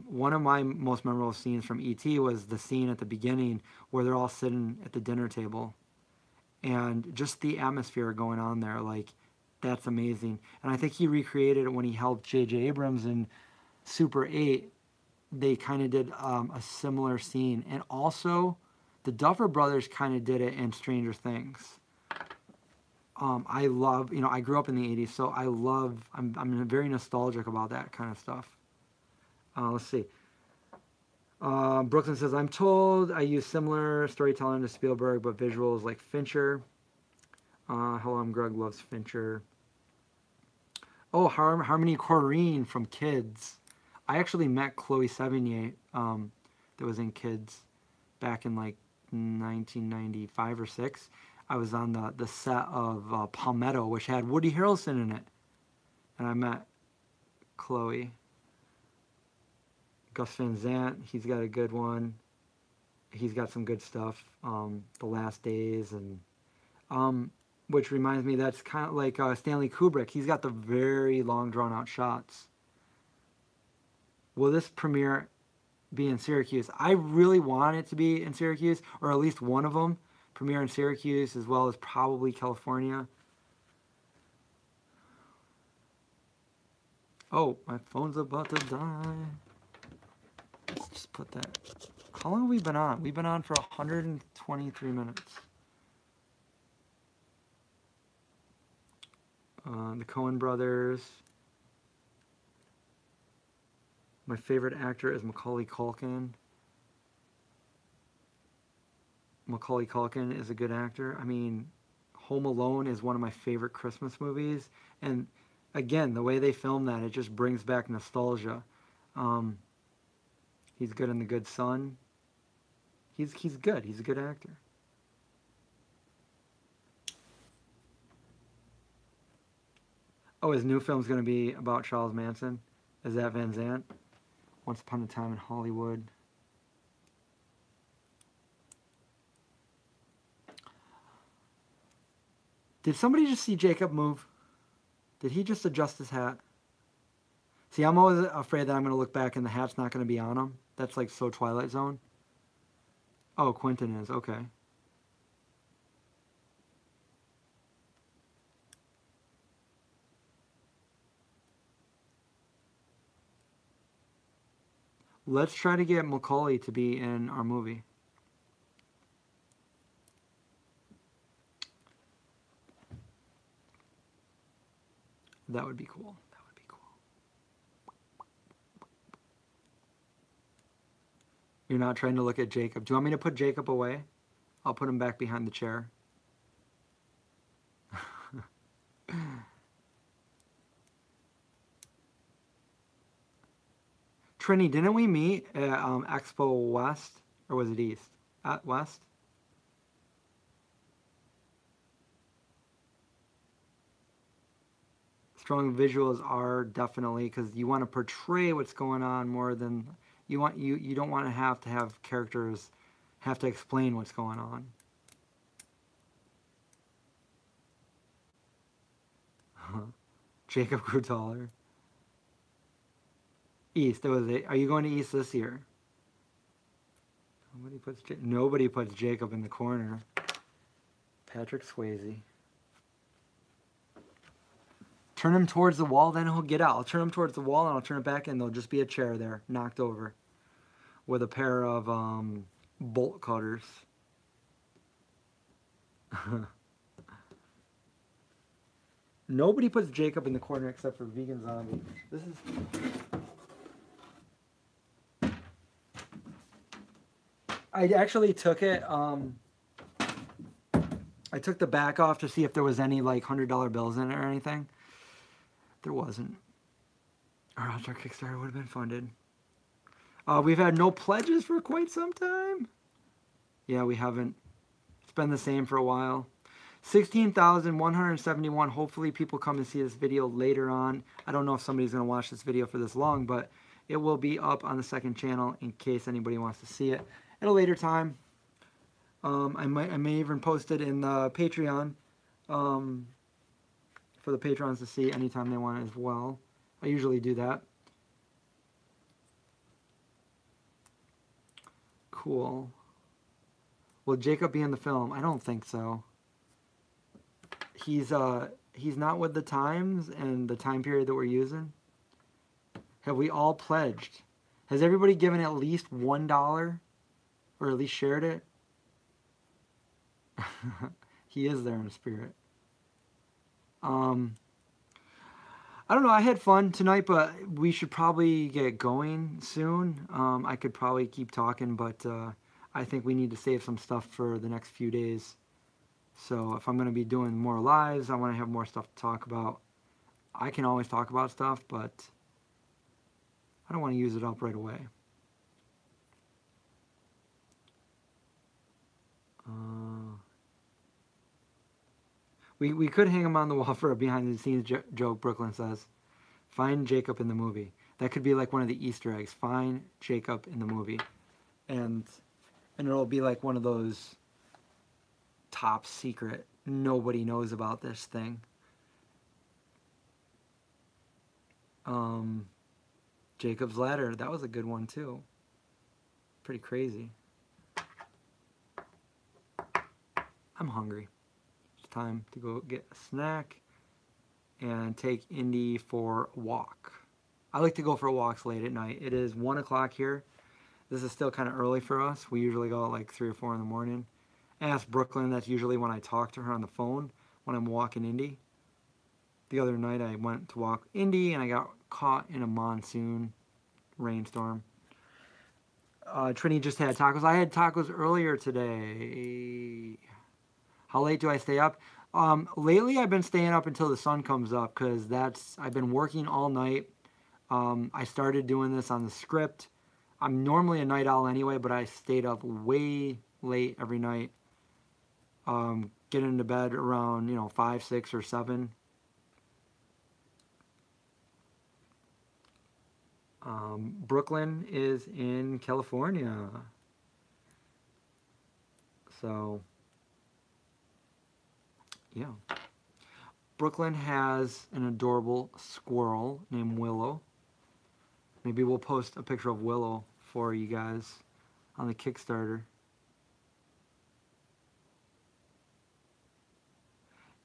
one of my most memorable scenes from E.T. was the scene at the beginning where they're all sitting at the dinner table. And just the atmosphere going on there, like, that's amazing. And I think he recreated it when he helped J.J. Abrams in Super 8. They kind of did a similar scene. And also, the Duffer Brothers kind of did it in Stranger Things. I love, you know, I grew up in the 80s, so I'm very nostalgic about that kind of stuff. Let's see. Brooklyn says, I'm told I use similar storytelling to Spielberg, but visuals like Fincher. Hello, I'm Greg loves Fincher. Oh, Harmony Korine from Kids. I actually met Chloe Sevigny, that was in Kids back in like 1995 or 6. I was on the set of Palmetto, which had Woody Harrelson in it. And I met Chloe. Gus Van Sant, he's got a good one. He's got some good stuff. The Last Days, and which reminds me, that's kind of like Stanley Kubrick. He's got the very long, drawn-out shots. Will this premiere be in Syracuse? I really want it to be in Syracuse, or at least one of them premiere in Syracuse, as well as probably California. Oh, my phone's about to die. Let's just put that. How long have we been on? We've been on for 123 minutes. The Coen brothers. My favorite actor is Macaulay Culkin. Macaulay Culkin is a good actor. I mean, Home Alone is one of my favorite Christmas movies. And again, the way they film that, it just brings back nostalgia. He's good in The Good Son. He's good. He's a good actor. Oh, his new film's going to be about Charles Manson. Is that Van Sant? Once Upon a Time in Hollywood. Did somebody just see Jacob move? Did he just adjust his hat? See, I'm always afraid that I'm going to look back and the hat's not going to be on him. That's like so Twilight Zone. Oh, Quentin is. Okay. Let's try to get Macaulay to be in our movie. That would be cool. That would be cool. You're not trying to look at Jacob. Do you want me to put Jacob away? I'll put him back behind the chair. Trini, didn't we meet at Expo West? Or was it East? At West? Strong visuals are definitely, because you want to portray what's going on more than you don't want to have characters have to explain what's going on. Jacob grew taller. East. That was it. Are you going to East this year? Nobody puts Jacob in the corner. Patrick Swayze. Turn him towards the wall, then he'll get out. I'll turn him towards the wall and I'll turn it back and there'll just be a chair there, knocked over, with a pair of bolt cutters. Nobody puts Jacob in the corner except for Vegan Zombie. This is... I actually took it, I took the back off to see if there was any like $100 bills in it or anything. There wasn't. Or else our Kickstarter would have been funded. We've had no pledges for quite some time. Yeah, we haven't. It's been the same for a while. 16,171. Hopefully people come and see this video later on. I don't know if somebody's going to watch this video for this long, but it will be up on the second channel in case anybody wants to see it at a later time. I may even post it in the Patreon for the patrons to see anytime they want as well. I usually do that. Cool. Will Jacob be in the film? I don't think so. He's not with the times and the time period that we're using. Have we all pledged? Has everybody given at least $1 or at least shared it? He is there in spirit. I don't know. I had fun tonight, but we should probably get going soon. I could probably keep talking, but I think we need to save some stuff for the next few days. So if I'm going to be doing more lives, I want to have more stuff to talk about. I can always talk about stuff, but I don't want to use it up right away. We could hang him on the wall for a behind-the-scenes joke, Brooklyn says. Find Jacob in the movie. That could be like one of the Easter eggs. Find Jacob in the movie. And it'll be like one of those top secret, nobody knows about this thing. Jacob's Ladder, that was a good one too. Pretty crazy. I'm hungry. It's time to go get a snack and take Indy for a walk. I like to go for walks late at night. It is 1 o'clock here. This is still kind of early for us. We usually go at like 3 or 4 in the morning. Ask Brooklyn, that's usually when I talk to her on the phone when I'm walking Indy. The other night I went to walk Indy and I got caught in a monsoon rainstorm. Trini just had tacos. I had tacos earlier today. How late do I stay up? Lately I've been staying up until the sun comes up because I've been working all night. I started doing this on the script. I'm normally a night owl anyway, but I stayed up way late every night. Getting into bed around, 5, 6, or 7. Brooklyn is in California. So, yeah. Brooklyn has an adorable squirrel named Willow. Maybe we'll post a picture of Willow for you guys on the Kickstarter.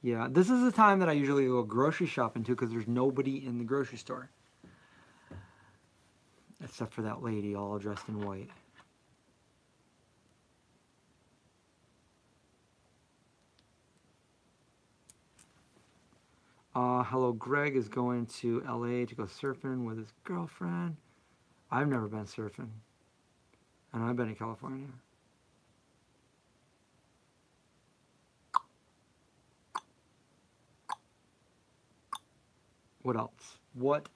Yeah, this is the time that I usually go grocery shopping too because there's nobody in the grocery store. Except for that lady all dressed in white. Hello, Greg is going to LA to go surfing with his girlfriend. I've never been surfing. And I've been to California. What else? What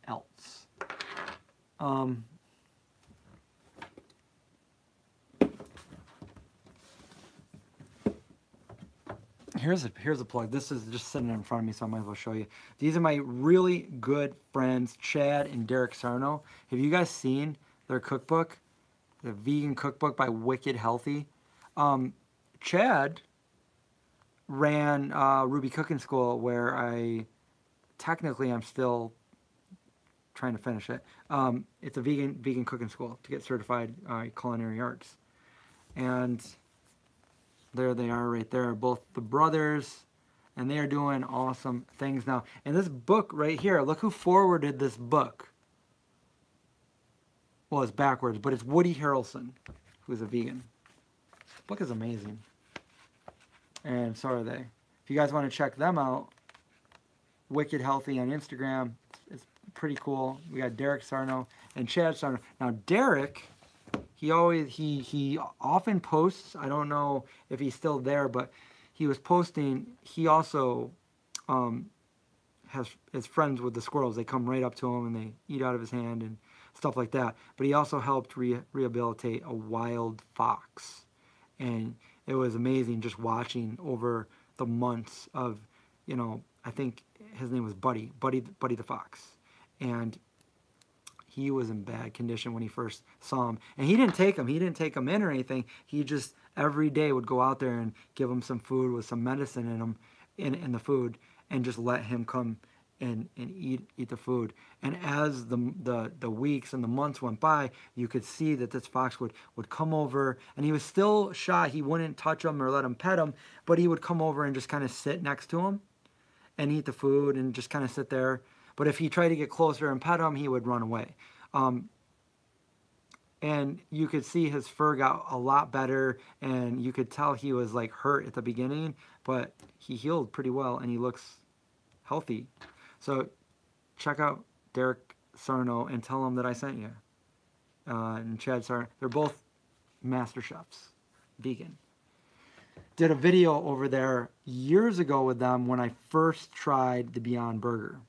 else? Here's a plug. This is just sitting in front of me, so I might as well show you. These are my really good friends, Chad and Derek Sarno. Have you guys seen their cookbook? The vegan cookbook by Wicked Healthy. Chad ran Ruby Cooking School, where I'm still trying to finish it. It's a vegan cooking school to get certified culinary arts. And there they are right there, both the brothers, and they are doing awesome things now. And this book right here, look who forwarded this book. Well, it's backwards, but it's Woody Harrelson, who's a vegan. The book is amazing. And so are they. If you guys want to check them out, Wicked Healthy on Instagram. It's pretty cool. We got Derek Sarno and Chad Sarno. Now, Derek, he often posts. I don't know if he's still there, but he was posting. He also is friends with the squirrels. They come right up to him and they eat out of his hand and stuff like that. But he also helped rehabilitate a wild fox, and it was amazing just watching over the months of, I think his name was Buddy the fox, and he was in bad condition when he first saw him. And he didn't take him in or anything. He just every day would go out there and give him some food with some medicine in him, in the food, and just let him come and eat the food. And as the weeks and the months went by, you could see that this fox would come over, and he was still shy. He wouldn't touch him or let him pet him, but he would come over and just kind of sit next to him and eat the food and just kind of sit there. But if he tried to get closer and pet him, he would run away. And you could see his fur got a lot better, and you could tell he was like hurt at the beginning, but he healed pretty well and he looks healthy. So check out Derek Sarno and tell him that I sent you. And Chad Sarno, they're both master chefs, vegan. Did a video over there years ago with them when I first tried the Beyond Burger.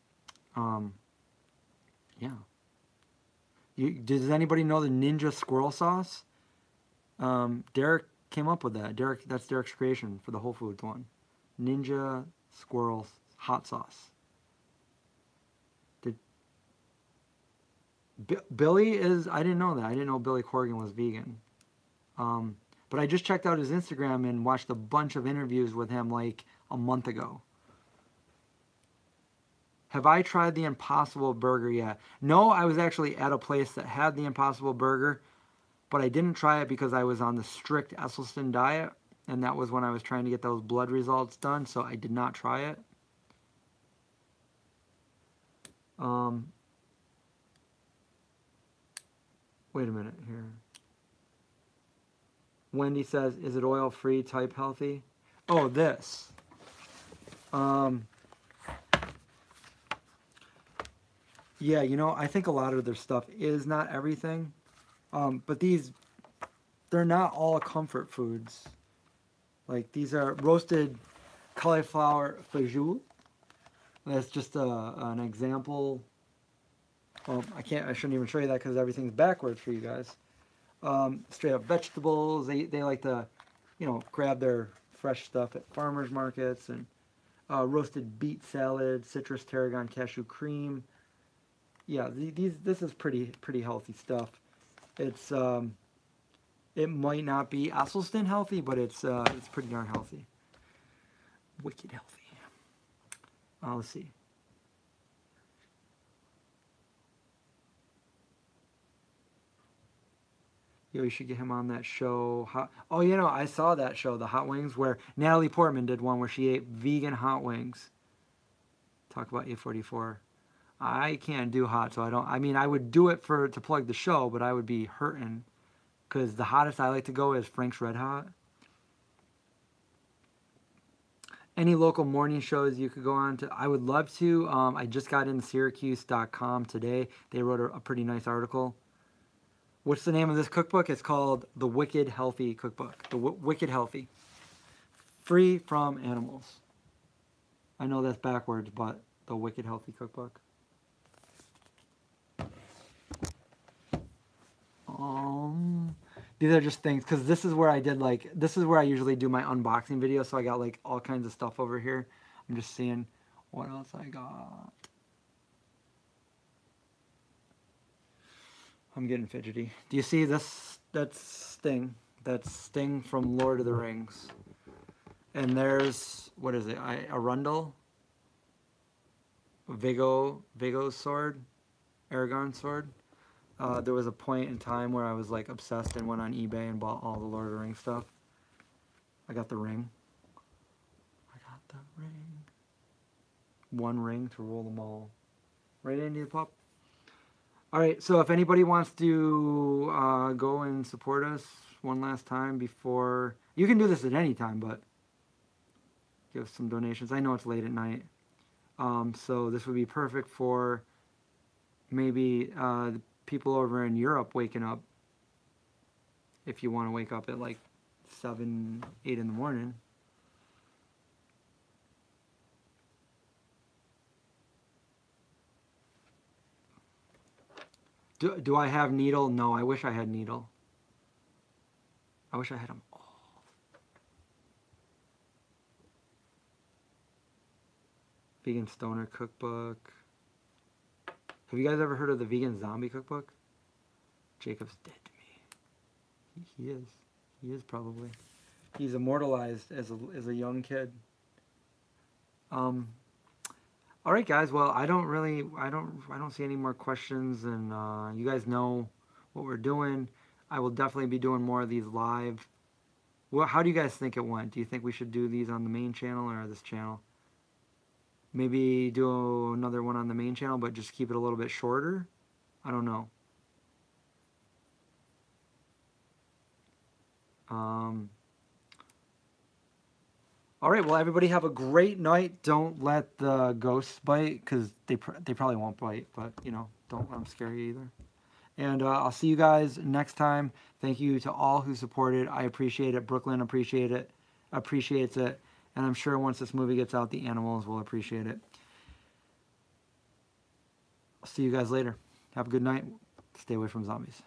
Yeah. Does anybody know the Ninja Squirrel Sauce? Derek came up with that. That's Derek's creation for the Whole Foods one. Ninja Squirrel Hot Sauce. Billy is, I didn't know that. I didn't know Billy Corgan was vegan. But I just checked out his Instagram and watched a bunch of interviews with him like a month ago. Have I tried the Impossible Burger yet? No, I was actually at a place that had the Impossible Burger, but I didn't try it because I was on the strict Esselstyn diet, and that was when I was trying to get those blood results done, so I did not try it. Wait a minute here. Wendy says, is it oil-free type healthy? Oh, this. Yeah, I think a lot of their stuff is not everything. But they're not all comfort foods. Like, these are roasted cauliflower fajoule. That's just an example. Well, I shouldn't even show you that because everything's backwards for you guys. Straight up vegetables. They like to, grab their fresh stuff at farmers markets, and roasted beet salad, citrus tarragon cashew cream. Yeah, this is pretty healthy stuff. It's it might not be Esselstyn healthy, but it's pretty darn healthy. Wicked healthy. Let's see. Yo, you should get him on that show. Oh, I saw that show, The Hot Wings, where Natalie Portman did one where she ate vegan hot wings. Talk about A44. I can't do hot, so I would do it to plug the show, but I would be hurting because the hottest I like to go is Frank's Red Hot. Any local morning shows you could go on to? I would love to. I just got in Syracuse.com today. They wrote a pretty nice article. What's the name of this cookbook? It's called The Wicked Healthy Cookbook. The Wicked Healthy. Free from animals. I know that's backwards, but The Wicked Healthy Cookbook. These are just things, because this is where I did like, this is where I usually do my unboxing videos, so I got like all kinds of stuff over here. I'm just seeing what else I got. I'm getting fidgety. Do you see this? That's Sting. That's Sting from Lord of the Rings. And there's, what is it? Arundel? Viggo's sword? Aragorn's sword? There was a point in time where I was like obsessed and went on eBay and bought all the Lord of the Rings stuff. I got the ring. I got the ring. One ring to rule them all. Right, Andy the Pup? Alright, so if anybody wants to go and support us one last time before... You can do this at any time, but give some donations. I know it's late at night. So this would be perfect for maybe the people over in Europe waking up. If you want to wake up at like 7, 8 in the morning. Do I have Needle? No, I wish I had Needle. I wish I had them all. Vegan Stoner Cookbook. Have you guys ever heard of the Vegan Zombie Cookbook? Jacob's dead to me. He is. He is probably. He's immortalized as a young kid. All right, guys. Well, I don't see any more questions, and you guys know what we're doing. I will definitely be doing more of these live. Well, how do you guys think it went? Do you think we should do these on the main channel or this channel? Maybe do another one on the main channel, but just keep it a little bit shorter? I don't know. All right, well, everybody have a great night. Don't let the ghosts bite, because they probably won't bite, but, you know, don't let them scare you either. And I'll see you guys next time. Thank you to all who supported. I appreciate it. Brooklyn appreciates it. And I'm sure once this movie gets out, the animals will appreciate it. I'll see you guys later. Have a good night. Stay away from zombies.